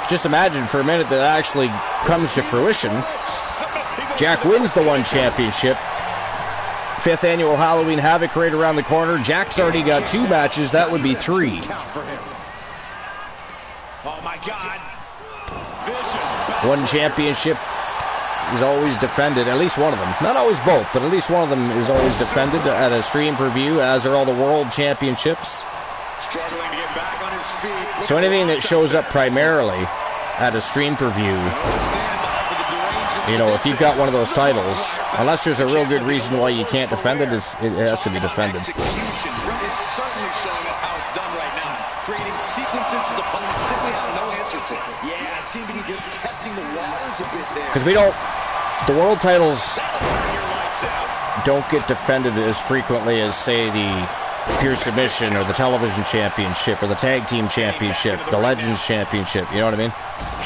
Just imagine for a minute that actually comes to fruition. Jack wins the one championship. 5th annual Halloween Havoc right around the corner. Jack's already got 2 matches. That would be 3. Oh my God. One championship is always defended. At least one of them. Not always both, but at least one of them is always defended at a stream per-view, as are all the world championships. Struggling to get back on his feet. So anything that shows up primarily at a stream per-view, you know, if you've got one of those titles, unless there's a real good reason why you can't defend it, it has to be defended. Execution is certainly showing us how it's done right now. Creating sequences his opponents simply have no answer for. Yeah, seem to be just testing the waters a bit there. Because we don't, the world titles don't get defended as frequently as, say, the pure submission or the television championship or the tag team championship, the Legends championship. You know what I mean?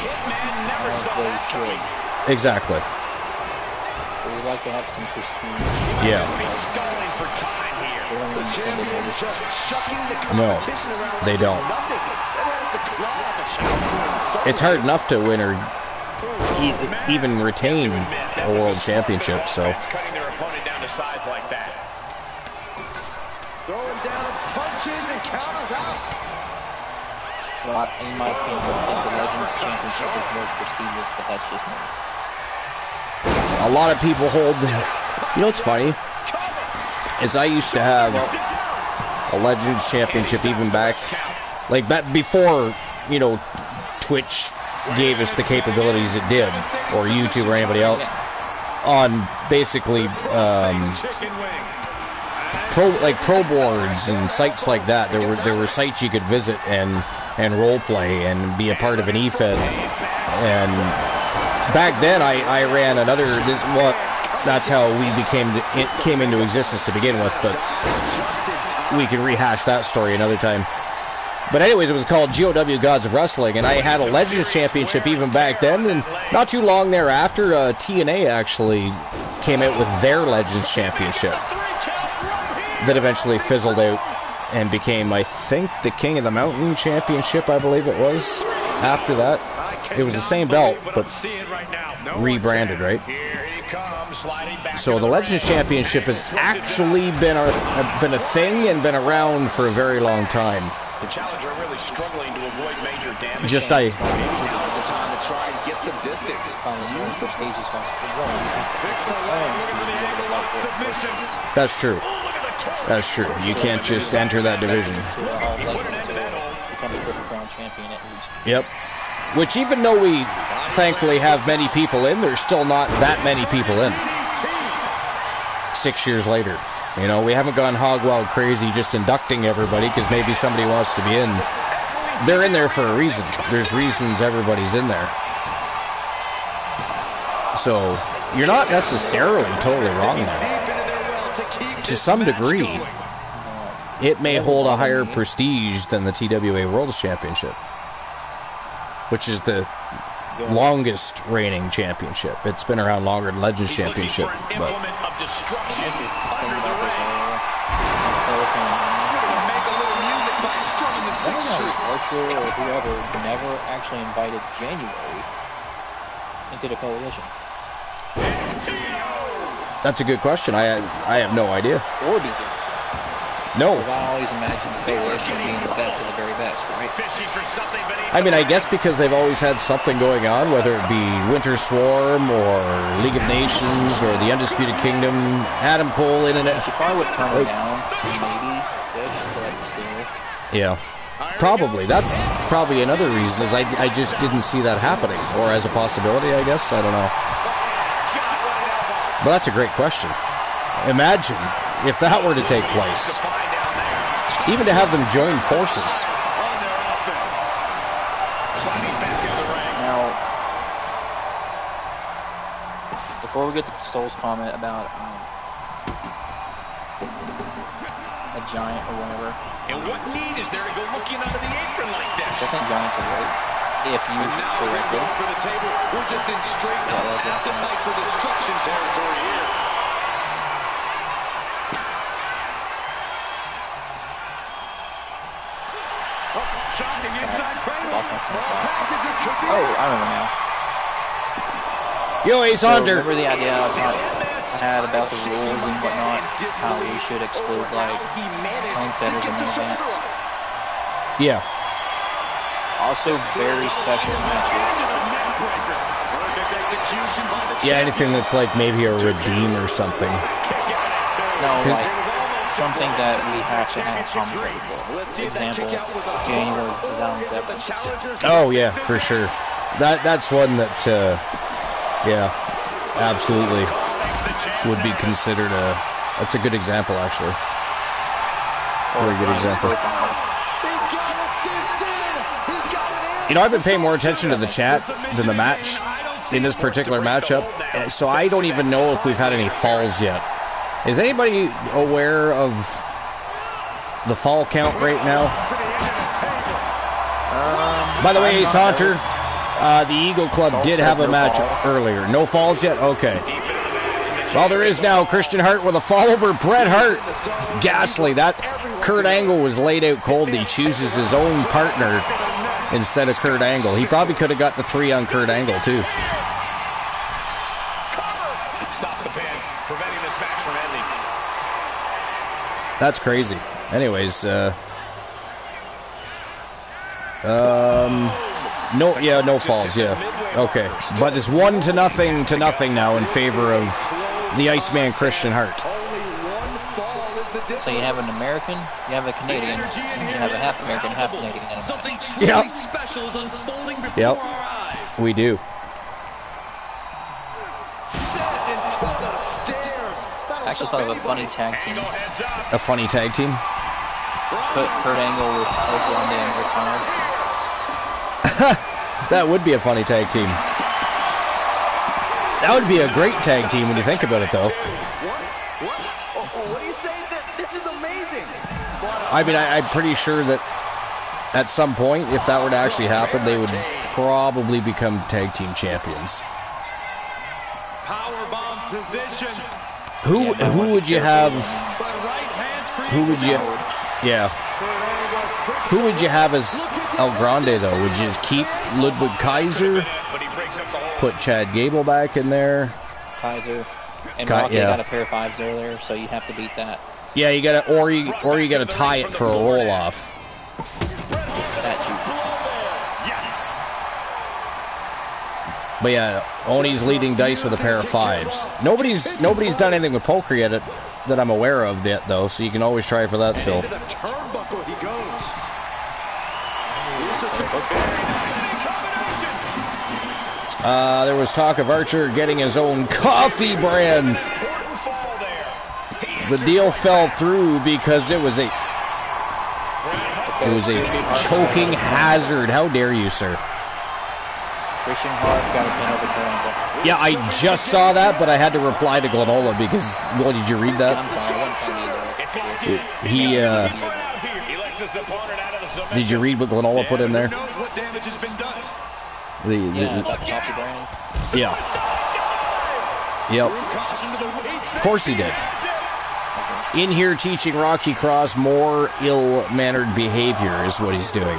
Hitman never saw that coming. Exactly. We like to have some prestige. Yeah. He's stalling for time here. The champion just chucking the No, competition around they like don't. nothing. That has to claw the champion. It's hard enough to win or even retain a world championship, so. It's cutting their opponent down to size like that. Throwing down punches and counters out. Well, in my opinion, I think the Legends Championship is more prestigious, but that's just me. A lot of people hold, you know what's funny, is I used to have a Legends Championship even back before, you know, Twitch gave us the capabilities it did, or YouTube or anybody else, on basically pro boards and sites like that. There were sites you could visit and role play and be a part of an EFED. And back then I ran another that's how we came into existence to begin with, but we can rehash that story another time. But anyways, it was called GOW Gods of Wrestling, and I had a Legends Championship even back then, and not too long thereafter, TNA actually came out with their Legends Championship that eventually fizzled out and became, I think, the King of the Mountain Championship, I believe it was, after that. It was the same belt, but rebranded, right? So the Legends Championship has actually been a thing and been around for a very long time. The challenger really struggling to avoid major damage. Just Now's the time to try and get some distance. That's true. That's true. You can't just enter that division. Yep. Which, even though we thankfully have many people in, there's still not that many people in. 6 years later. You know, we haven't gone hog wild crazy just inducting everybody because maybe somebody wants to be in. They're in there for a reason. There's reasons everybody's in there. So, you're not necessarily totally wrong there. To some degree, it may hold a higher prestige than the TWA World Championship, which is the longest reigning championship. It's been around longer than Legends Championship, but Archer or whoever never actually invited January into the coalition. That's a good question. I have no idea. Or BJ. No. I always imagined the coalition being the best of the very best, right? I mean, I guess because they've always had something going on, whether it be Winter Swarm or League of Nations or the Undisputed Kingdom, Adam Cole in it. She probably would turn it down, maybe, but still. Yeah. Probably. That's probably another reason, is I just didn't see that happening. Or as a possibility, I guess. I don't know. But that's a great question. Imagine if that were to take place. Even to have them join forces. Now, before we get to Soul's comment about a giant or whatever. And what need is there to go looking under the apron like this? I think giants are right. If used correctly. For the table, we're just in straight up appetite for destruction territory here. Shocking inside cradle. Oh, I remember now. Yo, Ace Hunter. Remember the idea I had about the rules and whatnot, how we should exclude like tone setters and main events. Yeah. Also, very special matches. Yeah, anything that's like maybe a redeem or something. No, like something that we have to have commentary for. Example, January 2007. Oh yeah, for sure. That's one that, yeah, absolutely would be considered a. That's a good example, actually. Very good example. You know, I've been paying more attention to the chat than the match in this particular matchup, so I don't even know if we've had any falls yet. Is anybody aware of the fall count right now? By the way, Ace Hunter, the Eagle Club did have a match earlier. No falls yet? Okay. Well, there is now. Christian Hart with a fall over Bret Hart. Ghastly. That Kurt Angle was laid out cold. He chooses his own partner instead of Kurt Angle. He probably could have got the 3 on Kurt Angle, too. That's crazy. Anyways, no falls, yeah. Okay. But it's 1-0 now in favor of the Iceman Christian Hart. So you have an American, you have a Canadian, and you have a half American, half Canadian. Yep. Yep. We do. I actually thought of a funny tag team. A funny tag team? Put Kurt Angle with El Grande and Rick Conrad. That would be a funny tag team. That would be a great tag team when you think about it, though. What do you say? This is amazing. I mean, I'm pretty sure that at some point, if that were to actually happen, they would probably become tag team champions. Powerbomb position. Who would you have? Who would you? Yeah. Who would you have as El Grande, though? Would you keep Ludwig Kaiser? Put Chad Gable back in there? Kaiser. And Rocky got a pair of 5s earlier, so you have to beat that. Yeah, you gotta, or you gotta tie it for a roll-off. That too. But yeah, Oni's leading dice with a pair of 5s. Nobody's done anything with poker yet that I'm aware of yet, though, so you can always try for that still. There was talk of Archer getting his own coffee brand. The deal fell through because it was a choking hazard. How dare you, sir? Christian Hart got a pin over Kurt Angle. Yeah, I just saw that, but I had to reply to Glenola because, well, did you read that? I'm sorry, Did you read what Glenola put in there? Yeah. Yep. Of course he did. In here teaching Rocky Cross more ill-mannered behavior is what he's doing.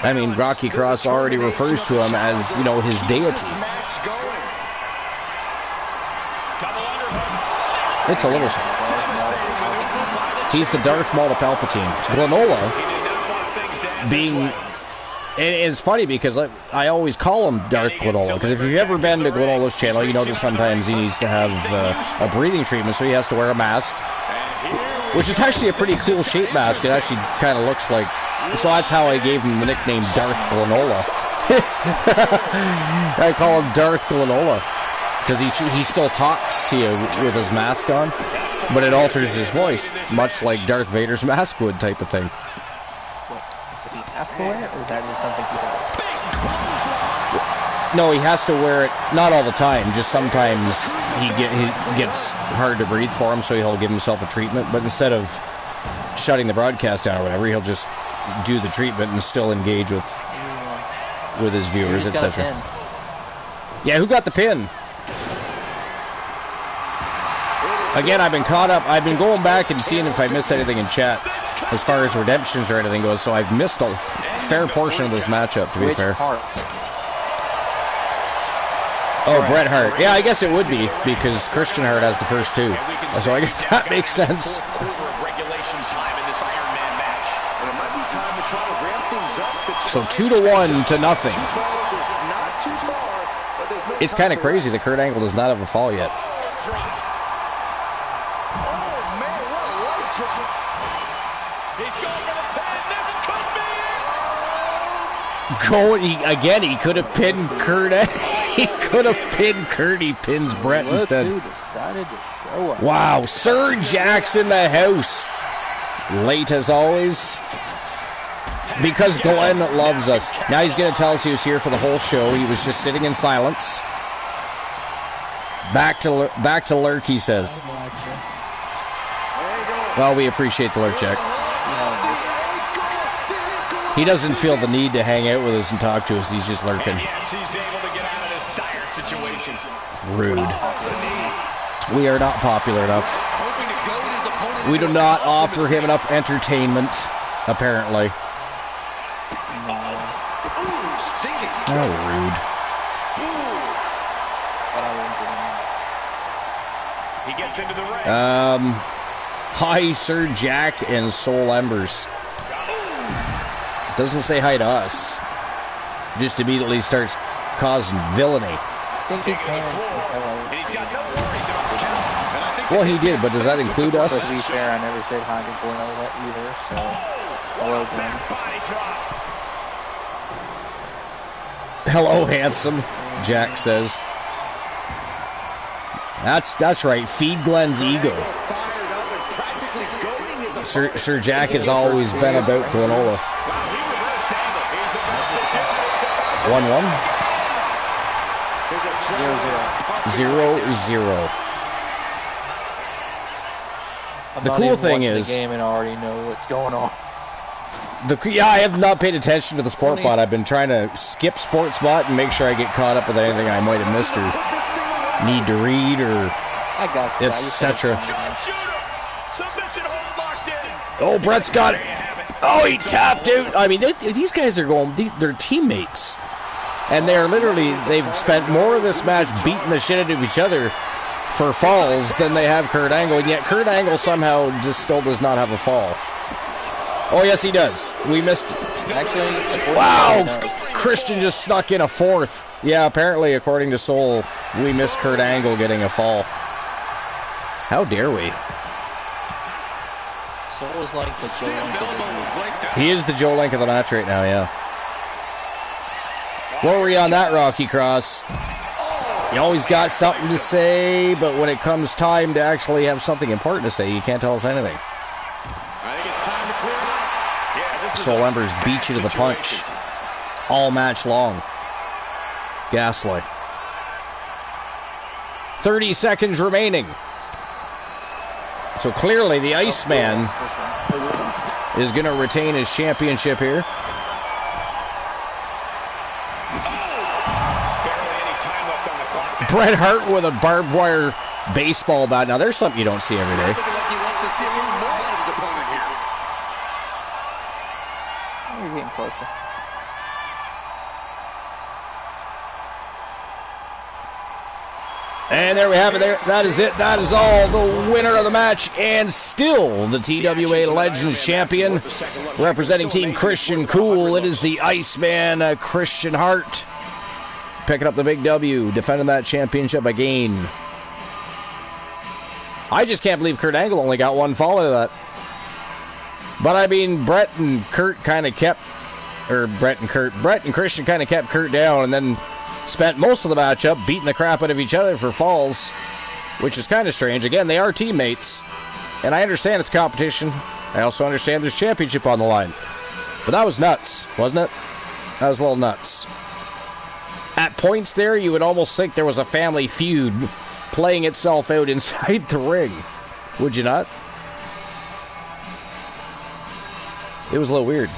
I mean, Rocky Cross already refers to him as, you know, his deity. It's a little... He's the Darth Maul to Palpatine. Glenola being... And it's funny because I always call him Darth Glenola, because if you've ever been to Glenola's channel, you notice sometimes he needs to have a breathing treatment, so he has to wear a mask. which is actually a pretty cool shape mask. It actually kind of looks like, so that's how I gave him the nickname Darth Glenola. I call him Darth Glenola because he still talks to you with his mask on, but it alters his voice, much like Darth Vader's mask would, type of thing. Does he have to wear it, or is that just something he does? No, he has to wear it, not all the time, just sometimes he gets hard to breathe for him, so he'll give himself a treatment, but instead of shutting the broadcast down or whatever, he'll just do the treatment and still engage with his viewers, etc. Yeah, who got the pin? Again, I've been caught up. I've been going back and seeing if I missed anything in chat as far as redemptions or anything goes, so I've missed a fair portion of this matchup, to be fair. Oh, Bret Hart. Yeah, I guess it would be, because Christian Hart has the first two. So I guess that makes sense. So 2-1 to nothing. It's kind of crazy that Kurt Angle does not have a fall yet. Again, he could have pinned Kurt. He could have pinned Kurt. He pins Bret instead. Wow, Sir Jack's in the house. Late as always. Because Glenn loves us. Now he's going to tell us he was here for the whole show. He was just sitting in silence. Back to lurk, he says. Well, we appreciate the lurk, Jack. He doesn't feel the need to hang out with us and talk to us. He's just lurking. Rude. We are not popular enough. We do not offer him enough entertainment, apparently. How rude. He gets into the ring. Hi, Sir Jack and Soul Embers. Doesn't say hi to us. Just immediately starts causing villainy. Well, he did, but does that include us? To be fair, I never said hi to Glenola either, so hello, Glenn. Hello, handsome, Jack says. That's right. Feed Glenn's ego. Sir Jack has always been about Glenola. 1-1. 0-0. The cool thing is, the game and already know what's going on. Yeah, I have not paid attention to the Sport Bot. I've been trying to skip Sports Bot and make sure I get caught up with anything I might have missed or need to read or etc. Oh, Bret's got it. Oh, he tapped out. I mean, these guys are going. They're teammates, and they're literally. They've spent more of this match beating the shit out of each other for falls than they have Kurt Angle, and yet Kurt Angle somehow just still does not have a fall. Oh, yes, he does. We missed. Actually, wow, Christian just snuck in a fourth. Yeah, apparently, according to Soul, we missed Kurt Angle getting a fall. How dare we? Soul is like the Joe Link of the match. He is the Joe Link of the match right now, yeah. What were you on that, Rocky Cross? You always got something to say, but when it comes time to actually have something important to say, you can't tell us anything. Soul Embers beat you to the punch. All match long. Gaslight. 30 seconds remaining. So clearly the Iceman is going to retain his championship here. Bret Hart with a barbed wire baseball bat. Now there's something you don't see every day. You're getting closer. And there we have it. There, that is it. That is all. The winner of the match, and still the TWA Legends champion, representing Team Christian Cool. It is the Iceman, Christian Hart, picking up the big W, defending that championship again. I just can't believe Kurt Angle only got one fall out of that. But I mean, Brett and Christian kind of kept Kurt down, and then spent most of the matchup beating the crap out of each other for falls, which is kind of strange. Again, they are teammates, and I understand it's competition. I also understand there's championship on the line. But that was nuts, wasn't it? That was a little nuts. At points there, you would almost think there was a family feud playing itself out inside the ring. Would you not? It was a little weird.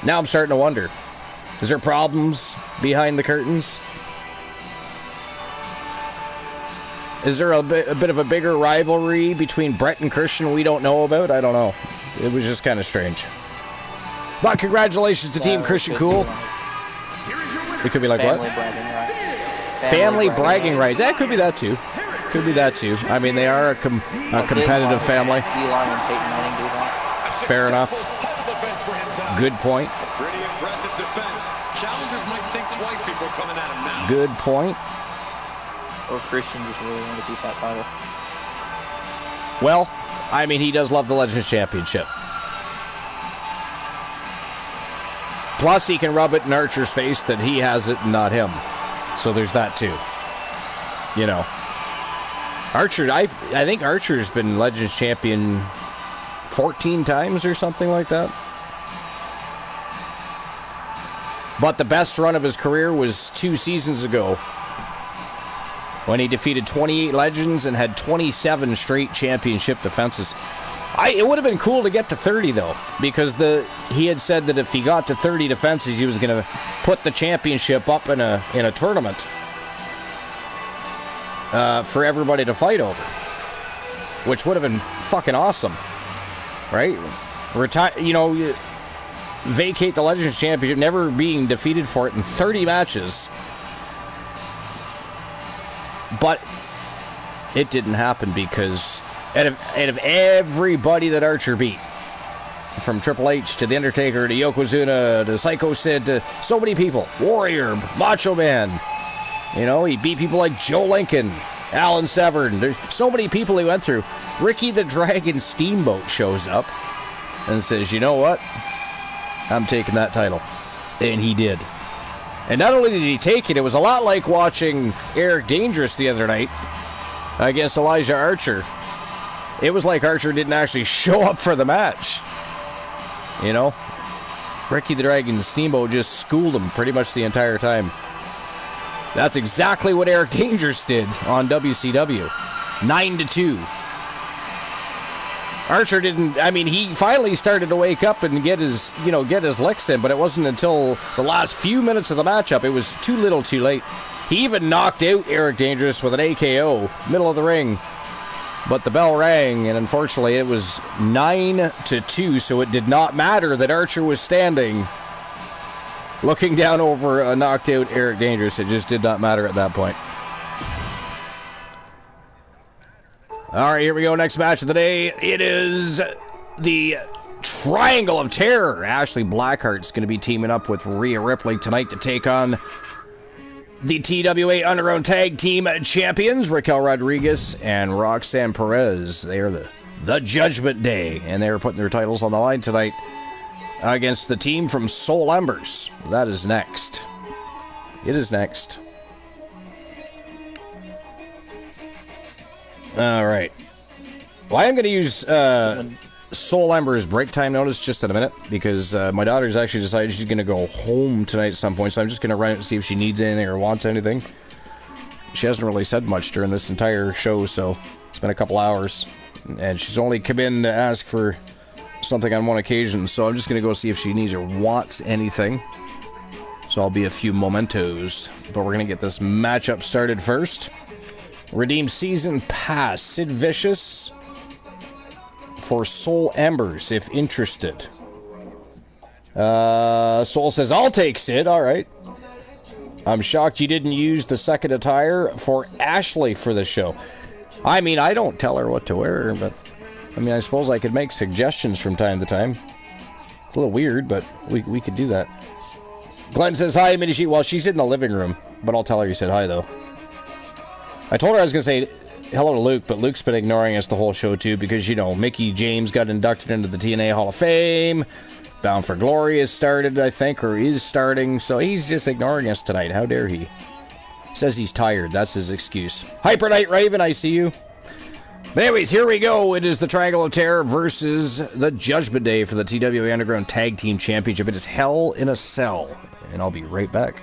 Now I'm starting to wonder, is there problems behind the curtains? Is there a bit of a bigger rivalry between Brett and Christian we don't know about? I don't know. It was just kind of strange. But congratulations to Team Christian Cool. It could be like Family what? bragging rights. Family bragging rights. That could be that too. Could be that too. I mean, they are a competitive family. Eli and Peyton Manning do that. Fair enough. Good point. Pretty impressive defense. Challengers might think twice before coming at him now. Good point. Or Christian just really wanted to keep that title. Well, I mean, he does love the Legends Championship. Plus, he can rub it in Archer's face that he has it and not him. So there's that too. You know. Archer, I think Archer's been Legends Champion 14 times or something like that. But the best run of his career was 2 seasons ago, when he defeated 28 Legends and had 27 straight championship defenses. It would have been cool to get to 30, though, because he had said that if he got to 30 defenses, he was going to put the championship up in a tournament for everybody to fight over, which would have been fucking awesome, right? Vacate the Legends Championship, never being defeated for it in 30 matches. But it didn't happen because out of everybody that Archer beat, from Triple H to The Undertaker to Yokozuna to Psycho Sid to so many people, Warrior, Macho Man, he beat people like Joe Lincoln, Alan Severn. There's so many people he went through. Ricky the Dragon Steamboat shows up and says, you know what? I'm taking that title. And he did. And not only did he take it, it was a lot like watching Eric Dangerous the other night against Elijah Archer. It was like Archer didn't actually show up for the match. Ricky the Dragon Steamboat just schooled him pretty much the entire time. That's exactly what Eric Dangerous did on WCW. 9-2. Archer didn't, he finally started to wake up and get his licks in, but it wasn't until the last few minutes of the matchup. It was too little too late. He even knocked out Eric Dangerous with an AKO, middle of the ring. But the bell rang, and unfortunately it was 9-2, so it did not matter that Archer was standing, looking down over a knocked out Eric Dangerous. It just did not matter at that point. All right, here we go. Next match of the day. It is the Triangle of Terror. Ashley Blackheart's going to be teaming up with Rhea Ripley tonight to take on the TWA Underground Tag Team Champions, Raquel Rodriguez and Roxanne Perez. They are the Judgment Day, and they are putting their titles on the line tonight against the team from Soul Embers. That is next. It is next. All right. Well, I am going to use Soul Ember's break time notice just in a minute, because my daughter's actually decided she's going to go home tonight at some point, so I'm just going to run it and see if she needs anything or wants anything. She hasn't really said much during this entire show, so it's been a couple hours, and she's only come in to ask for something on one occasion, so I'm just going to go see if she needs or wants anything. So I'll be a few mementos, but we're going to get this matchup started first. Redeem Season Pass, Sid Vicious for Soul Embers, if interested. Soul says, I'll take Sid, alright. I'm shocked you didn't use the second attire for Ashley for the show. I don't tell her what to wear, but I suppose I could make suggestions from time to time. It's a little weird, but we could do that. Glenn says, hi, Minishi. Well, she's in the living room, but I'll tell her you said hi, though. I told her I was going to say, hello to Luke, but Luke's been ignoring us the whole show too because, you know, Mickey James got inducted into the TNA Hall of Fame. Bound for Glory has started, I think, or is starting, so he's just ignoring us tonight. How dare he? Says he's tired. That's his excuse. Hyper Knight Raven, I see you. But anyways, here we go. It is the Triangle of Terror versus the Judgment Day for the TWA Underground Tag Team Championship. It is Hell in a Cell, and I'll be right back.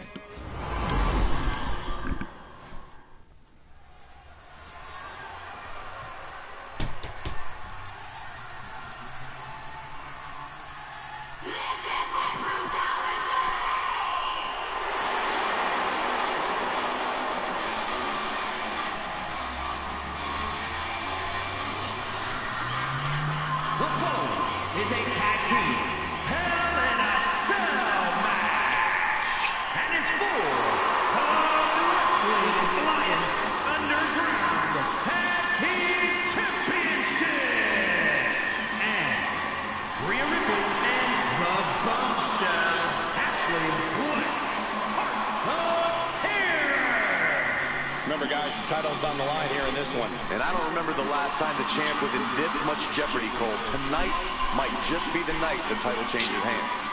Remember, guys, the title's on the line here in this one. And I don't remember the last time the champ was in this much jeopardy, Cole. Tonight might just be the night the title changes hands.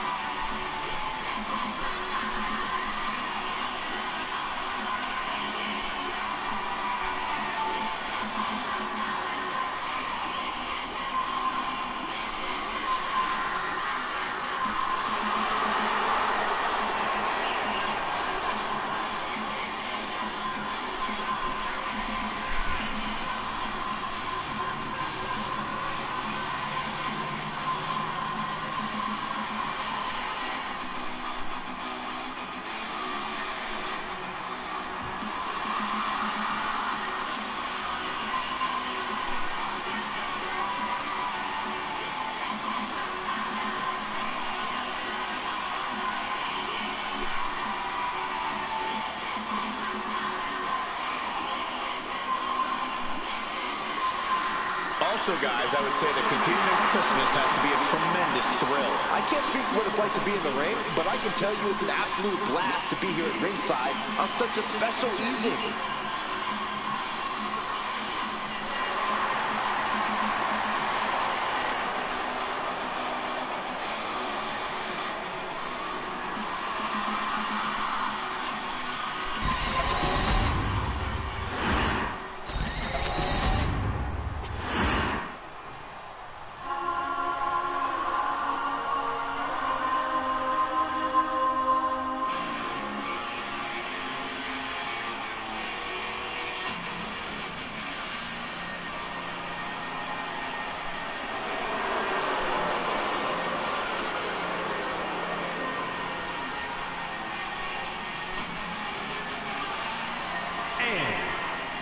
Also, guys, I would say that continuing Christmas has to be a tremendous thrill. I can't speak for what it's like to be in the ring, but I can tell you it's an absolute blast to be here at ringside on such a special evening.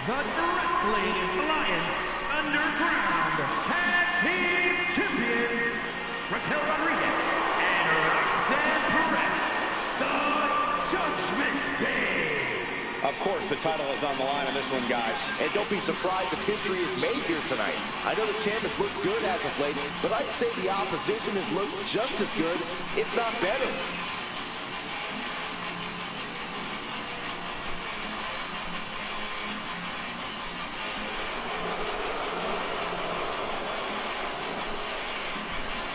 The Wrestling Alliance Underground Tag Team Champions, Raquel Rodriguez and Roxanne Perez, the Judgment Day. Of course, the title is on the line on this one, guys. And don't be surprised if history is made here tonight. I know the champ has looked good as of late, but I'd say the opposition has looked just as good, if not better.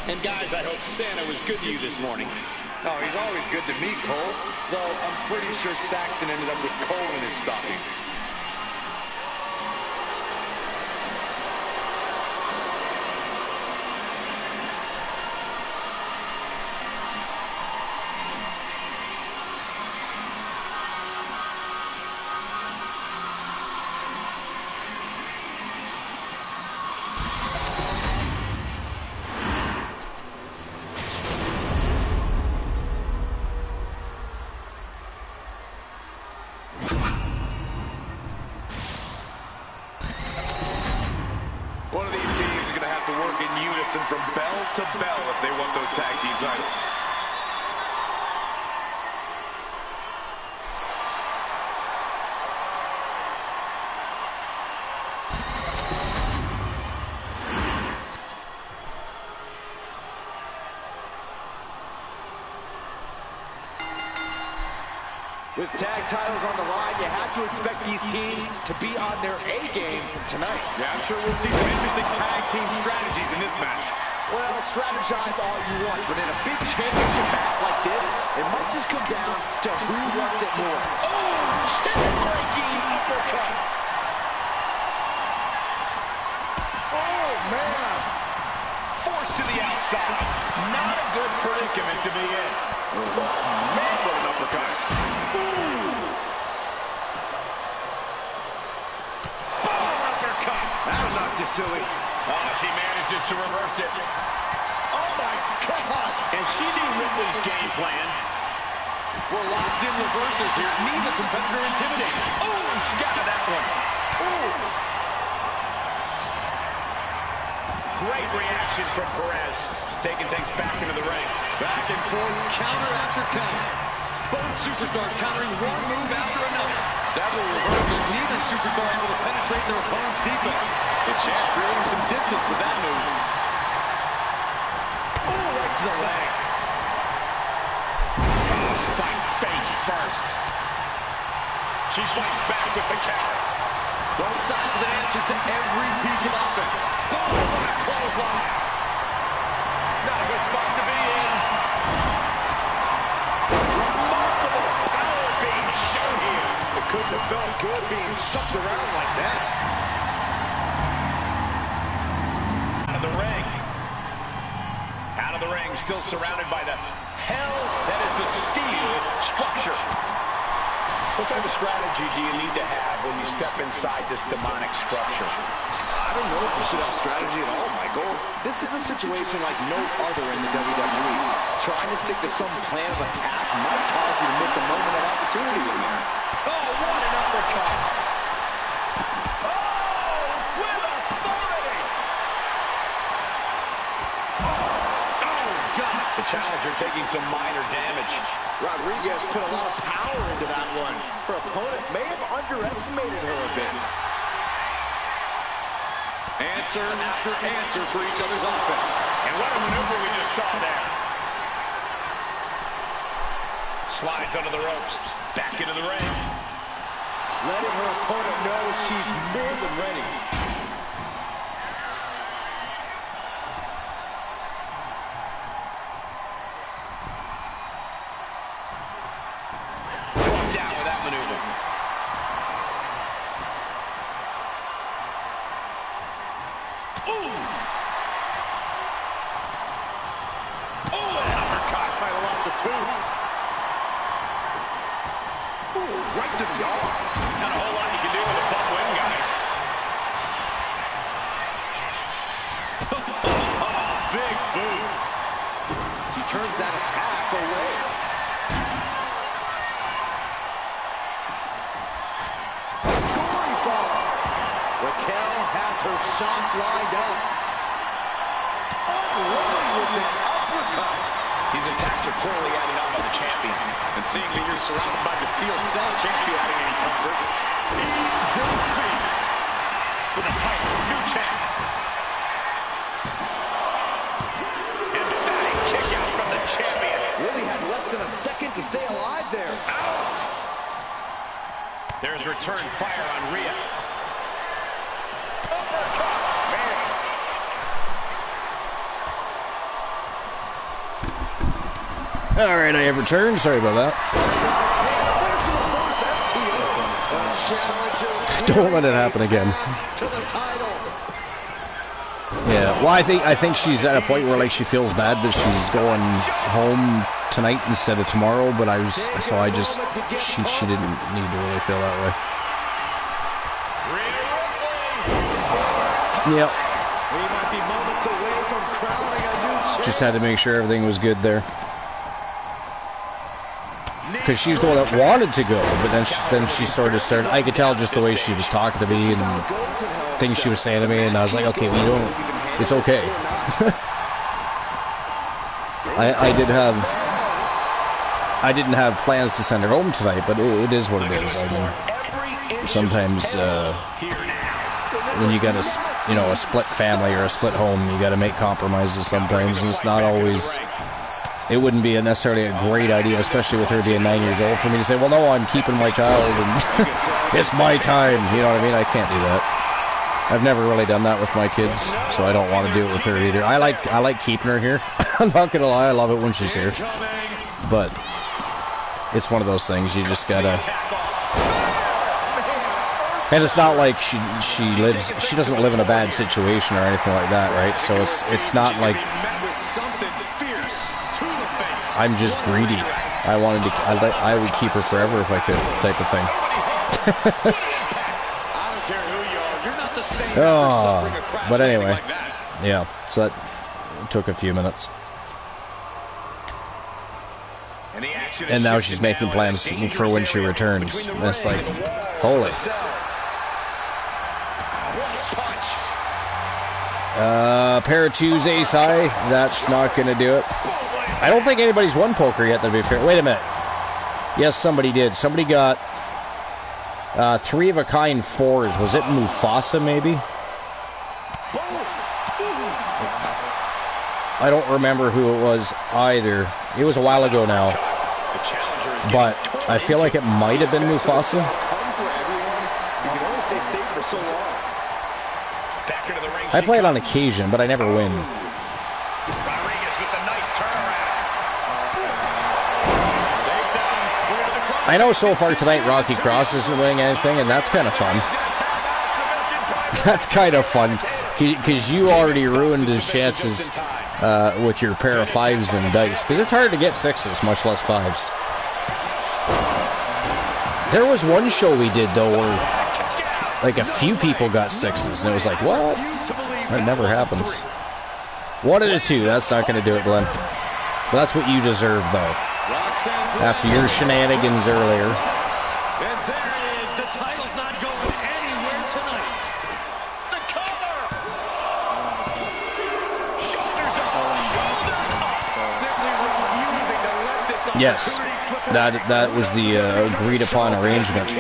And guys, I hope Santa was good to you this morning. Oh, he's always good to me, Cole. Though I'm pretty sure Saxton ended up with coal in his stocking. One of these teams is going to have to work in unison from bell to bell if they want those tag team titles. With tag titles on the line, you have to expect these teams to be on their A game tonight. Yeah, I'm sure we'll see some interesting tag team strategies in this match. Well, strategize all you want, but in a big championship match like this, it might just come down to who runs it more. Oh, chin-breaking uppercut. Oh, man. Forced to the outside. Not a good predicament to be in. Oh, man, what an uppercut. That'll knock you silly. Oh, she manages to reverse it. Oh, my God. And she knew Ripley's game plan. We're locked in reversals here. Neither competitor intimidated. Oh, he scattered that one. Ooh. Great reaction from Perez. Taking things back into the ring. Back and forth, counter after counter. Both superstars countering one move after another. Several reversals, neither superstar able to penetrate their opponent's defense. The champ creating some distance with that move. Oh, right to the leg. Oh, spike face first. She fights back with the counter. Both sides with an answer to every piece of offense. Oh, what a clothesline. Not a good spot to be in. Remarkable power being shown here. It couldn't have felt good being shoved around like that. Out of the ring. Out of the ring, still surrounded by the hell that is the steel structure. What type of strategy do you need to have when you step inside this demonic structure? I don't know if you should have strategy at all, Michael. This is a situation like no other in the WWE. Trying to stick to some plan of attack might cause you to miss a moment of opportunity in there. Oh, what an uppercut! Oh, with authority! Oh, God! The challenger taking some minor damage. Rodriguez put a lot of power into that one. Her opponent may have underestimated her a bit. Answer after answer for each other's offense. And what a maneuver we just saw there. Slides under the ropes. Back into the ring. Letting her opponent know she's more than ready. Brought down with that maneuver. Ooh! Oh, an uppercut. Might have lost a tooth. Ooh, right to the arm. Not a whole lot you can do with a butt wing, guys. Big boot. She turns that attack away. Gory ball. Raquel has her shot lined up. Unloading with an uppercut. These attacks are clearly adding up on the champion. And seeing that you're surrounded by the steel cell can't be adding any comfort. Defeat. For the title, new champ. Emphatic kick out from the champion. Really had less than a second to stay alive there. Out. There's return fire on Rhea. Uppercut. Man. All right, I have returned. Sorry about that. Don't let it happen again. Yeah, well, I think she's at a point where like she feels bad that she's going home tonight instead of tomorrow. But she didn't need to really feel that way. Yep. We might be moments away from crowning a new champion. Just had to make sure everything was good there. Because she's the one that wanted to go, but then she sort of started. I could tell just the way she was talking to me and things she was saying to me, and I was like, okay, it's okay. I didn't have plans to send her home tonight, but it is what it is. I mean, sometimes when you got a split family or a split home, you got to make compromises sometimes, and it's not always it wouldn't be necessarily a great idea, especially with her being 9 years old, for me to say, well, no, I'm keeping my child, and it's my time. You know what I mean? I can't do that. I've never really done that with my kids, so I don't want to do it with her either. I like keeping her here. I'm not gonna lie, I love it when she's here, but it's one of those things you just gotta. And it's not like she doesn't live in a bad situation or anything like that, right? So it's not like I'm just greedy. I would keep her forever if I could, type of thing. I don't care who you are. You're not the same after suffering a crash but anyway, like that. yeah. So that took a few minutes. And now she's making plans for when she returns. And it's like, holy. Pair of twos, ace high. That's not going to do it. I don't think anybody's won poker yet, to be fair. Wait a minute. Yes, somebody did. Somebody got 3 of a kind 4s. Was it Mufasa, maybe? I don't remember who it was either. It was a while ago now. But I feel like it might have been Mufasa. I play it on occasion, but I never win. I know so far tonight Rocky Cross isn't winning anything, and that's kind of fun. That's kind of fun, because you already ruined his chances with your pair of 5s and dice, because it's hard to get 6s, much less 5s. There was one show we did, though, where like a few people got 6s, and it was like, what? That never happens. 1 and a 2, that's not going to do it, Glenn. But that's what you deserve, though. After your shenanigans earlier. And there it is. The title's not going anywhere tonight. The cover. Shoulders up. Simply refusing to let this opportunity Yes, slip. that was the agreed upon arrangement.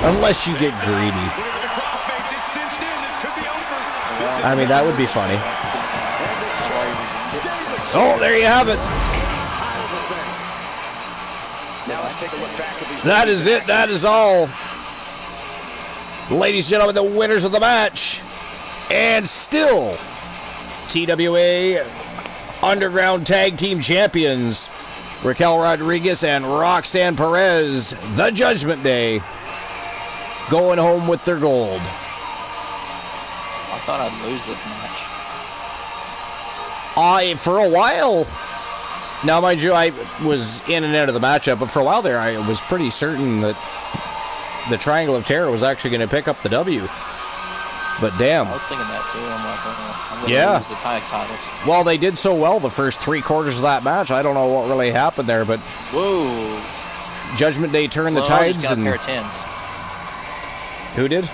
Unless you get greedy. I mean, that would be funny. Oh, there you have it. That is it. That is all. Ladies and gentlemen, the winners of the match. And still, TWA Underground Tag Team Champions, Raquel Rodriguez and Roxanne Perez, the Judgment Day, going home with their gold. I thought I'd lose this match. For a while, now mind you, I was in and out of the matchup, but for a while there, I was pretty certain that the Triangle of Terror was actually going to pick up the W. But damn. I was thinking that too. I'm like, I'm going to lose the tag titles. Well, they did so well the first 3 quarters of that match. I don't know what really happened there, but whoa, Judgment Day turned the tides. Got and a pair of 10s. Who did?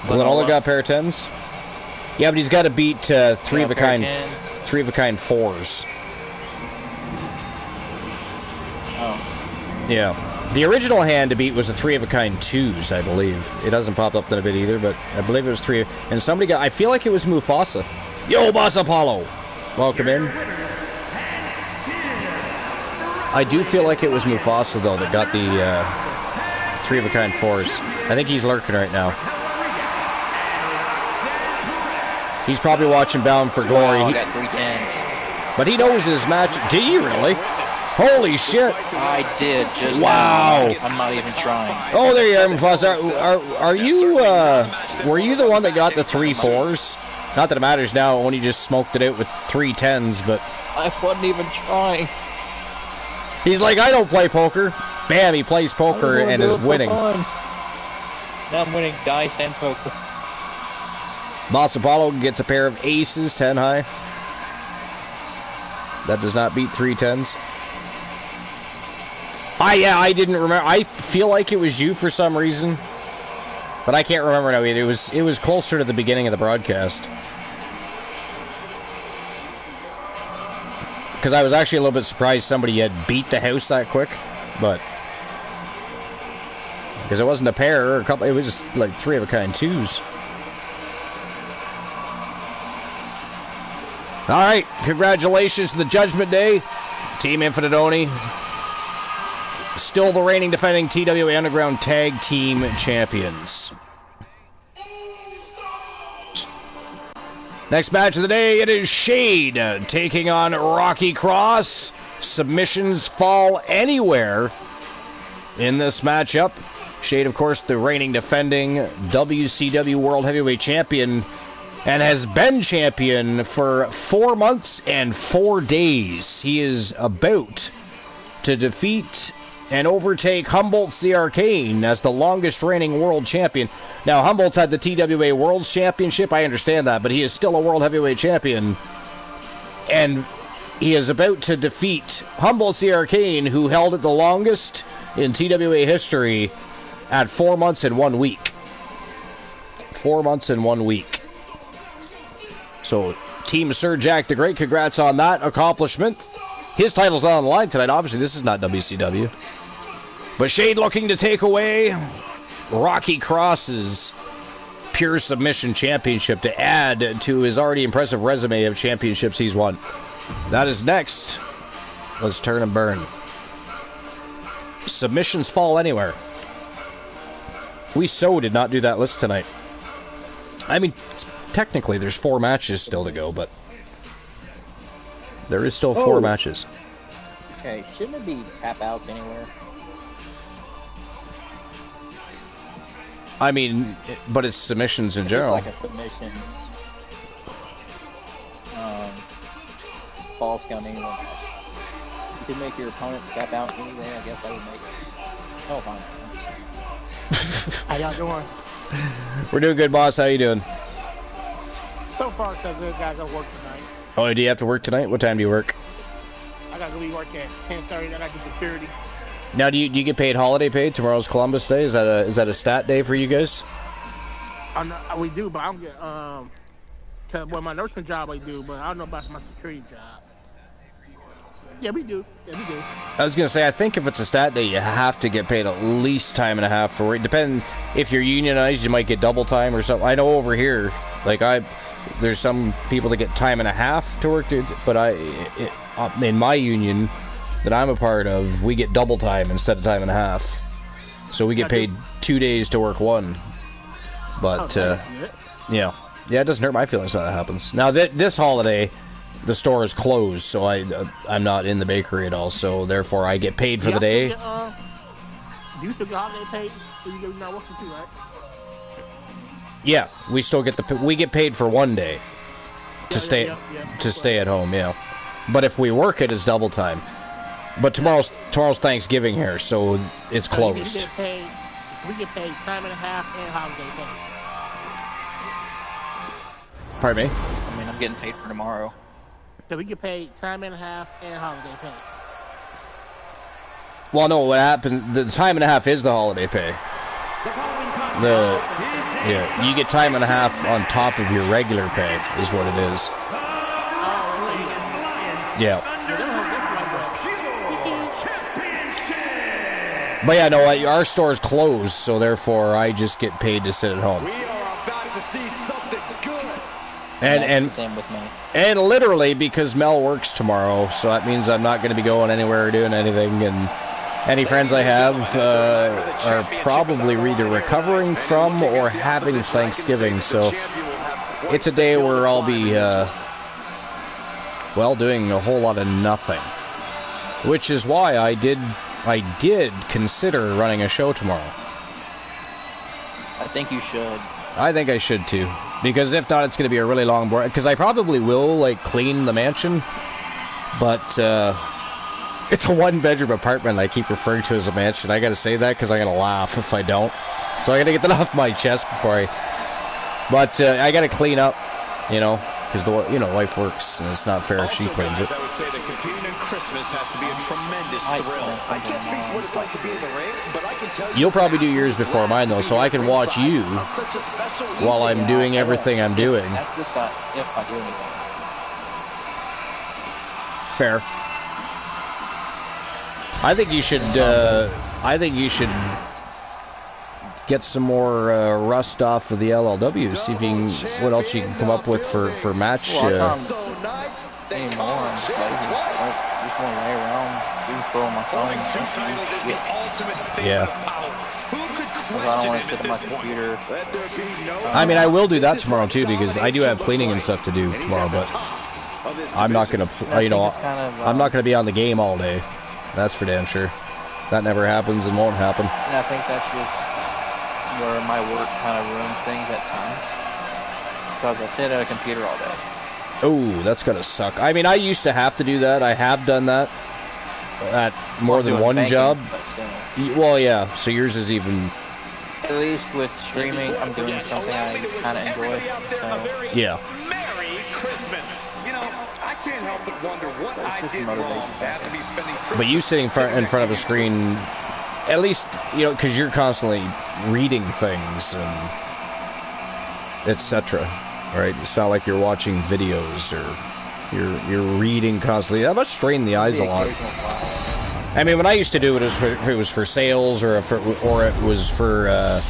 Glenola got a pair of 10s. Yeah, but he's got to beat 3 of a kind 4s. Oh. Yeah. The original hand to beat was a 3 of a kind 2s, I believe. It doesn't pop up in a bit either, but I believe it was 3. And somebody got, I feel like it was Mufasa. Yo, Boss Apollo! Welcome in. I do feel like it was Mufasa, though, that got the 3 of a kind 4s. I think he's lurking right now. He's probably watching Bound for Glory. Wow, I got 3 10s. But he knows his match. Did you really? Holy shit. I did, just wow. Now. I'm not even trying. Oh, there you are, Mufasa. Are you, were you the one that got the 3 4s? Not that it matters now, only just smoked it out with 3 10s, but... I wasn't even trying. He's like, I don't play poker. Bam, he plays poker and is winning. Now I'm winning dice and poker. Boss Apollo gets a pair of aces, 10 high. That does not beat 3 10s. I didn't remember. I feel like it was you for some reason, but I can't remember now either. It was closer to the beginning of the broadcast, because I was actually a little bit surprised somebody had beat the house that quick, but because it wasn't a pair or a couple, it was just like 3 of a kind 2s. All right, congratulations to the Judgment Day. Team Infinite Oni. Still the reigning defending TWA Underground Tag Team Champions. Next match of the day, it is Shade taking on Rocky Cross. Submissions fall anywhere in this matchup. Shade, of course, the reigning defending WCW World Heavyweight Champion and has been champion for 4 months and 4 days. He is about to defeat and overtake Humboldt the Arcane as the longest reigning world champion. Now, Humboldt's had the TWA World Championship, I understand that, but he is still a World Heavyweight Champion. And he is about to defeat Humboldt the Arcane, who held it the longest in TWA history at 4 months and 1 week. 4 months and 1 week. So, Team Sir Jack the Great, congrats on that accomplishment. His title's not on the line tonight. Obviously, this is not WCW. But Shade looking to take away Rocky Cross's Pure Submission Championship to add to his already impressive resume of championships he's won. That is next. Let's turn and burn. Submissions fall anywhere. We did not do that list tonight. I mean, technically there's 4 matches still to go, but there is still 4 matches. Okay, shouldn't it be tap outs anywhere? I mean, but it's submissions in general. It's like a submission. Falls count anywhere. You can make your opponent tap out anywhere. I guess I would make it. Oh, fine. How y'all doing? We're doing good, boss. How you doing? So far, so good. Gotta go work tonight. Oh, do you have to work tonight? What time do you work? I gotta go work at 10:30. Then I get security. Now, do you get paid holiday pay? Tomorrow's Columbus Day. Is that a stat day for you guys? We do, but I don't get well, my nursing job I do, but I don't know about my security job. Yeah, we do. I was gonna say, I think if it's a stat day, you have to get paid at least time and a half for it. Depending if you're unionized, you might get double time or something. I know over here, like there's some people that get time and a half to work, but in my union that I'm a part of, we get double time instead of time and a half. So we get paid 2 days to work 1. But yeah, it doesn't hurt my feelings when that happens. Now this holiday, the store is closed, so I'm not in the bakery at all. So therefore, I get paid for the day. Do you still get holiday pay? You're not working too, right? Yeah, we still get we get paid for 1 day to stay at home. Yeah, but if we work it, it's double time. But tomorrow's Thanksgiving here, so it's closed. We get paid time and a half and holiday pay. Pardon me? I mean, I'm getting paid for tomorrow. So we get paid time and a half and holiday pay. Well, no, what happened, the time and a half is the holiday pay. You get time and a half on top of your regular pay, is what it is. Yeah. But yeah, no, our store's closed, so therefore I just get paid to sit at home. We are about to see something good. And the same with me. And literally because Mel works tomorrow, so that means I'm not going to be going anywhere or doing anything. And any friends I have are probably either recovering from or having Thanksgiving. So it's a day where I'll be doing a whole lot of nothing, which is why I did consider running a show tomorrow. I think you should. I think I should too, because if not, it's going to be a really long break. Because I probably will clean the mansion, but it's a 1-bedroom apartment. I keep referring to as a mansion. I got to say that because I'm going to laugh if I don't. So I got to get that off my chest before I. But I got to clean up, because wife works, and it's not fair if she cleans it. I would say that competing in Christmas has to be a tremendous thrill. I can't speak for what it's like to be in the ring, but I can tell you. You'll probably do yours before mine, though, so I can watch you while I'm doing everything I'm doing. That's the side if I do anything. Fair. I think you should. Get some more rust off of the LLW. See if you can, what else you can come up with for match. anymore. I'm just lazy. Just want to lay around, do throw on my phone. Yeah. Because I don't want to sit on my computer. I mean, I will do that tomorrow too because I do have cleaning and stuff to do tomorrow, but I'm not gonna, I'm not gonna be on the game all day. That's for damn sure. That never happens and won't happen. And I think that's just where my work kind of ruins things at times. Because I sit at a computer all day. Oh, that's gonna suck. I mean, I used to have to do that. I have done that at more than one job. Well, yeah. So yours is even. At least with streaming, I'm doing something I kind of enjoy. So. Yeah. Merry Christmas. You know, I can't help but wonder what I did wrong to have to be spending Christmas. But you sitting in front of a screen, at least, you know, because you're constantly reading things and etc. Right? It's not like you're watching videos or you're reading constantly. That must strain the eyes a lot. I mean, when I used to do it, it was for sales or it was for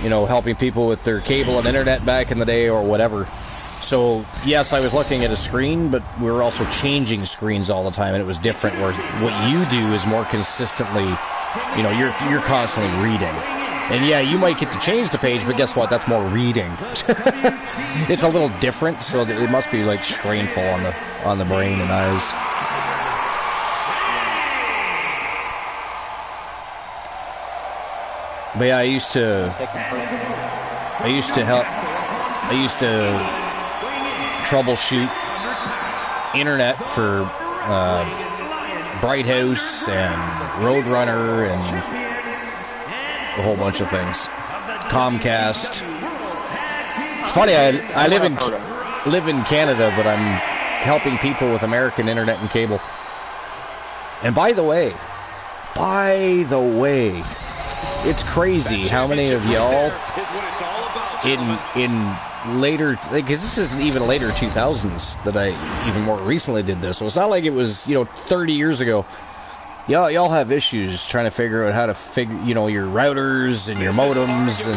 you know, helping people with their cable and internet back in the day or whatever. So yes, I was looking at a screen, but we were also changing screens all the time, and it was different. Whereas what you do is more consistently, you know, you're constantly reading. And yeah, you might get to change the page, but guess what? That's more reading. It's a little different, so it must be like strainful on the brain and eyes. But yeah, I used to troubleshoot internet for Bright House and Roadrunner and a whole bunch of things. Comcast. It's funny, I live in Canada, but I'm helping people with American internet and cable. And by the way, it's crazy how many of y'all in later, because this isn't even later 2000s that I even more recently did this, so it's not like it was, you know, 30 years ago. Y'all have issues trying to figure out how to figure, you know, your routers and your modems and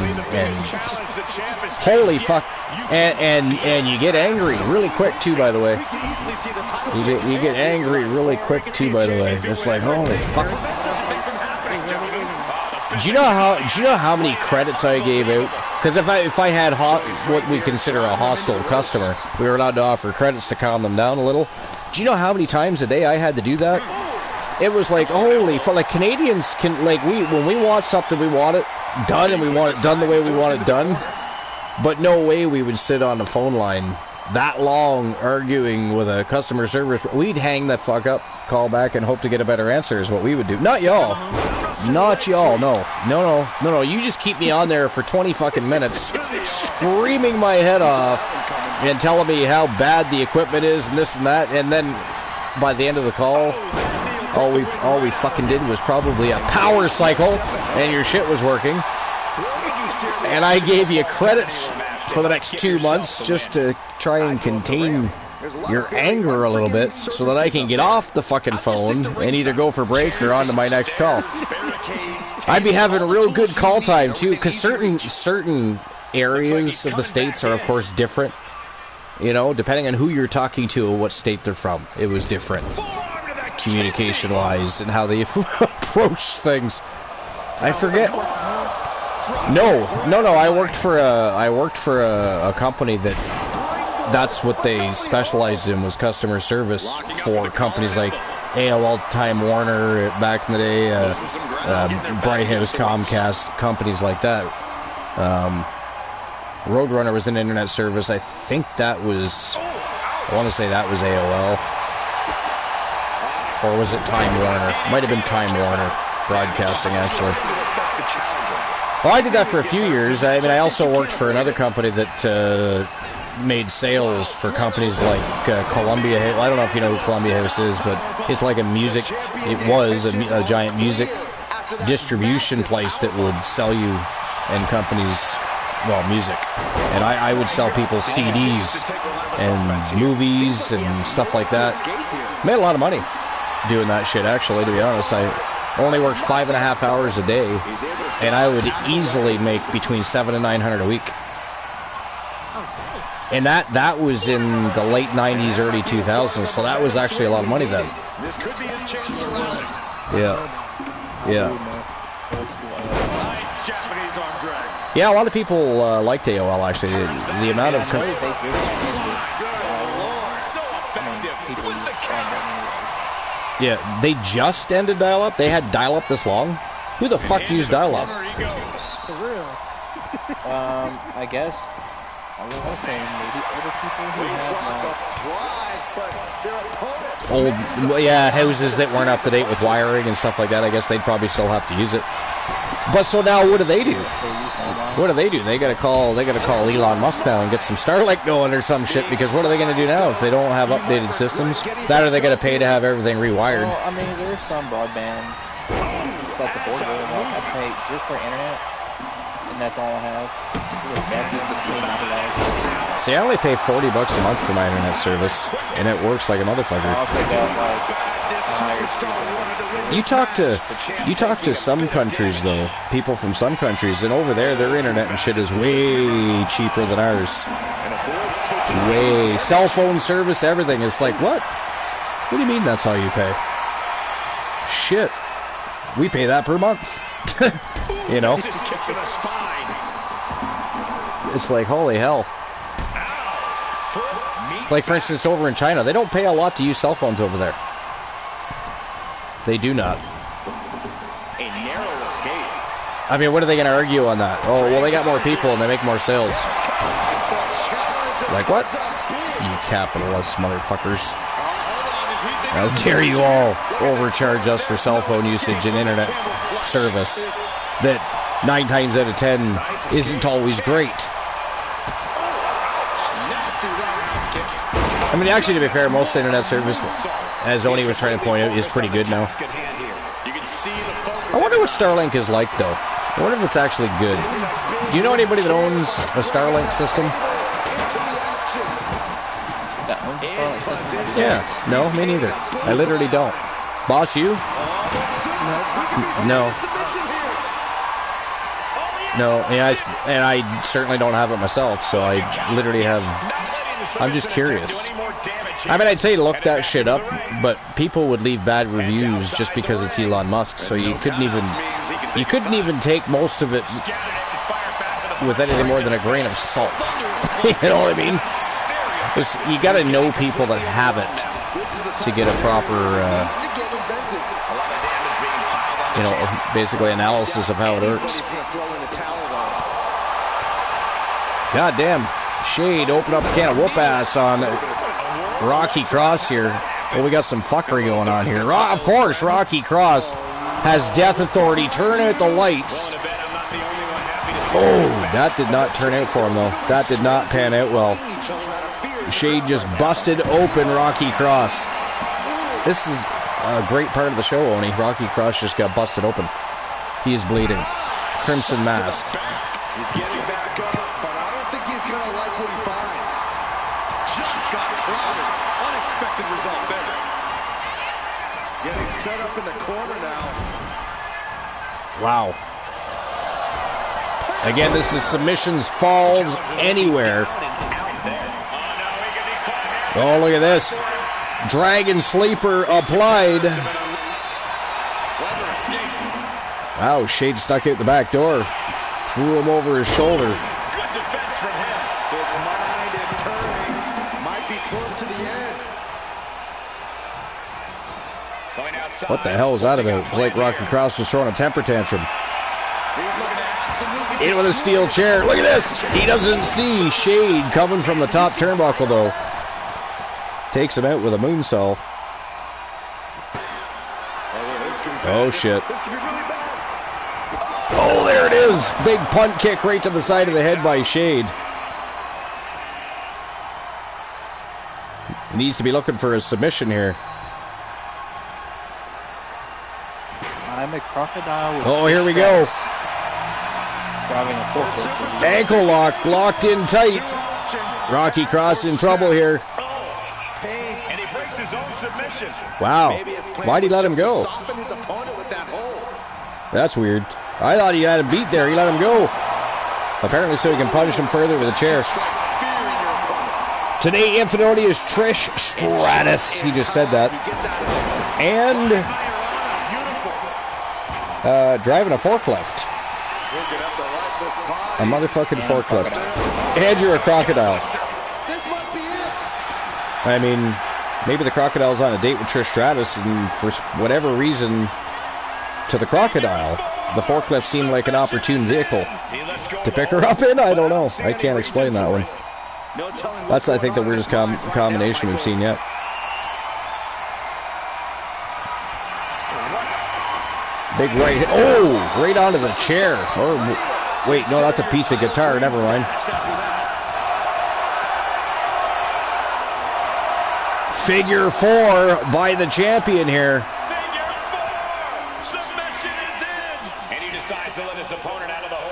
holy fuck, and you get angry really quick too, by the way. You get angry really quick too, by the way. It's like, holy fuck. Do you know how many credits I gave out? Because if I had what we consider a hostile customer, we were allowed to offer credits to calm them down a little. Do you know how many times a day I had to do that? It was like, holy fuck, like Canadians can, like, when we want something, we want it done, and we want it done the way we want it done. But no way we would sit on the phone line that long arguing with a customer service. We'd hang the fuck up, call back, and hope to get a better answer is what we would do. Not y'all. Not y'all, no. You just keep me on there for 20 fucking minutes, screaming my head off and telling me how bad the equipment is and this and that, and then by the end of the call, all we fucking did was probably a power cycle, and your shit was working. And I gave you credits for the next 2 months just to try and contain your anger a little bit so that I can get off the fucking phone and either go for break or on to my next call. I'd be having a real good call time too, because certain areas of the states are of course different, you know, depending on who you're talking to and what state they're from. It was different communication wise and how they approach things. I forget. No. I worked for a company that's what they specialized in, was customer service for companies like AOL, Time Warner back in the day, Bright House, Comcast, companies like that. Roadrunner was an internet service. I think I want to say that was AOL. Or was it Time Warner? Might have been Time Warner Broadcasting, actually. Well, I did that for a few years. I mean, I also worked for another company that made sales for companies like Columbia. I don't know if you know who Columbia House is, but it's like it was a giant music distribution place that would sell you and companies, well, music. And I would sell people CDs and movies and stuff like that. Made a lot of money doing that shit, actually, to be honest. I only worked 5.5 hours a day, and I would easily make between $700 and $900 a week. And that was in the late 90s, early 2000s, so that was actually a lot of money then. This could be his chance to rally. Yeah. Nice Japanese arm drag. Yeah, a lot of people liked AOL, actually. The amount of... Good Lord. So effective. With the counter. Yeah, they just ended dial-up? They had dial-up this long? Who the fuck used dial-up? For real. I guess. I was gonna say maybe other people who have Old, yeah, houses that weren't up to date with wiring and stuff like that. I guess they'd probably still have to use it. But so now, what do they do? What do? They gotta call Elon Musk now and get some Starlink going or some shit. Because what are they gonna do now if they don't have updated systems? That or they gotta pay to have everything rewired. Well, I mean, there's some broadband that's affordable. I pay just for internet, and that's all I have. See, I only pay $40 a month for my internet service, and it works like a motherfucker. You talk to some countries though, people from some countries, and over there their internet and shit is way cheaper than ours. Way. Cell phone service, everything. It's like, what? What do you mean that's all you pay? Shit. We pay that per month. You know? It's like, holy hell. Like, for instance, over in China, they don't pay a lot to use cell phones over there. They do not. A narrow escape. I mean, what are they going to argue on that? Oh, well, they got more people and they make more sales. Like, what? You capitalist motherfuckers. How dare you all overcharge us for cell phone usage and internet service that 9 times out of 10 isn't always great. I mean, actually, to be fair, most internet service, as Oni was trying to point out, is pretty good now. I wonder what Starlink is like, though. I wonder if it's actually good. Do you know anybody that owns a Starlink system? That owns a Starlink system? Yeah. No, me neither. I literally don't. Boss, you? No. No, and I certainly don't have it myself, so I literally have... I'm just curious. I mean, I'd say look that shit up, but people would leave bad reviews just because it's Elon Musk, so you couldn't even take most of it with anything more than a grain of salt. You know what I mean? You gotta know people that have it to get a proper, basically analysis of how it works. God damn. Shade, open up a can of whoop ass on Rocky Cross here. Well, we got some fuckery going on here. Of course, Rocky Cross has death authority. Turn out the lights. Oh, that did not turn out for him, though. That did not pan out well. Shade just busted open Rocky Cross. This is a great part of the show, Oni. Rocky Cross just got busted open. He is bleeding. Crimson Mask. He's getting back up, but I don't think he's going to like what he finds. Just got crowded. Unexpected result there. Getting set up in the corner now. Wow. Again, this is submissions, falls, anywhere. Oh, look at this. Dragon Sleeper applied. Wow, Shade stuck out the back door. Threw him over his shoulder. Good defense from him. His mind is turning. Might be close to the end. Going outside. What the hell was that about? It was like Rocky Cross was throwing a temper tantrum. In with a steel chair. Look at this. He doesn't see Shade coming from the top turnbuckle, though. Takes him out with a moonsault. Oh, shit. Oh, there it is. Big punt kick right to the side of the head by Shade. Needs to be looking for a submission here. I'm a crocodile with Oh, here we go. Driving a forklift. Ankle lock, locked in tight. Rocky Cross in trouble here. And he breaks his own submission. Wow. Why'd he let him go? Soften his opponent with that hold. That's weird. I thought he had him beat there. He let him go. Apparently so he can punish him further with a chair. Fear in your opponent. Today, Infinity is Trish Stratus. He just said that. And driving a forklift. A motherfucking forklift. And you're a crocodile. I mean, maybe the crocodile's on a date with Trish Stratus, and for whatever reason, to the crocodile, the forklift seemed like an opportune vehicle to pick her up in. I don't know. I can't explain that one. That's, I think, the weirdest combination we've seen yet. Big right hit. Oh, right onto the chair. Or, wait, no, that's a piece of guitar. Never mind. Figure 4 by the champion here.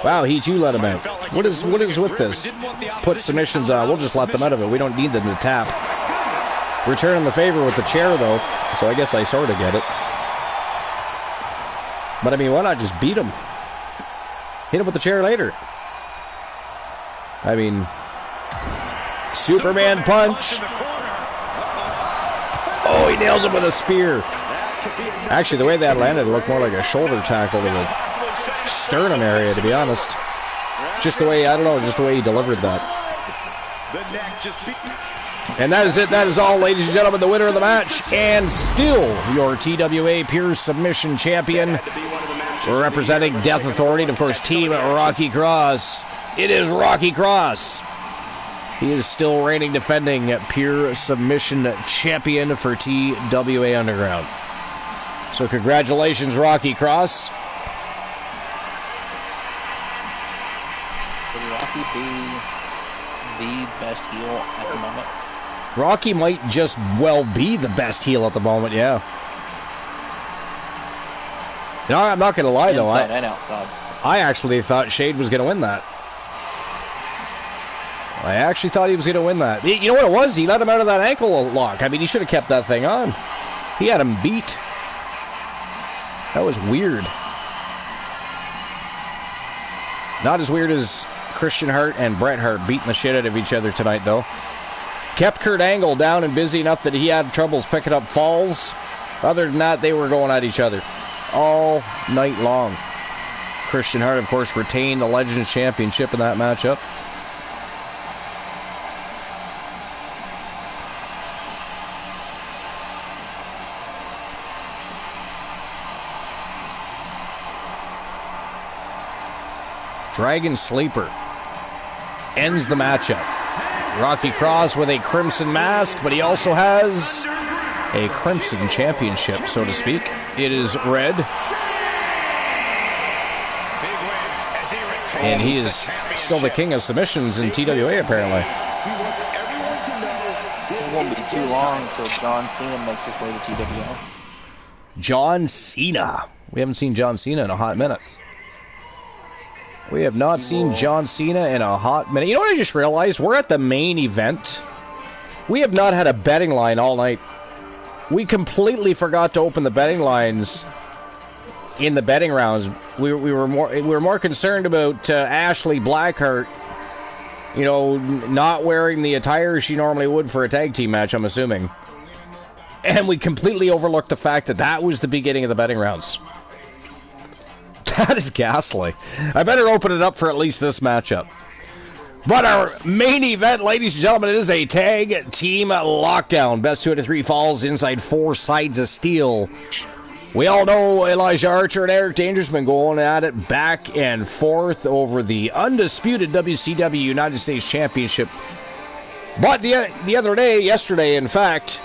Wow, Heat, you let him out. What is with this? Put submissions on. We'll just let them out of it. We don't need them to tap. Returning the favor with the chair, though. So I guess I sort of get it. But I mean, why not just beat him? Hit him with the chair later. I mean, Superman punch. Oh, he nails him with a spear. Actually, the way that landed, it looked more like a shoulder tackle to the sternum area, to be honest. Just the way, I don't know, just the way he delivered that. And that is it. That is all, ladies and gentlemen. The winner of the match, and still your TWA Pure Submission Champion, representing Death Authority, and of course, Team Rocky Cross. It is Rocky Cross. He is still reigning, defending Pure Submission Champion for TWA Underground. So congratulations, Rocky Cross. Would Rocky be the best heel at the moment? Rocky might just well be the best heel at the moment, yeah. No, I'm not going to lie, though. Inside and outside. I actually thought Shade was going to win that. I actually thought he was going to win that. You know what it was? He let him out of that ankle lock. I mean, he should have kept that thing on. He had him beat. That was weird. Not as weird as Christian Hart and Bret Hart beating the shit out of each other tonight, though. Kept Kurt Angle down and busy enough that he had troubles picking up falls. Other than that, they were going at each other all night long. Christian Hart, of course, retained the Legends Championship in that matchup. Dragon Sleeper ends the matchup. Rocky Cross with a crimson mask, but he also has a crimson championship, so to speak. It is red. And he is still the king of submissions in TWA, apparently. It won't be too long until John Cena makes his way to TWA. John Cena. We haven't seen John Cena in a hot minute. We have not seen John Cena in a hot minute. You know what I just realized? We're at the main event. We have not had a betting line all night. We completely forgot to open the betting lines in the betting rounds. We were more concerned about Ashley Blackheart, you know, not wearing the attire she normally would for a tag team match, I'm assuming. And we completely overlooked the fact that that was the beginning of the betting rounds. That is ghastly. I better open it up for at least this matchup. But our main event, ladies and gentlemen, it is a tag team lockdown. Best 2 out of 3 falls inside 4 sides of steel. We all know Elijah Archer and Eric Danger's been going at it back and forth over the undisputed WCW United States Championship. But the other day, yesterday, in fact,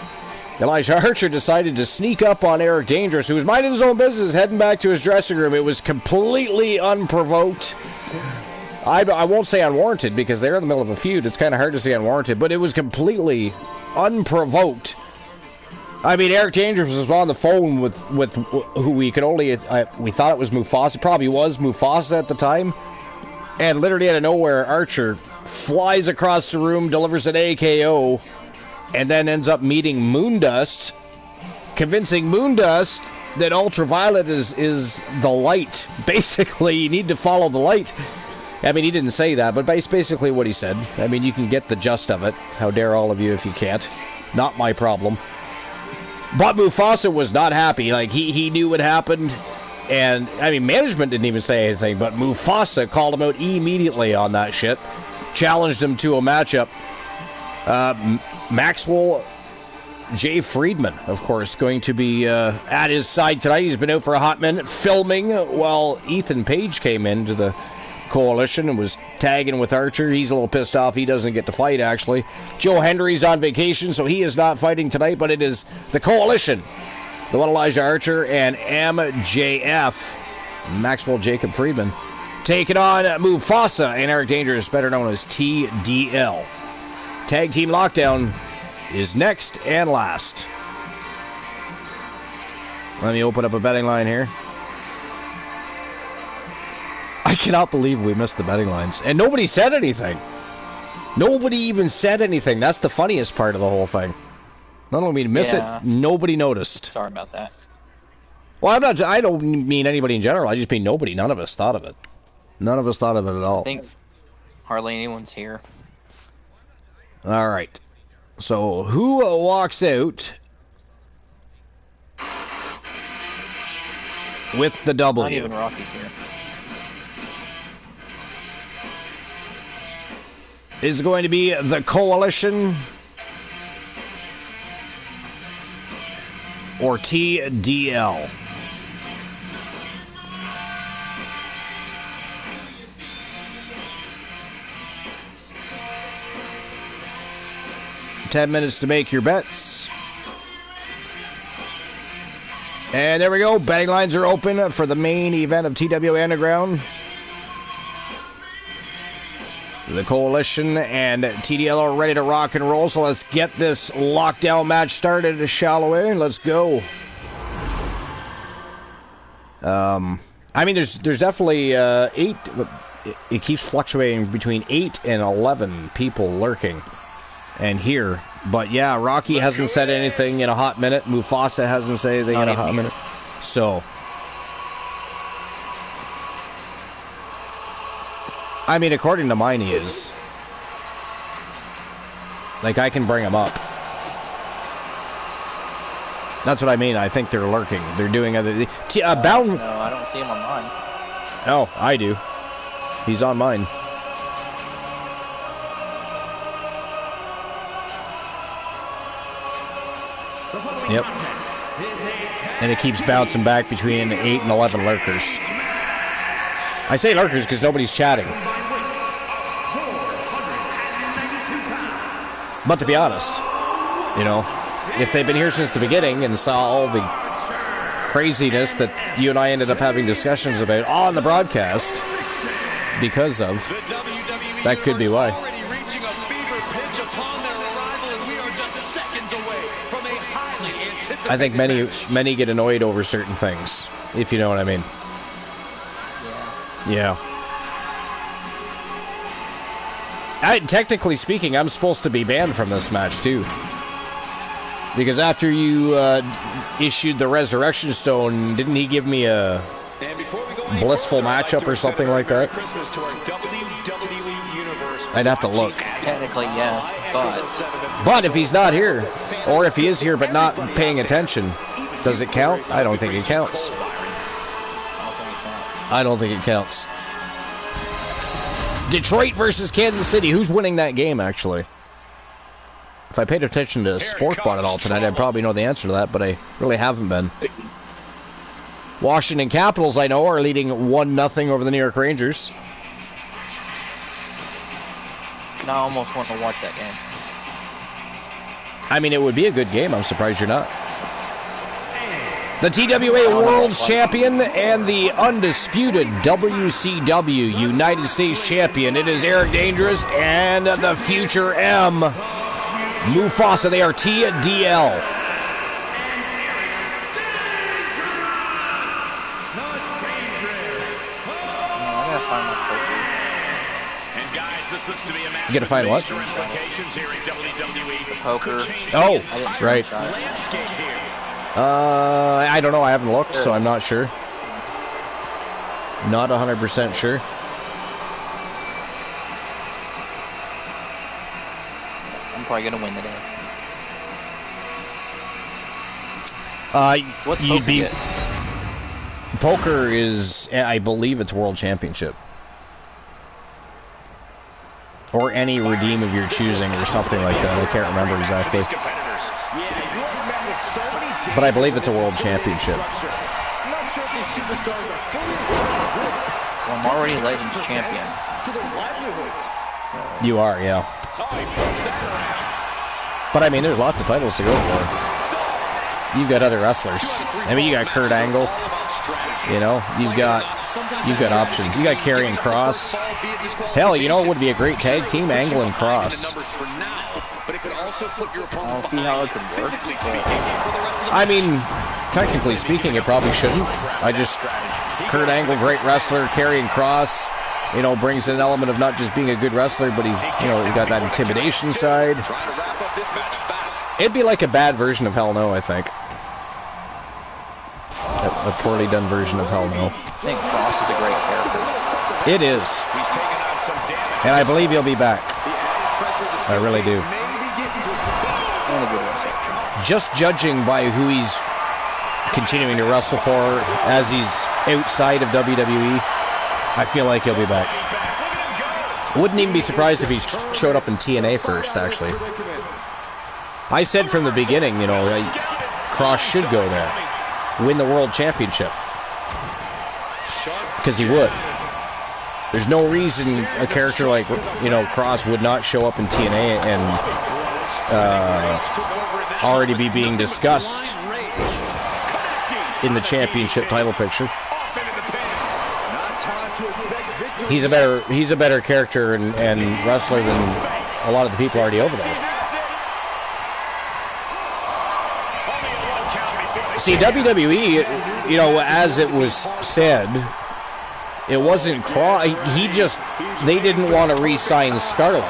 Elijah Archer decided to sneak up on Eric Dangerous, who was minding his own business, heading back to his dressing room. It was completely unprovoked. I won't say unwarranted, because they're in the middle of a feud. It's kind of hard to say unwarranted, but it was completely unprovoked. I mean, Eric Dangerous was on the phone with who we could only... we thought it was Mufasa. It probably was Mufasa at the time. And literally out of nowhere, Archer flies across the room, delivers an AKO, and then ends up meeting Moondust, convincing Moondust that Ultraviolet is the light. Basically, you need to follow the light. I mean, he didn't say that, but it's basically what he said. I mean, you can get the gist of it. How dare all of you if you can't. Not my problem. But Mufasa was not happy. Like, he knew what happened. And, I mean, management didn't even say anything, but Mufasa called him out immediately on that shit. Challenged him to a matchup. Maxwell J. Friedman, of course, going to be at his side tonight. He's been out for a hot minute filming while Ethan Page came into the Coalition and was tagging with Archer. He's a little pissed off he doesn't get to fight, actually. Joe Hendry's on vacation, so he is not fighting tonight, but it is the Coalition. The one Elijah Archer and MJF, Maxwell Jacob Friedman, taking on Mufasa and Eric Dangerous, better known as TDL. Tag Team Lockdown is next and last. Let me open up a betting line here. I cannot believe we missed the betting lines. And nobody said anything. Nobody even said anything. That's the funniest part of the whole thing. Not only we miss it, nobody noticed. Sorry about that. Well, I don't mean anybody in general. I just mean nobody. None of us thought of it. None of us thought of it at all. I think hardly anyone's here. All right. So, who walks out with the W? Not even Rocky's here. Is going to be the Coalition or TDL? $10 minutes to make your bets. And there we go. Betting lines are open for the main event of TWA Underground. The Coalition and TDL are ready to rock and roll, so let's get this lockdown match started, shall we? Let's go. I mean, there's definitely 8. It keeps fluctuating between 8 and 11 people lurking and here. But yeah, Rocky hasn't said anything in a hot minute. Mufasa hasn't said anything in a hot minute. So, I mean, according to mine, he is. Like, I can bring him up. That's what I mean. I think they're lurking. They're doing other... Bound... No, I don't see him on mine. Oh, I do. He's on mine. Yep. And it keeps bouncing back between 8 and 11 lurkers. I say lurkers because nobody's chatting. But to be honest, you know, if they've been here since the beginning and saw all the craziness that you and I ended up having discussions about on the broadcast because of, that could be why. I think many get annoyed over certain things, if you know what I mean. Yeah. Technically speaking, I'm supposed to be banned from this match, too. Because after you issued the Resurrection Stone, didn't he give me a blissful matchup or something like that? I'd have to look. Technically, yeah, But if he's not here, or if he is here but not paying attention, does it count? I don't think it counts. I don't think it counts. Detroit versus Kansas City. Who's winning that game, actually? If I paid attention to Sportsbot at all tonight, I'd probably know the answer to that, but I really haven't been. Washington Capitals, I know, are leading 1-0 over the New York Rangers. I almost want to watch that game. I mean, it would be a good game. I'm surprised you're not. The TWA World Champion and the undisputed WCW United States Champion. It is Eric Dangerous and the future M. Mufasa. They are TDL. You gotta find what? The poker. Oh, right. I don't know. I haven't looked, so I'm not sure. Not 100% sure. probably going to win today. What's you'd poker be. get? Poker is, I believe, it's World Championship. Or any redeem of your choosing or something like that. I can't remember exactly. But I believe it's a World Championship. Well, I'm already Legends champion. You are, yeah. But I mean, there's lots of titles to go for. You've got other wrestlers. I mean, you got Kurt Angle. You know, you've got options. You got Karrion Kross. Hell, you know it would be a great tag team, Angle and Kross. I'll see how it can work. I mean, technically speaking, it probably shouldn't. Kurt Angle, great wrestler. Karrion Kross, you know, brings in an element of not just being a good wrestler, but he's got that intimidation side. It'd be like a bad version of Hell No, I think. A poorly done version of Hell No. I think Kross is a great character. It is. And I believe he'll be back. I really do. Just judging by who he's continuing to wrestle for as he's outside of WWE, I feel like he'll be back. Wouldn't even be surprised if he showed up in TNA first, actually. I said from the beginning, you know, Kross should go there. Win the World Championship. Because he would. There's no reason a character like, you know, Kross would not show up in TNA and already be being discussed in the championship title picture. He's a better character and wrestler than a lot of the people already over there. See, WWE, you know, as it was said, it wasn't Kross. They didn't want to re-sign Scarlett,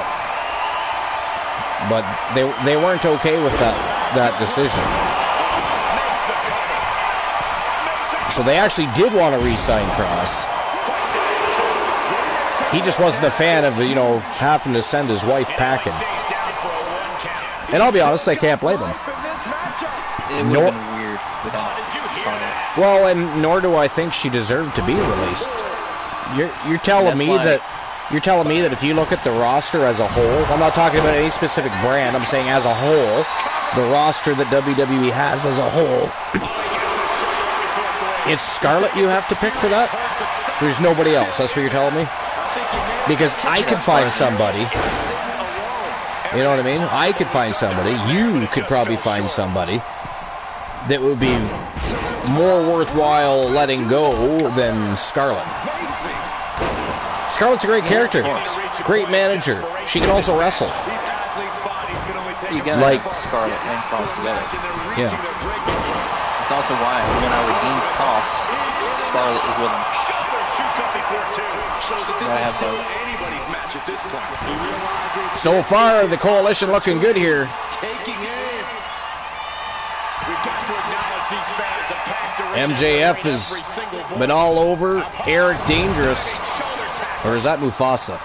but they weren't okay with that decision. So they actually did want to re-sign Kross. He just wasn't a fan of, you know, having to send his wife packing. And I'll be honest, I can't blame him. It would have been weird without Scarlett. Well, and nor do I think she deserved to be released. You're telling me that if you look at the roster as a whole, I'm not talking about any specific brand, I'm saying as a whole, the roster that WWE has as a whole, it's Scarlett you have to pick for that? There's nobody else, that's what you're telling me? Because I could find somebody, you know what I mean? I could find somebody, you could probably find somebody that would be more worthwhile letting go than Scarlett. Scarlett's a great character, great manager. She can also wrestle. You gotta like Scarlett and Kross together. Yeah. It's also why when I redeemed Kross, Scarlett is with him. So far, the coalition looking good here. MJF has been all over Eric Dangerous. Or is that Mufasa?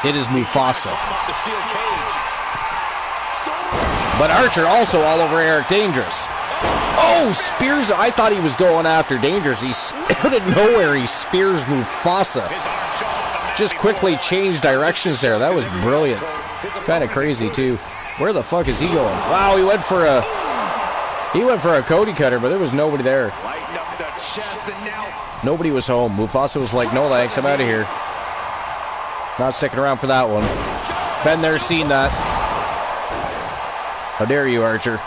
It is Mufasa. But Archer also all over Eric Dangerous. Oh, spears. I thought he was going after Dangerous. Out of nowhere, he spears Mufasa. Just quickly changed directions there. That was brilliant. Kind of crazy, too. Where the fuck is he going? Wow, he went for a Cody cutter, but there was nobody there. Nobody was home. Mufasa was like, no thanks, I'm out of here. Not sticking around for that one. Been there, seen that. How dare you, Archer?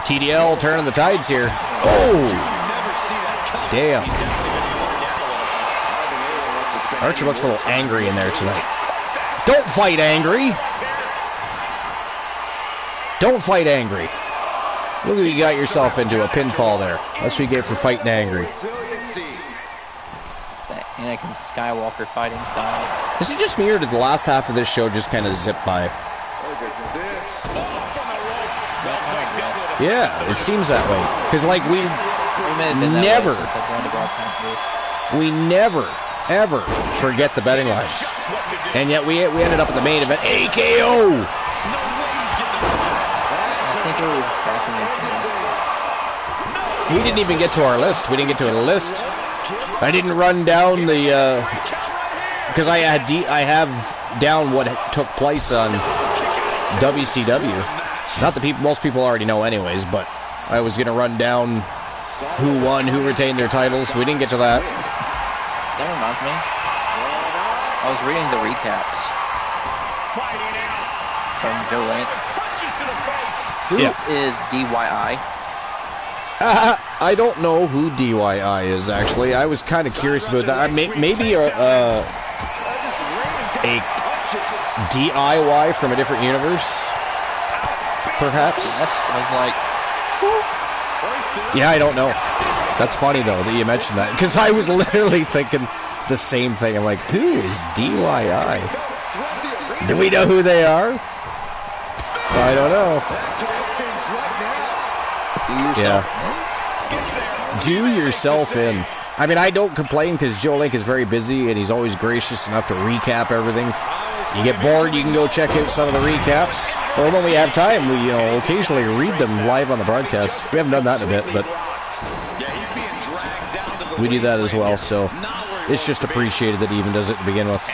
TDL turning the tides here. Oh! Damn. Archer looks a little angry in there tonight. Don't fight angry! Don't fight angry. Look what you got yourself into, a pinfall there. That's what you get for fighting angry. That Anakin Skywalker fighting style. Is it just me, or did the last half of this show just kind of zip by? Yeah, it seems that way. Because, like, may have been that never, way since I joined the broadcast booth. we never, ever forget the betting lines. And yet we ended up at the main event. AKO! I think we were tracking it. We didn't even get to our list. We didn't get to a list. I didn't run down the, because I have down what took place on WCW. Not that most people already know anyways, but I was going to run down who won, who retained their titles. We didn't get to that. That reminds me. I was reading the recaps from Joe Link. Who is DYI? I don't know who DYI is, actually. I was kind of curious about that. Maybe a DIY from a different universe, perhaps? Yes, I was like... Yeah, I don't know. That's funny, though, that you mentioned that. Because I was literally thinking the same thing. I'm like, who is DYI? Do we know who they are? I don't know. Do yourself in. I mean, I don't complain because Joe Link is very busy and he's always gracious enough to recap everything. You get bored, you can go check out some of the recaps. Or when we have time, we occasionally read them live on the broadcast. We haven't done that in a bit, but we do that as well. So it's just appreciated that he even does it to begin with.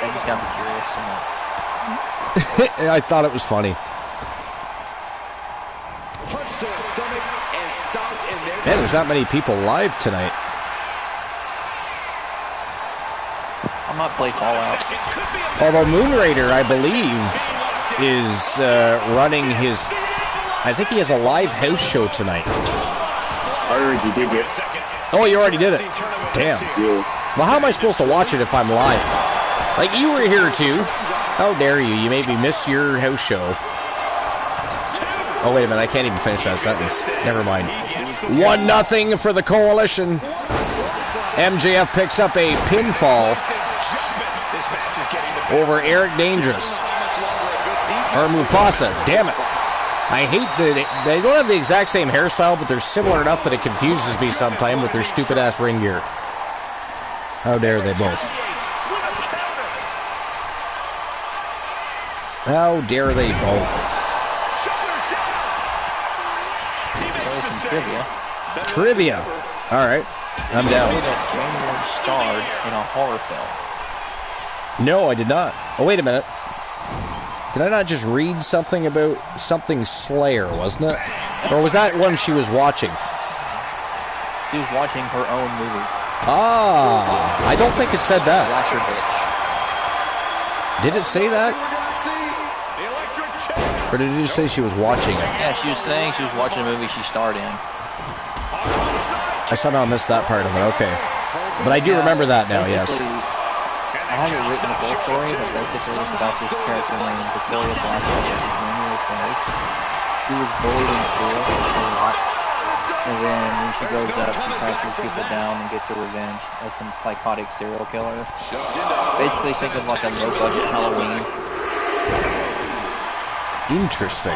I just got curious. I thought it was funny. Man, there's not many people live tonight. I might play Fallout. Although Moon Raider, I believe, is running his... I think he has a live house show tonight. I already did it. Oh, you already did it? Damn. Yeah. Well, how am I supposed to watch it if I'm live? Like, you were here too. How dare you? You made me miss your house show. Oh, wait a minute. I can't even finish that sentence. Never mind. 1-0 for the Coalition. MJF picks up a pinfall over Eric Dangerous. Or Mufasa. Damn it. I hate that they don't have the exact same hairstyle, but they're similar enough that it confuses me sometimes with their stupid-ass ring gear. How dare they both? How dare they both? Trivia. All right, I'm down. That starred in a horror film. No, I did not. Oh, wait a minute. Did I not just read something about something Slayer, wasn't it? Or was that one she was watching? She was watching her own movie. Ah, I don't think it said that. Slasher Bitch. Did it say that? Or did it just say she was watching it? Yeah, she was saying she was watching a movie she starred in. I somehow missed that part of it, okay. But I do remember that now, yes. I haven't written the full story, but basically it's about this character named Victoria Blackwell. She was bullied in school a lot, and then when she grows up, she tries to keep it down and gets her revenge as some psychotic serial killer. Basically, think of like a low-budget Halloween. Interesting.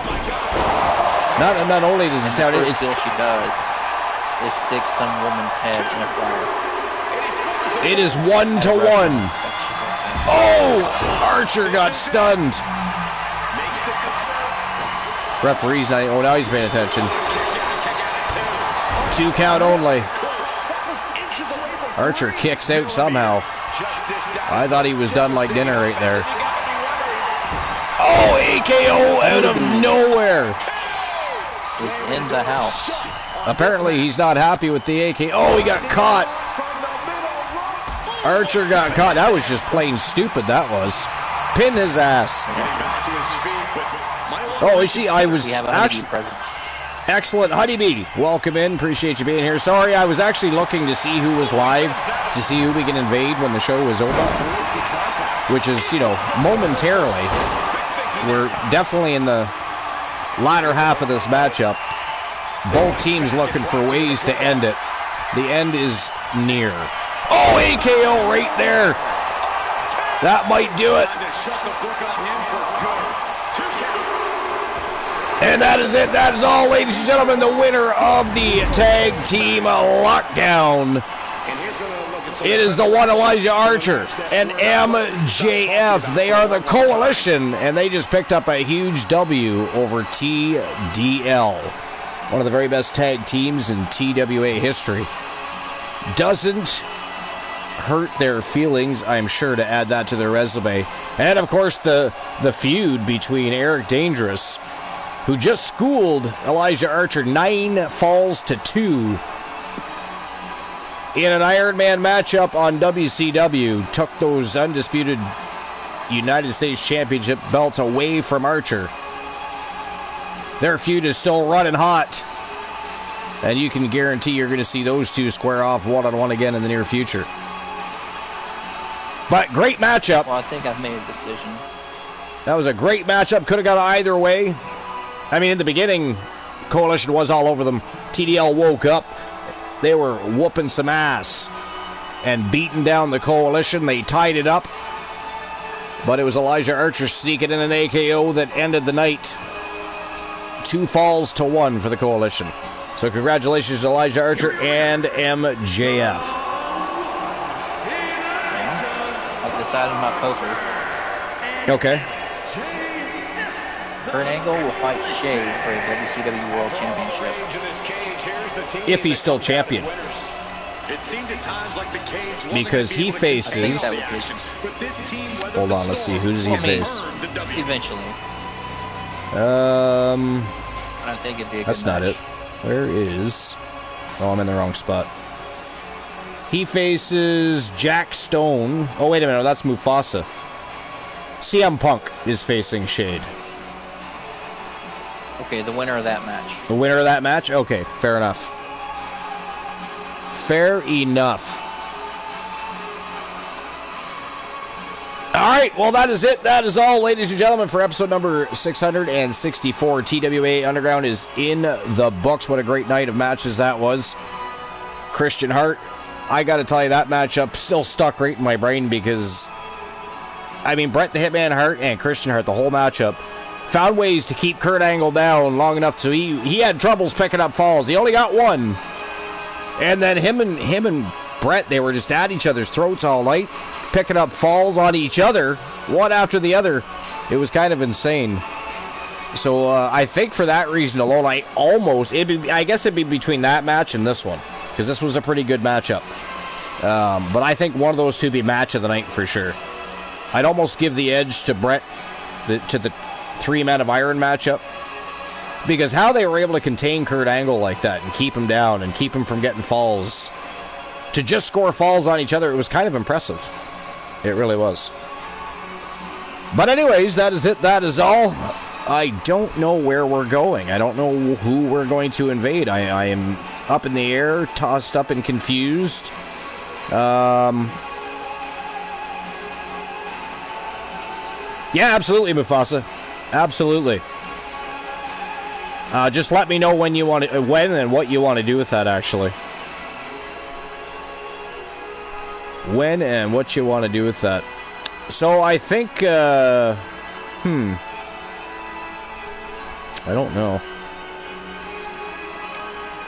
Not only does it sound... It's all she does is stick some woman's head in a fire. It is 1-1. Oh! Archer got stunned. Referee's not... Oh, now he's paying attention. 2 count only. Archer kicks out somehow. I thought he was done like dinner right there. Oh, AKO out of nowhere. It's in the house. Apparently he's not happy with the AK. Oh, he got caught. Archer got caught. That was just plain stupid, that was. Pin his ass. Oh, is she? I was actually... Excellent. Honeybee, welcome in. Appreciate you being here. Sorry, I was actually looking to see who was live, to see who we can invade when the show is over. Which is, momentarily. We're definitely in the latter half of this matchup. Both teams looking for ways to end it. The end is near. Oh, AKO right there. That might do it. And that is it. That is all, ladies and gentlemen. The winner of the Tag Team Lockdown. It is the one Elijah Archer and MJF. They are the Coalition, and they just picked up a huge W over TDL. One of the very best tag teams in TWA history. Doesn't hurt their feelings, I'm sure, to add that to their resume. And, of course, the feud between Eric Dangerous, who just schooled Elijah Archer 9 falls to 2 in an Iron Man matchup on WCW, took those undisputed United States Championship belts away from Archer. Their feud is still running hot, and you can guarantee you're going to see those two square off one-on-one again in the near future. But great matchup. Well, I think I've made a decision. That was a great matchup. Could have gone either way. I mean, in the beginning, Coalition was all over them. TDL woke up. They were whooping some ass and beating down the Coalition. They tied it up. But it was Elijah Archer sneaking in an AKO that ended the night. 2 falls to 1 for the Coalition. So congratulations to Elijah Archer and MJF. Yeah, I've decided my poker. Okay. Kurt Angle will fight Shea for the WCW World Championship. If he's still champion. Because he faces... Hold on, let's see. Who does he face? Eventually. I don't think it'd be a good That's not match. it. Where is... Oh, I'm in the wrong spot. He faces Jack Stone. Oh, wait a minute. That's Mufasa. CM Punk is facing Shade. Okay, the winner of that match. The winner of that match? Okay, fair enough. Fair enough. Alright, well that is it. That is all, ladies and gentlemen, for episode number 664. TWA Underground is in the books. What a great night of matches that was. Christian Hart, I gotta tell you, that matchup still stuck right in my brain because, I mean, Bret the Hitman Hart and Christian Hart, the whole matchup, found ways to keep Kurt Angle down long enough so he had troubles picking up falls. He only got 1. And then him and Bret, they were just at each other's throats all night, picking up falls on each other, one after the other. It was kind of insane. So I think for that reason alone, I guess it'd be between that match and this one, because this was a pretty good matchup. But I think one of those two would be match of the night for sure. I'd almost give the edge to Bret, to the 3 Men of Iron matchup, because how they were able to contain Kurt Angle like that and keep him down and keep him from getting falls, to just score falls on each other, it was kind of impressive. It really was. But anyways, that is it. That is all. I don't know where we're going. I don't know who we're going to invade. I am up in the air, tossed up and confused. Yeah, absolutely, Mufasa. Absolutely. Just let me know when and what you want to do with that, actually. When and what you want to do with that. So I think, I don't know.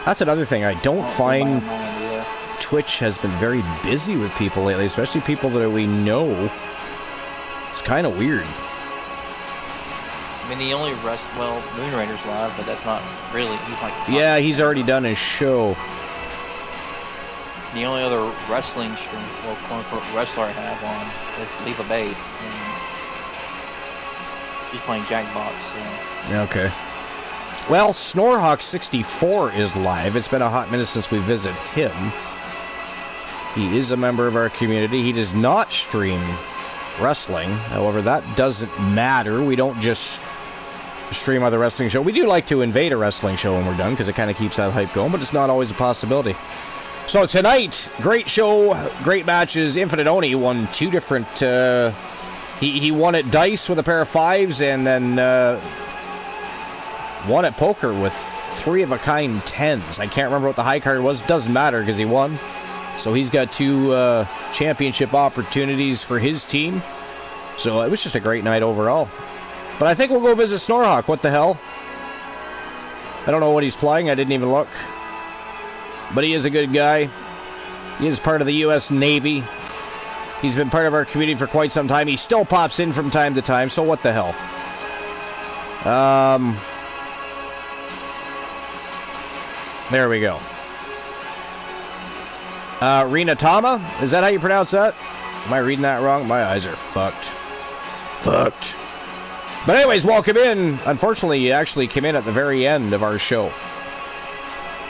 That's another thing. I don't find Twitch has been very busy with people lately, especially people that we know. It's kind of weird. I mean, he only Moon Raiders live, but that's not really. He's like. Yeah, he's already done his show. The only other wrestling stream, well, quote-unquote wrestler I have on is Leva Bates, and she's playing Jackbox. So. Okay. Well, Snorhawk64 is live. It's been a hot minute since we visited him. He is a member of our community. He does not stream wrestling. However, that doesn't matter. We don't just stream other wrestling show. We do like to invade a wrestling show when we're done, because it kind of keeps that hype going, but it's not always a possibility. So tonight, great show, great matches. Infinite Oni won 2 different... he won at dice with a pair of 5s, and then won at poker with 3-of-a-kind 10s. I can't remember what the high card was. It doesn't matter because he won. So he's got 2 championship opportunities for his team. So it was just a great night overall. But I think we'll go visit Snorhawk. What the hell? I don't know what he's playing. I didn't even look. But he is a good guy. He is part of the U.S. Navy. He's been part of our community for quite some time. He still pops in from time to time, so what the hell? There we go. Rina Tama? Is that how you pronounce that? Am I reading that wrong? My eyes are fucked. Fucked. But anyways, welcome in. Unfortunately, you actually came in at the very end of our show.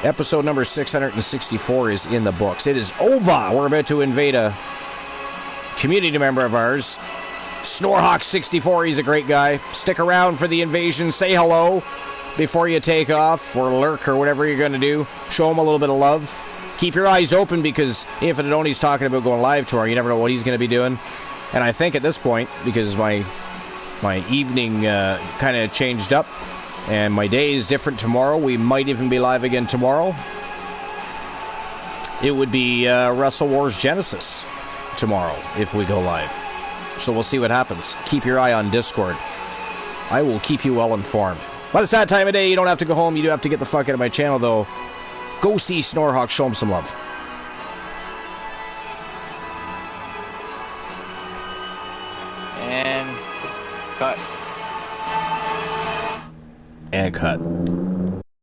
Episode number 664 is in the books. It is over. We're about to invade a community member of ours. Snorhawk64, he's a great guy. Stick around for the invasion. Say hello before you take off, or lurk, or whatever you're going to do. Show him a little bit of love. Keep your eyes open, because Infinite Oni's talking about going live tomorrow. You never know what he's going to be doing. And I think at this point, because my evening kind of changed up, and my day is different tomorrow, we might even be live again tomorrow. It would be Wrestle Wars Genesis tomorrow if we go live. So we'll see what happens. Keep your eye on Discord. I will keep you well informed. But it's that time of day. You don't have to go home. You do have to get the fuck out of my channel, though. Go see Snorhawk. Show him some love. And cut. And cut.